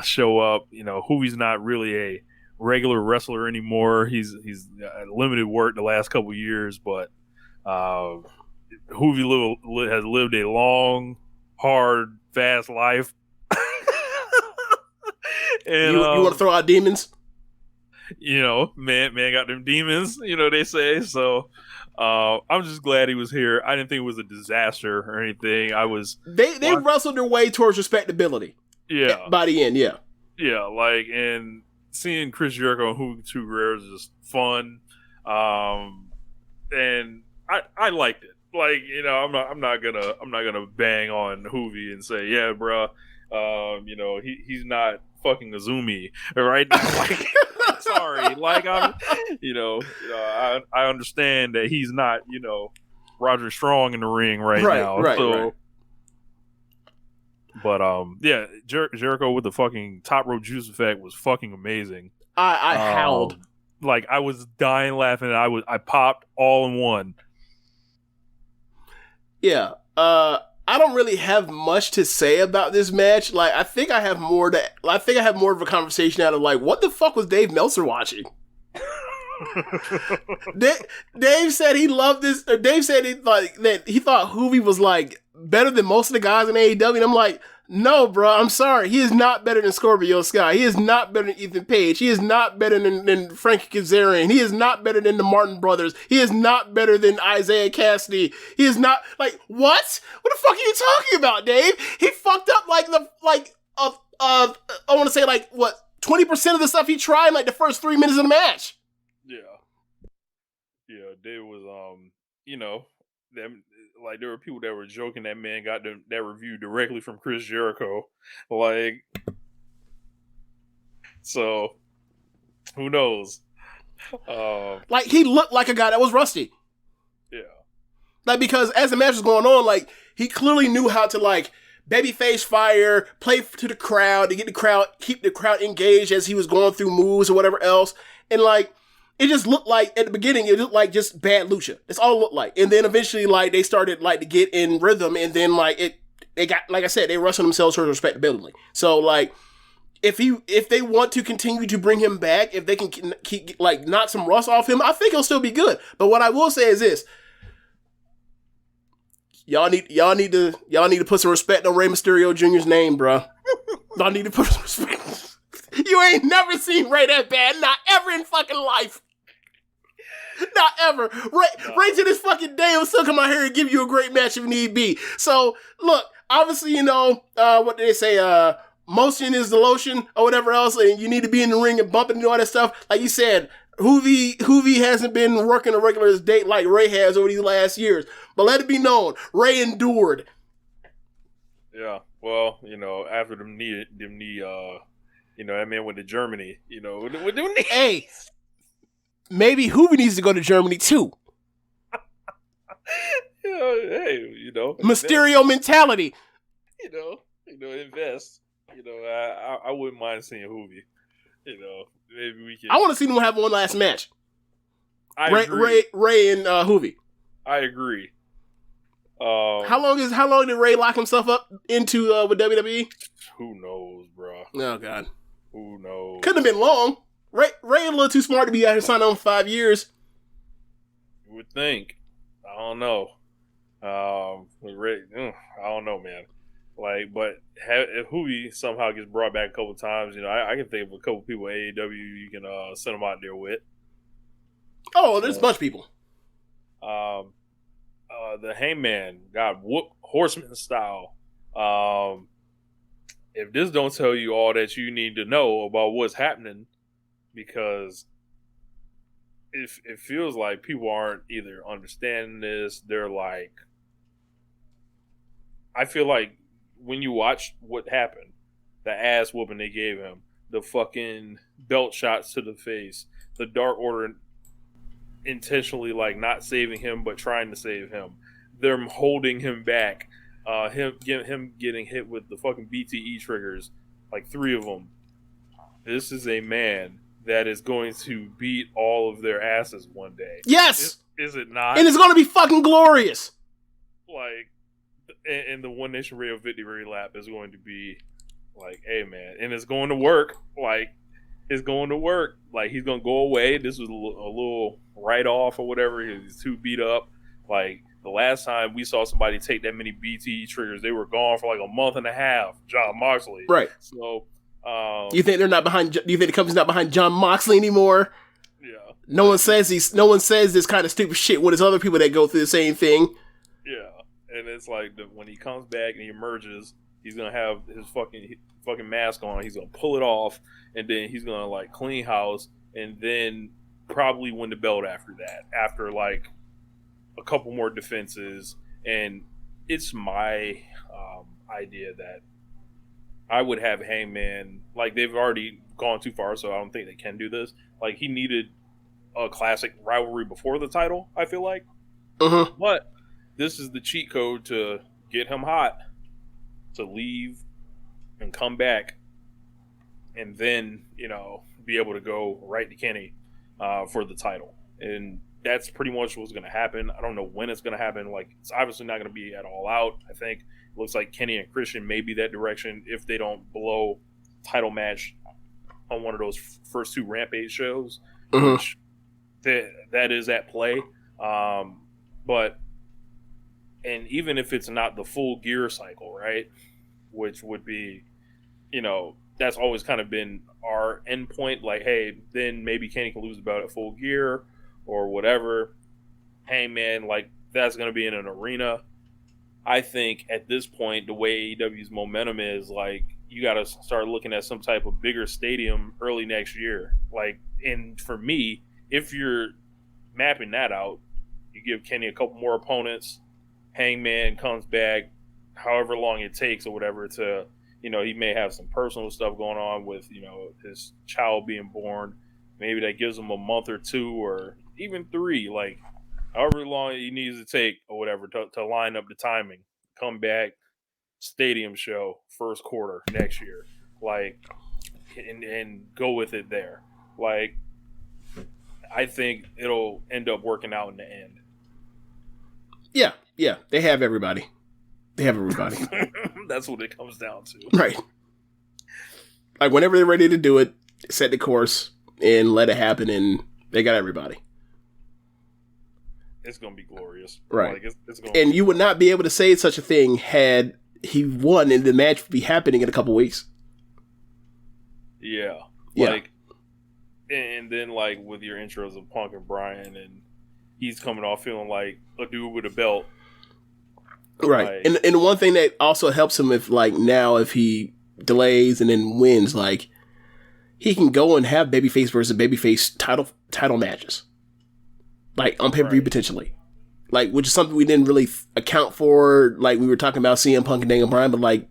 show up. Hoovy's not really a regular wrestler anymore. He's limited work the last couple of years, but Hoovy has lived a long, hard, fast life. And, you want to throw out demons? Man got them demons, they say. So I'm just glad he was here. I didn't think it was a disaster or anything. They wrestled their way towards respectability. Yeah. By the end, yeah. Yeah, like, and seeing Chris Jericho and Juventud Guerrera is just fun. And I liked it. Like, I'm not gonna bang on Hoovy and say, yeah, bruh, he's not fucking Azumi right now. Like, sorry, like, I'm, I understand that he's not, Roger Strong in the ring right now. Right. But yeah, Jericho with the fucking top rope juice effect was fucking amazing. I howled. Like, I was dying laughing. I popped all in one. Yeah, I don't really have much to say about this match. Like, I think I have more of a conversation out of like, what the fuck was Dave Meltzer watching? Dave said he loved this. Dave said that he thought Hoovy was like better than most of the guys in AEW. And I'm like, no, bro, I'm sorry. He is not better than Scorpio Sky. He is not better than Ethan Page. He is not better than Frankie Kazarian. He is not better than the Martin Brothers. He is not better than Isaiah Cassidy. He is not, like, what? What the fuck are you talking about, Dave? He fucked up I want to say 20% of the stuff he tried in like the first 3 minutes of the match. Yeah, Dave was, there were people that were joking that man got that review directly from Chris Jericho. Like, so, who knows? Like, he looked like a guy that was rusty. Yeah. Like, because as the match was going on, like, he clearly knew how to, like, babyface fire, play to the crowd, to keep the crowd engaged as he was going through moves or whatever else. And, like, it just looked like, at the beginning, it looked like just bad lucha. That's all it looked like. And then eventually, like, they started, like, to get in rhythm, and then, like, they got, like I said, they wrestled themselves towards respectability. So, like, if they want to continue to bring him back, if they can keep, like, knock some rust off him, I think he'll still be good. But what I will say is this. Y'all need to put some respect on Rey Mysterio Jr.'s name, bro. Y'all need to put some respect. You ain't never seen Ray that bad, not ever in fucking life. Not ever. Ray to this fucking day will still come out here and give you a great match if need be. So, look, obviously, what do they say, motion is the lotion or whatever else, and you need to be in the ring and bumping and all that stuff. Like you said, Hoovy hasn't been working a regular date like Ray has over these last years. But let it be known, Ray endured. Yeah, well, after them knee, that man went to Germany, with them knee. Hey, maybe Hoovy needs to go to Germany too. Mysterio mentality. Invest. I wouldn't mind seeing Hoovy. Maybe we can. I want to see them have one last match. I agree. Ray and Hoovy. I agree. How long did Ray lock himself up into with WWE? Who knows, bro? Oh God. Who knows? Couldn't have been long. Ray a little too smart to be out here signing on for 5 years. You would think. I don't know. Ray, I don't know, man. Like, but if Hoovy somehow gets brought back a couple times, I can think of a couple people at AEW you can send them out there with. Oh, there's a bunch of people. The Hangman got whooped horseman style. If this don't tell you all that you need to know about what's happening, because it feels like people aren't either understanding this. They're like, I feel like when you watch what happened, the ass whooping they gave him, the fucking belt shots to the face, the Dark Order intentionally like not saving him but trying to save him, them holding him back, him getting hit with the fucking BTE triggers, like 3 of them. This is a man that is going to beat all of their asses one day. Yes! Is it not? And it's going to be fucking glorious. Like, and the One Nation Radio Victory Lap is going to be like, hey man, and it's going to work. Like, it's going to work. Like, he's going to go away. This was a little write-off or whatever. He's too beat up. Like, the last time we saw somebody take that many BTE triggers, they were gone for like a month and a half. John Moxley. Right. So, you think they're not behind? Do you think the company's not behind John Moxley anymore? Yeah. No one says this kind of stupid shit when there's other people that go through the same thing. Yeah, and it's like when he comes back and he emerges, he's gonna have his fucking mask on. He's gonna pull it off, and then he's gonna like clean house, and then probably win the belt after that. After like a couple more defenses, and it's my idea that I would have Hangman, like, they've already gone too far, so I don't think they can do this. Like, he needed a classic rivalry before the title, I feel like. Mm-hmm. But this is the cheat code to get him hot, to leave and come back, and then, be able to go right to Kenny for the title. And that's pretty much what's going to happen. I don't know when it's going to happen. Like, it's obviously not going to be at All Out. I think it looks like Kenny and Christian may be that direction if they don't blow title match on one of those first 2 Rampage shows, which that is at play. But and even if it's not the full gear cycle, right, which would be, that's always kind of been our endpoint. Like, hey, then maybe Kenny can lose the belt at Full Gear or whatever. Hangman, like, that's going to be in an arena. I think at this point, the way AEW's momentum is, like, you got to start looking at some type of bigger stadium early next year. Like, and for me, if you're mapping that out, you give Kenny a couple more opponents. Hangman comes back, however long it takes or whatever to, he may have some personal stuff going on with, his child being born. Maybe that gives him a month or 2 or even 3, like however long he needs to take or whatever to line up the timing. Come back, stadium show, first quarter next year, like, and go with it there. Like, I think it'll end up working out in the end. Yeah, they have everybody. That's what it comes down to. Right. Like, whenever they're ready to do it, set the course and let it happen, and they got everybody. It's going to be glorious. Right. Like, it's gonna and you would not be able to say such a thing had he won, and the match would be happening in a couple weeks. Yeah. Yeah. Like, and then, like, with your intros of Punk and Bryan, and he's coming off feeling like a dude with a belt. Right. Like, and one thing that also helps him if he delays and then wins, like, he can go and have babyface versus babyface title matches. Like, on pay-per-view potentially. Like, which is something we didn't really account for. Like, we were talking about CM Punk and Daniel Bryan, but, like,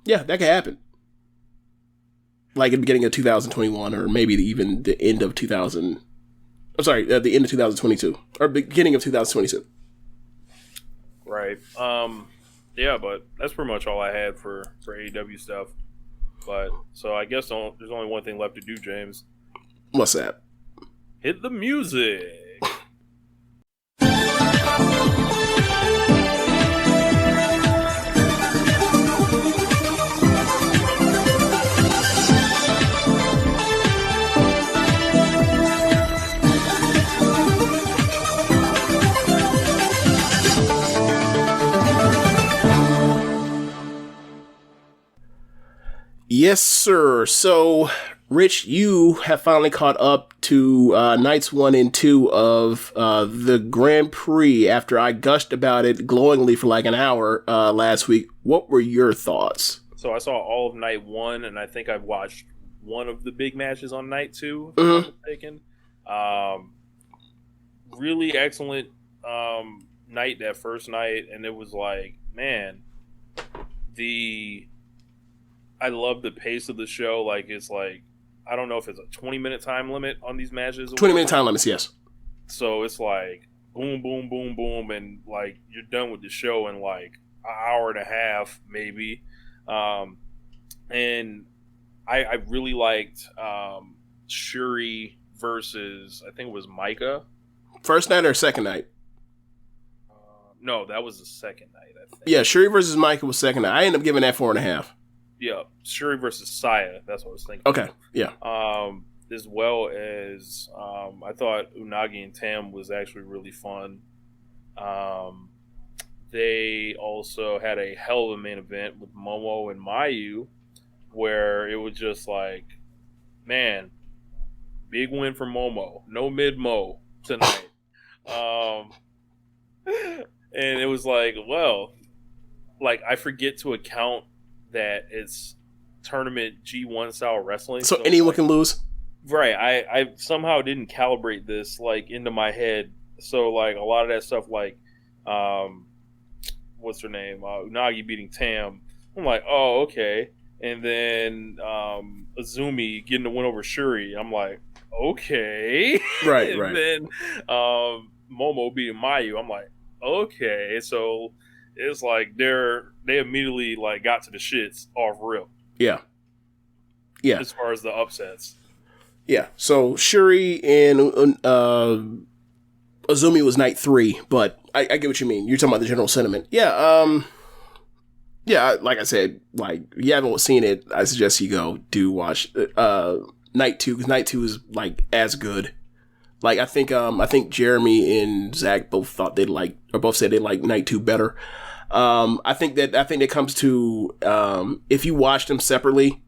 yeah, that could happen. Like, at the beginning of 2021, or maybe even the end of 2000. I'm sorry, the end of 2022. Or beginning of 2022. Right. Yeah, but that's pretty much all I had for AEW stuff. But, so I guess there's only one thing left to do, James. What's that? Hit the music. Yes, sir. So, Rich, you have finally caught up to nights 1 and 2 of the Grand Prix after I gushed about it glowingly for like an hour last week. What were your thoughts? So I saw all of night 1, and I think I've watched one of the big matches on night 2, if I'm not mistaken. Really excellent night, that first night, and it was like, man, I love the pace of the show. Like, it's like, I don't know if it's a 20-minute time limit on these matches. 20-minute time limits, yes. So it's like boom, boom, boom, boom, and like you're done with the show in like an hour and a half, maybe. And I really liked Shuri versus, I think it was Micah. First night or second night? No, that was the second night, I think. Yeah, Shuri versus Micah was second night. I ended up giving that 4.5. Yeah, Shuri versus Saya. That's what I was thinking. Okay, yeah. As well as I thought Unagi and Tam was actually really fun. They also had a hell of a main event with Momo and Mayu, where it was just like, man, big win for Momo. No mid-mo tonight. And it was like, well, like, I forget to account that it's tournament G1 style wrestling. So anyone can lose? Right. I somehow didn't calibrate this, like, into my head. So, like, a lot of that stuff, like, what's her name? Unagi beating Tam. I'm like, oh, okay. And then Azumi getting the win over Shuri. I'm like, okay. Right, and right. then Momo beating Mayu. I'm like, okay. So it's like they immediately like got to the shits off rip. Yeah. Yeah. As far as the upsets. Yeah. So Shuri and Azumi was night 3, but I get what you mean. You're talking about the general sentiment. Yeah, like I said, like, if you haven't seen it, I suggest you do watch night 2, because night 2 is like as good. Like, I think Jeremy and Zach both said they like night 2 better. I think that comes to if you watch them separately,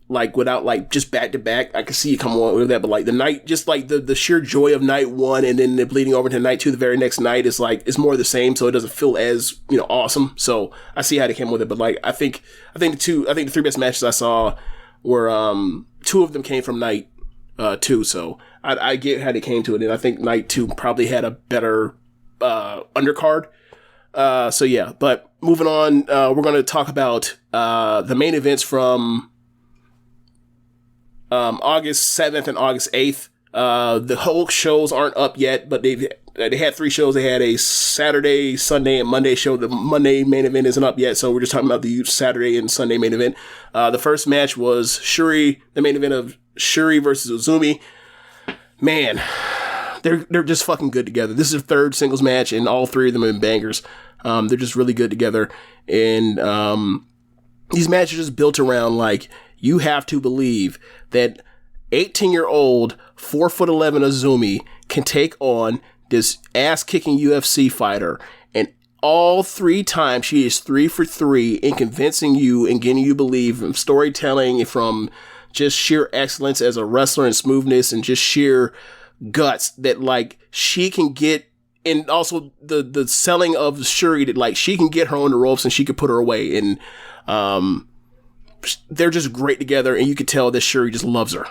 like without like just back to back, I can see you come on with that. But like the night, just like the sheer joy of night 1 and then the bleeding over to night 2, the very next night is like it's more the same, so it doesn't feel as awesome. So I see how they came with it. But like I think the 3 best matches I saw were 2 of them came from night 2. So I get how they came to it, and I think night 2 probably had a better undercard. So yeah, but moving on, we're going to talk about the main events from August 7th and August 8th. The whole shows aren't up yet, but they had 3 shows. They had a Saturday, Sunday, and Monday show. The Monday main event isn't up yet, so we're just talking about the Saturday and Sunday main event. The first match was the main event of Shuri versus Azumi. Man, they're just fucking good together. This is their 3rd singles match, and all 3 of them have been bangers. They're just really good together, and these matches are just built around, like, you have to believe that 18-year-old 4'11" Azumi can take on this ass-kicking UFC fighter, and all 3 times she is 3 for 3 in convincing you and getting you to believe, from storytelling and from just sheer excellence as a wrestler and smoothness and just sheer guts, that like she can get, and also the selling of Shuri, that like she can get her on the ropes and she can put her away, and they're just great together, and you can tell that Shuri just loves her.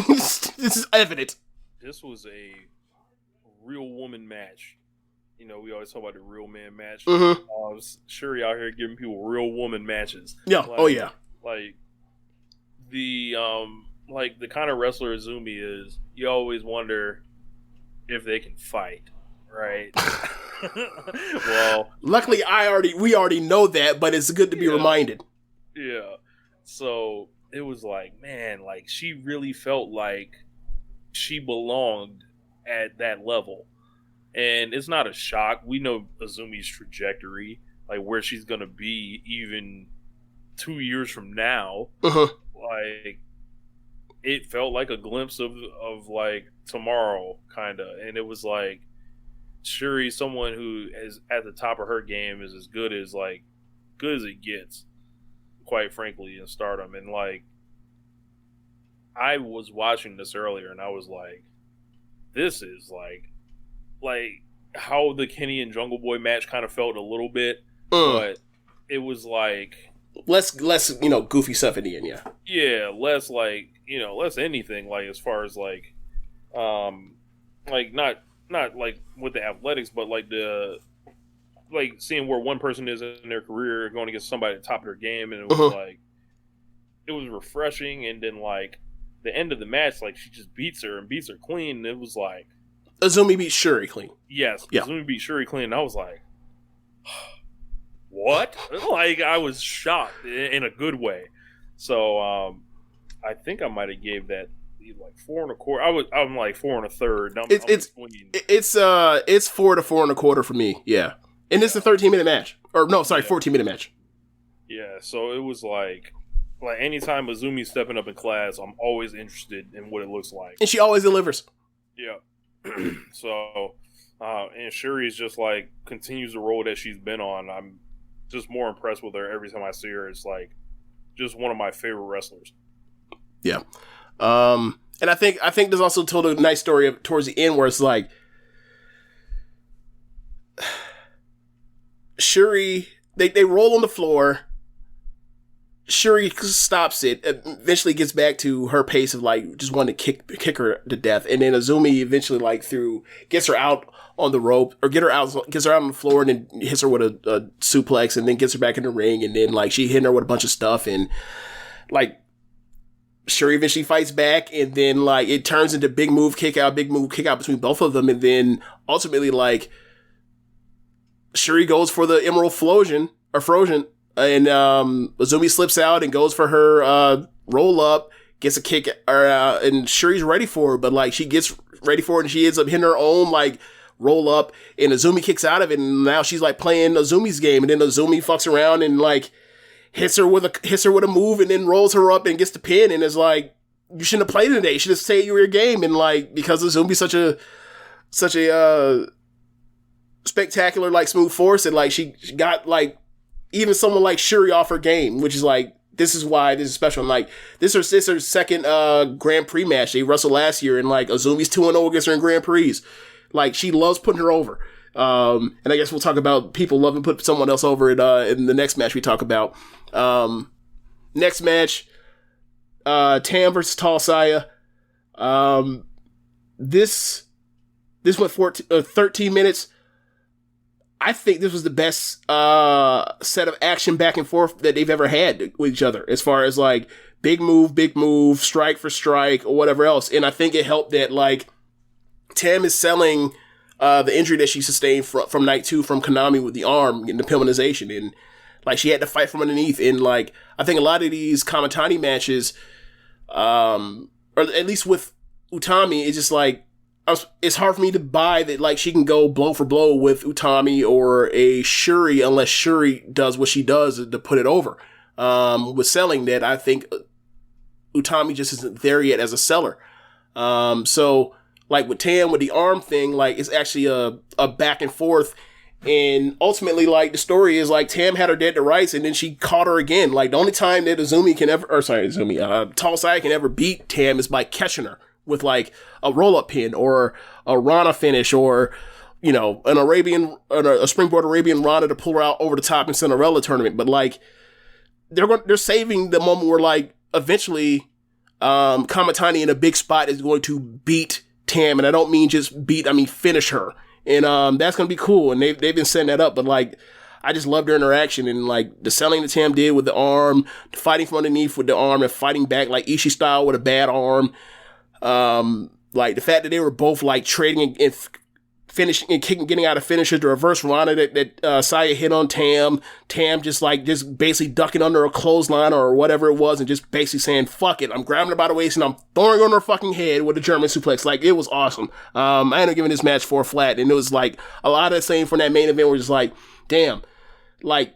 This is evident. This was a real woman match. We always talk about the real man match. Mm-hmm. Shuri out here giving people real woman matches. Yeah. Like, oh yeah. Like the kind of wrestler Azumi is, you always wonder if they can fight, right? Well, luckily we already know that, but it's good to be reminded. Yeah. So it was like, man, like she really felt like she belonged at that level. And it's not a shock. We know Azumi's trajectory, like where she's going to be even 2 years from now. Uh-huh. Like, it felt like a glimpse of like tomorrow, kind of. And it was like, Shuri, someone who is at the top of her game, is as good as it gets, quite frankly, in Stardom. And like, I was watching this earlier and I was like, this is like how the Kenny and Jungle Boy match kind of felt a little bit, but it was like less goofy stuff at the end. Yeah, less like, less anything, like as far as like not like with the athletics, but like the like seeing where one person is in their career going against somebody at the top of their game, and it was like, it was refreshing. And then like the end of the match, like she just beats her clean, and it was like Azumi beat Shuri clean. Yes, yeah. Azumi beat Shuri clean, and I was like, what? Like, I was shocked in a good way. So I think I might have gave that like 4 1/4. I'm like 4 1/3. It's 4 to 4 1/4 for me. Yeah, and it's a 13-minute match, or no, sorry, 14-minute match. Yeah, so it was like anytime Azumi's stepping up in class, I'm always interested in what it looks like, and she always delivers. Yeah. So, and Shuri is just like continues the role that she's been on. I'm just more impressed with her every time I see her. It's like just one of my favorite wrestlers. Yeah. And I think there's also told a nice story towards the end where it's like Shuri, they roll on the floor. Shuri stops it, eventually gets back to her pace of like just wanting to kick her to death, and then Azumi eventually gets her out on the rope, or gets her out on the floor, and then hits her with a suplex, and then gets her back in the ring, and then like she hitting her with a bunch of stuff, and like Shuri eventually fights back, and then like it turns into big move kick out between both of them, and then ultimately like Shuri goes for the Emerald Frozen. And Azumi slips out and goes for her roll up, gets a kick, and Shuri's ready for her, but like she gets ready for it, and she ends up hitting her own like roll up, and Azumi kicks out of it, and now she's like playing Azumi's game, and then Azumi fucks around and like hits her with a move, and then rolls her up and gets the pin, and is like, you shouldn't have played it today. You should have stayed your game. And like, because Azumi's such a spectacular like smooth force, and like she got like even someone like Shuri off her game, which is like, this is why this is special. And like, this is her second Grand Prix match. They wrestled last year, and like Azumi's 2-0 against her in Grand Prix. Like, she loves putting her over. And I guess we'll talk about people loving to put someone else over in the next match we talk about. Next match, Tam versus Tall Saya. This went 13 minutes. I think this was the best set of action back and forth that they've ever had with each other, as far as like big move, strike for strike, or whatever else. And I think it helped that like Tam is selling the injury that she sustained from night 2 from Konami with the arm, getting the pilmanization, and like she had to fight from underneath. And like, I think a lot of these Kamitani matches, or at least with Utami, it's just like, it's hard for me to buy that like she can go blow for blow with Utami or a Shuri, unless Shuri does what she does to put it over. With selling that, I think Utami just isn't there yet as a seller. So like with Tam, with the arm thing, like it's actually a back and forth. And ultimately, like, the story is like Tam had her dead to rights, and then she caught her again. Like, the only time that Tall Saya can ever beat Tam is by catching her with like a roll-up pin or a Rana finish, or, you know, a springboard Arabian Rana to pull her out over the top in Cinderella tournament. But like, they're saving the moment where like eventually Kamitani in a big spot is going to beat Tam, and I don't mean just beat, I mean finish her. And that's gonna be cool, and they've been setting that up. But like, I just love their interaction, and like the selling that Tam did with the arm, fighting from underneath with the arm, and fighting back like Ishii style with a bad arm. Like the fact that they were both like trading and finishing and kicking, getting out of finishes, the reverse Rana that Saya hit on Tam just basically ducking under a clothesline or whatever it was, and just basically saying, fuck it, I'm grabbing her by the waist and I'm throwing her on her fucking head with a German suplex. Like, it was awesome. I ended up giving this match 4 flat, and it was like a lot of the same from that main event where just like, damn, like,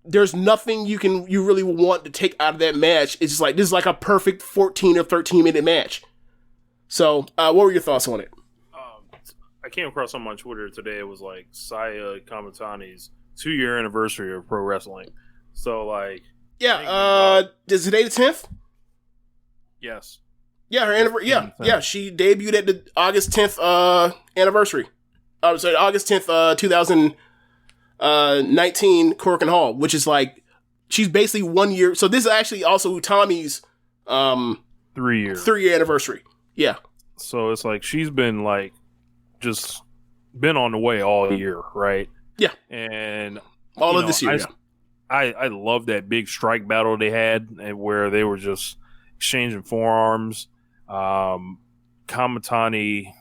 there's nothing you really want to take out of that match. It's just like, this is like a perfect 14 or 13 minute match. So, what were your thoughts on it? I came across something on Twitter today. It was like Saya Kamitani's 2-year anniversary of pro wrestling. So, like, yeah, is today the 10th? Yes. Yeah, her anniversary. Yeah, she debuted at the August 10th anniversary. Sorry, August 10th, 2019 Corkin Hall, which is like, she's basically 1 year. So this is actually also Utami's 3-year anniversary. Yeah. So it's like she's been like just been on the way all year, right? Yeah. And all of this year. I love that big strike battle they had, and where they were just exchanging forearms. Kamitani,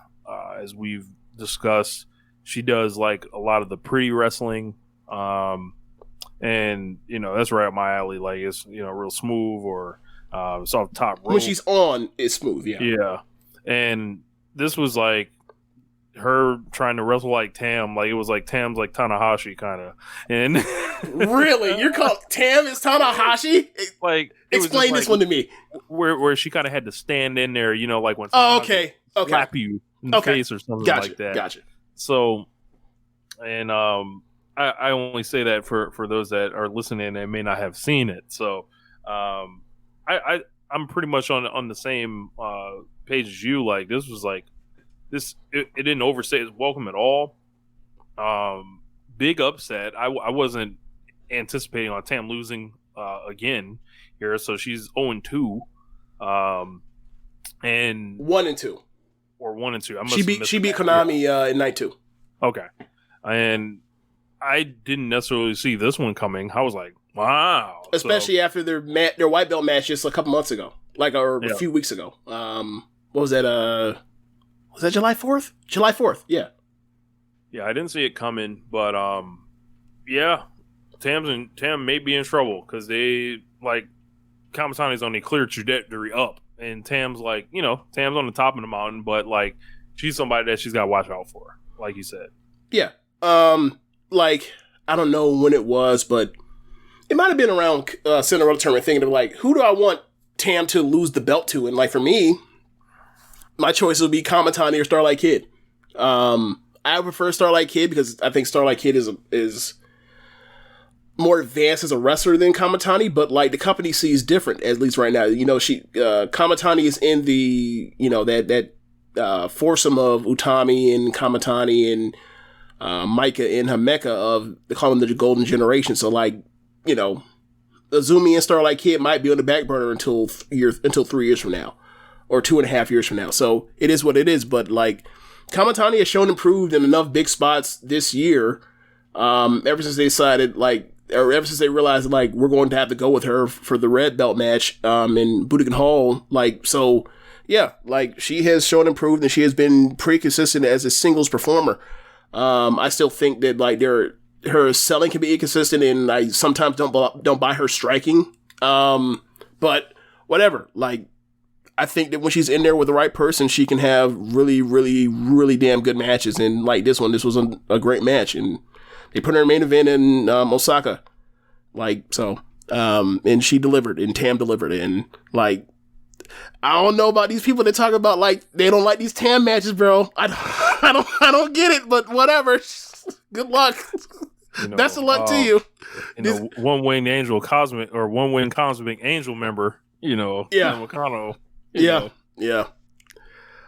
as we've discussed, she does like a lot of the pretty wrestling. And you know, that's right up my alley. Like, it's, you know, real smooth, or it's off the top rope. When she's on, it's smooth, yeah. Yeah. And this was like her trying to wrestle like Tam. Like, it was like Tam's like Tanahashi kind of. And really? You're called Tam is Tanahashi? Like, explain this one to me. Where she kind of had to stand in there, you know, like when okay. slap you in the face or something like that. Gotcha. So, and I only say that for those that are listening and may not have seen it. So, I'm pretty much on the same page as you. Like, this was like, it didn't overstay its welcome at all. Big upset. I wasn't anticipating on Tam losing again here. So she's 0-2. And 1-2. Or 1-2. She beat Konami in night 2. Okay. And I didn't necessarily see this one coming. I was like, wow. Especially after their white belt match just a couple months ago. Like, or a few weeks ago. What was that? Was that July 4th? July 4th, yeah. Yeah, I didn't see it coming, but yeah, Tam may be in trouble, because they, like, Kamitani's on a clear trajectory up, and Tam's like, you know, Tam's on the top of the mountain, but like, she's somebody that she's got to watch out for, like you said. Yeah. Like, I don't know when it was, but it might have been around Cinderella tournament thinking of like, who do I want Tam to lose the belt to? And like for me, my choice would be Kamatani or Starlight Kid. I prefer Starlight Kid because I think Starlight Kid is more advanced as a wrestler than Kamatani, but like the company sees different, at least right now. You know, Kamatani is in the, you know, that foursome of Utami and Kamatani and Micah and Himeka of, they call them the Golden Generation. So like, you know, Azumi and Starlight Kid might be on the back burner until 3 years from now, or 2.5 years from now. So it is what it is. But like, Kamatani has shown improved in enough big spots this year. Ever since they decided, like, or ever since they realized, like, we're going to have to go with her for the red belt match in Budokan Hall. Like, so yeah, like, she has shown improved and she has been pretty consistent as a singles performer. I still think that like her selling can be inconsistent, and I sometimes don't buy her striking. But whatever. Like, I think that when she's in there with the right person, she can have really, really, really damn good matches. And like this was a great match, and they put her in main event in Osaka. Like, so, and she delivered, and Tam delivered, and like, I don't know about these people that talk about like they don't like these Tam matches, bro. I don't get it, but whatever. Good luck. You know, best of luck to you. You know, one-wing cosmic angel member. You know, yeah, Nakano. Yeah.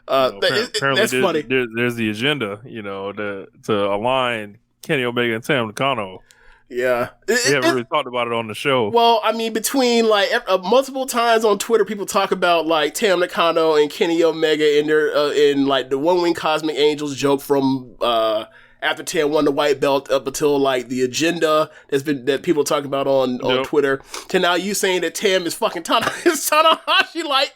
Apparently, that's funny. There's the agenda, you know, to align Kenny Omega and Tam Nakano. Yeah, we haven't really talked about it on the show. Well, I mean, between like multiple times on Twitter, people talk about like Tam Nakano and Kenny Omega in their in like the One Wing Cosmic Angels joke from after Tam won the white belt up until like the agenda that people talk about on Twitter, to now you saying that Tam is fucking Tanahashi. Like,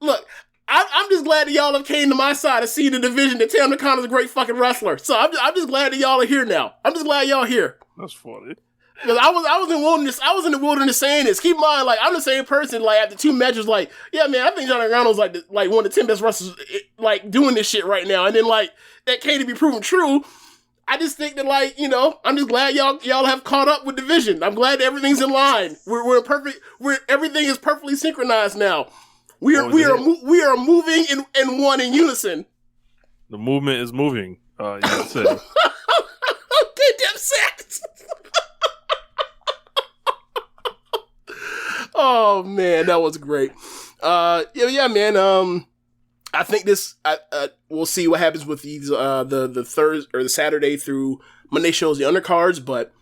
look. I'm just glad that y'all have came to my side and see the division that Tam Nakano's a great fucking wrestler. So I'm just glad that y'all are here now. I'm just glad y'all here. That's funny. Because I was in wilderness. I was in the wilderness saying this. Keep in mind, like, I'm the same person. Like, after 2 matches, like, yeah, man, I think Johnny Gargano's like one of the 10 best wrestlers, like, doing this shit right now. And then like that came to be proven true. I just think that, like, you know, I'm just glad y'all have caught up with the vision. I'm glad that everything's in line. Everything is perfectly synchronized now. We are moving in one in unison. The movement is moving. You said. Get them sacked. Oh man, that was great. Yeah, man. I think this. We'll see what happens with these. The Thursday or the Saturday through Monday shows, the undercards. But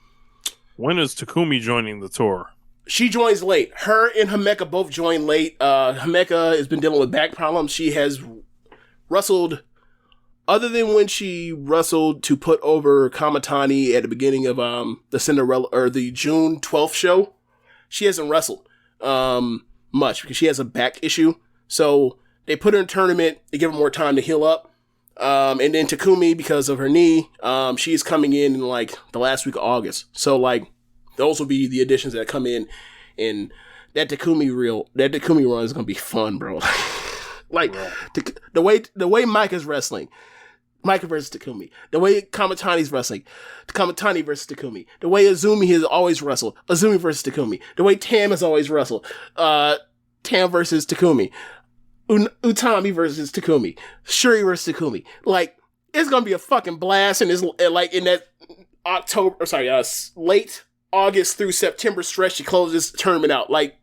when is Takumi joining the tour? She joins late. Her and Himeka both join late. Himeka has been dealing with back problems. She has wrestled, other than when she wrestled to put over Kamatani at the beginning of the Cinderella or the June 12th show. She hasn't wrestled much because she has a back issue. So they put her in a tournament to give her more time to heal up. And then Takumi, because of her knee, she's coming in like the last week of August. So like, those will be the additions that come in, and that Takumi run is gonna be fun, bro. Like the way Micah's wrestling, Micah versus Takumi. The way Kamatani's wrestling, Kamatani versus Takumi. The way Azumi has always wrestled, Azumi versus Takumi. The way Tam has always wrestled, Tam versus Takumi. Utami versus Takumi. Shuri versus Takumi. Like, it's gonna be a fucking blast, and it's like in that late August through September stretch to close this tournament out. Like,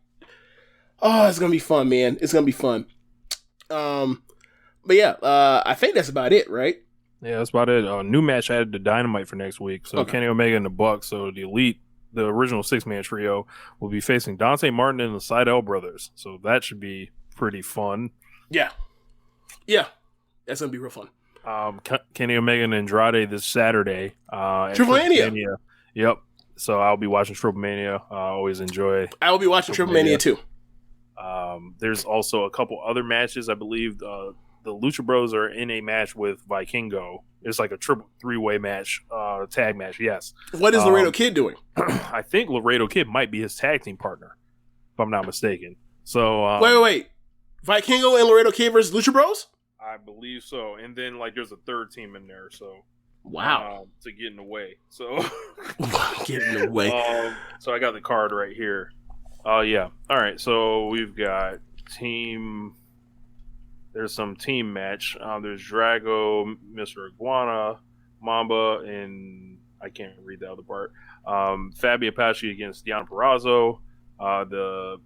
oh, it's gonna be fun, man. It's gonna be fun. But yeah, I think that's about it, right? Yeah, that's about it. New match added to Dynamite for next week. So Kenny Omega and the Bucks. So the Elite, the original 6-man trio, will be facing Dante Martin and the Seidel brothers. So that should be pretty fun. Yeah, that's gonna be real fun. Kenny Omega and Andrade this Saturday. Triple Mania. Yep. So I'll be watching Triple Mania. I always enjoy. I will be watching Triple Mania too. There's also a couple other matches. I believe the Lucha Bros are in a match with Vikingo. It's like a triple 3-way match, tag match. Yes. What is Laredo Kid doing? I think Laredo Kid might be his tag team partner, if I'm not mistaken. So wait. Vikingo and Laredo Kid versus Lucha Bros? I believe so. And then like there's a third team in there, so Wow. to get in the way. So Get in the way. So I got the card right here. Yeah. All right. So we've got team. There's some team match. There's Drago, Mr. Iguana, Mamba, and I can't read the other part. Fabi Apache against Deonna Purrazzo. The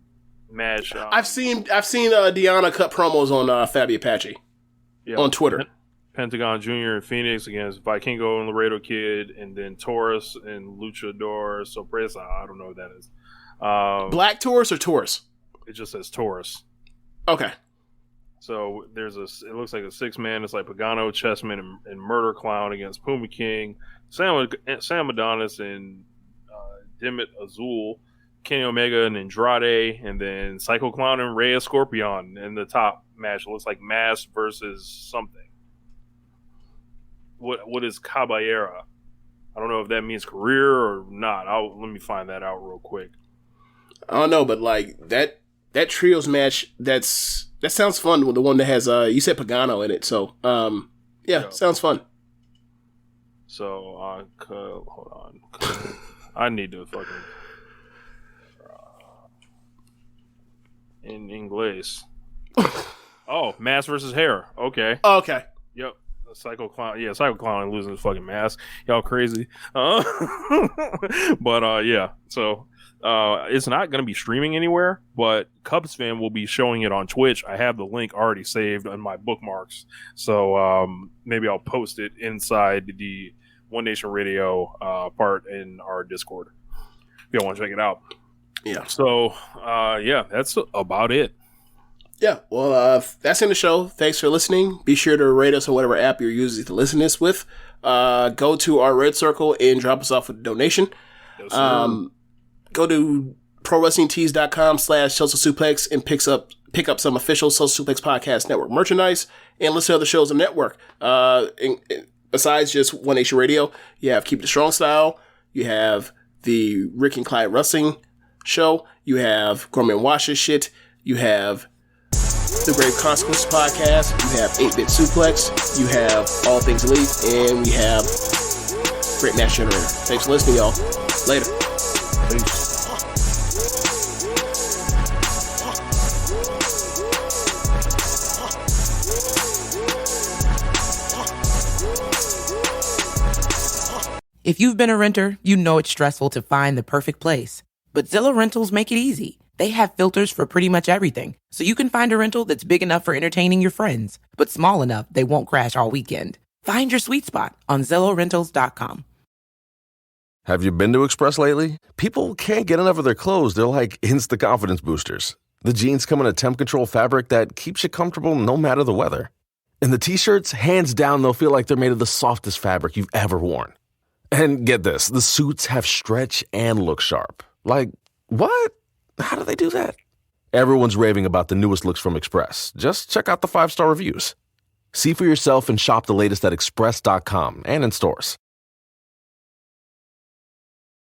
match. I've seen Deonna cut promos on Fabi Apache on Twitter. Pentagon Jr. and Phoenix against Vikingo and Laredo Kid, and then Taurus and Luchador Sorpresa. I don't know what that is. Black Taurus or Taurus? It just says Taurus. Okay. So there's it looks like a 6-man. It's like Pagano, Chessman, and Murder Clown against Puma King, Sam Adonis and Dimit Azul, Kenny Omega and Andrade, and then Psycho Clown and Rey Scorpion in the top match. It looks like Mass versus something. What is Caballera? I don't know if that means career or not. Let me find that out real quick. I don't know, but like that trios match, that sounds fun. With the one that has you said Pagano in it, so yeah, sounds fun. So hold on, I need to fucking in English. Oh, Mass versus Hair. Okay. Oh, okay. Yep. Psycho Clown. Yeah, Psycho Clown losing his fucking mask. Y'all crazy. But yeah. So it's not going to be streaming anywhere, but Cubs Fan will be showing it on Twitch. I have the link already saved on my bookmarks. So maybe I'll post it inside the One Nation Radio part in our Discord if y'all want to check it out. Yeah. So yeah, that's about it. Yeah, well, that's in the show. Thanks for listening. Be sure to rate us on whatever app you're using to listen to this with. Go to our Red Circle and drop us off with a donation. Yes, go to ProWrestlingTees.com/Social Suplex and pick up some official Social Suplex Podcast Network merchandise and listen to other shows on the network. Besides just One Nation Radio, you have Keepin It Strong Style. You have the Ricky Clive Wrestling Show. You have Gourmet Washes Shit. You have the Grave Consequences Podcast. You have 8-Bit Suplex. You have All Things Elite. And we have Great Match Generator. Thanks for listening, y'all. Later. Peace. If you've been a renter, you know it's stressful to find the perfect place. But Zillow Rentals make it easy. They have filters for pretty much everything, so you can find a rental that's big enough for entertaining your friends, but small enough they won't crash all weekend. Find your sweet spot on ZillowRentals.com. Have you been to Express lately? People can't get enough of their clothes. They're like instant confidence boosters. The jeans come in a temp control fabric that keeps you comfortable no matter the weather. And the t-shirts, hands down, they'll feel like they're made of the softest fabric you've ever worn. And get this, the suits have stretch and look sharp. Like, what? How do they do that? Everyone's raving about the newest looks from Express. Just check out the 5-star reviews. See for yourself and shop the latest at express.com and in stores.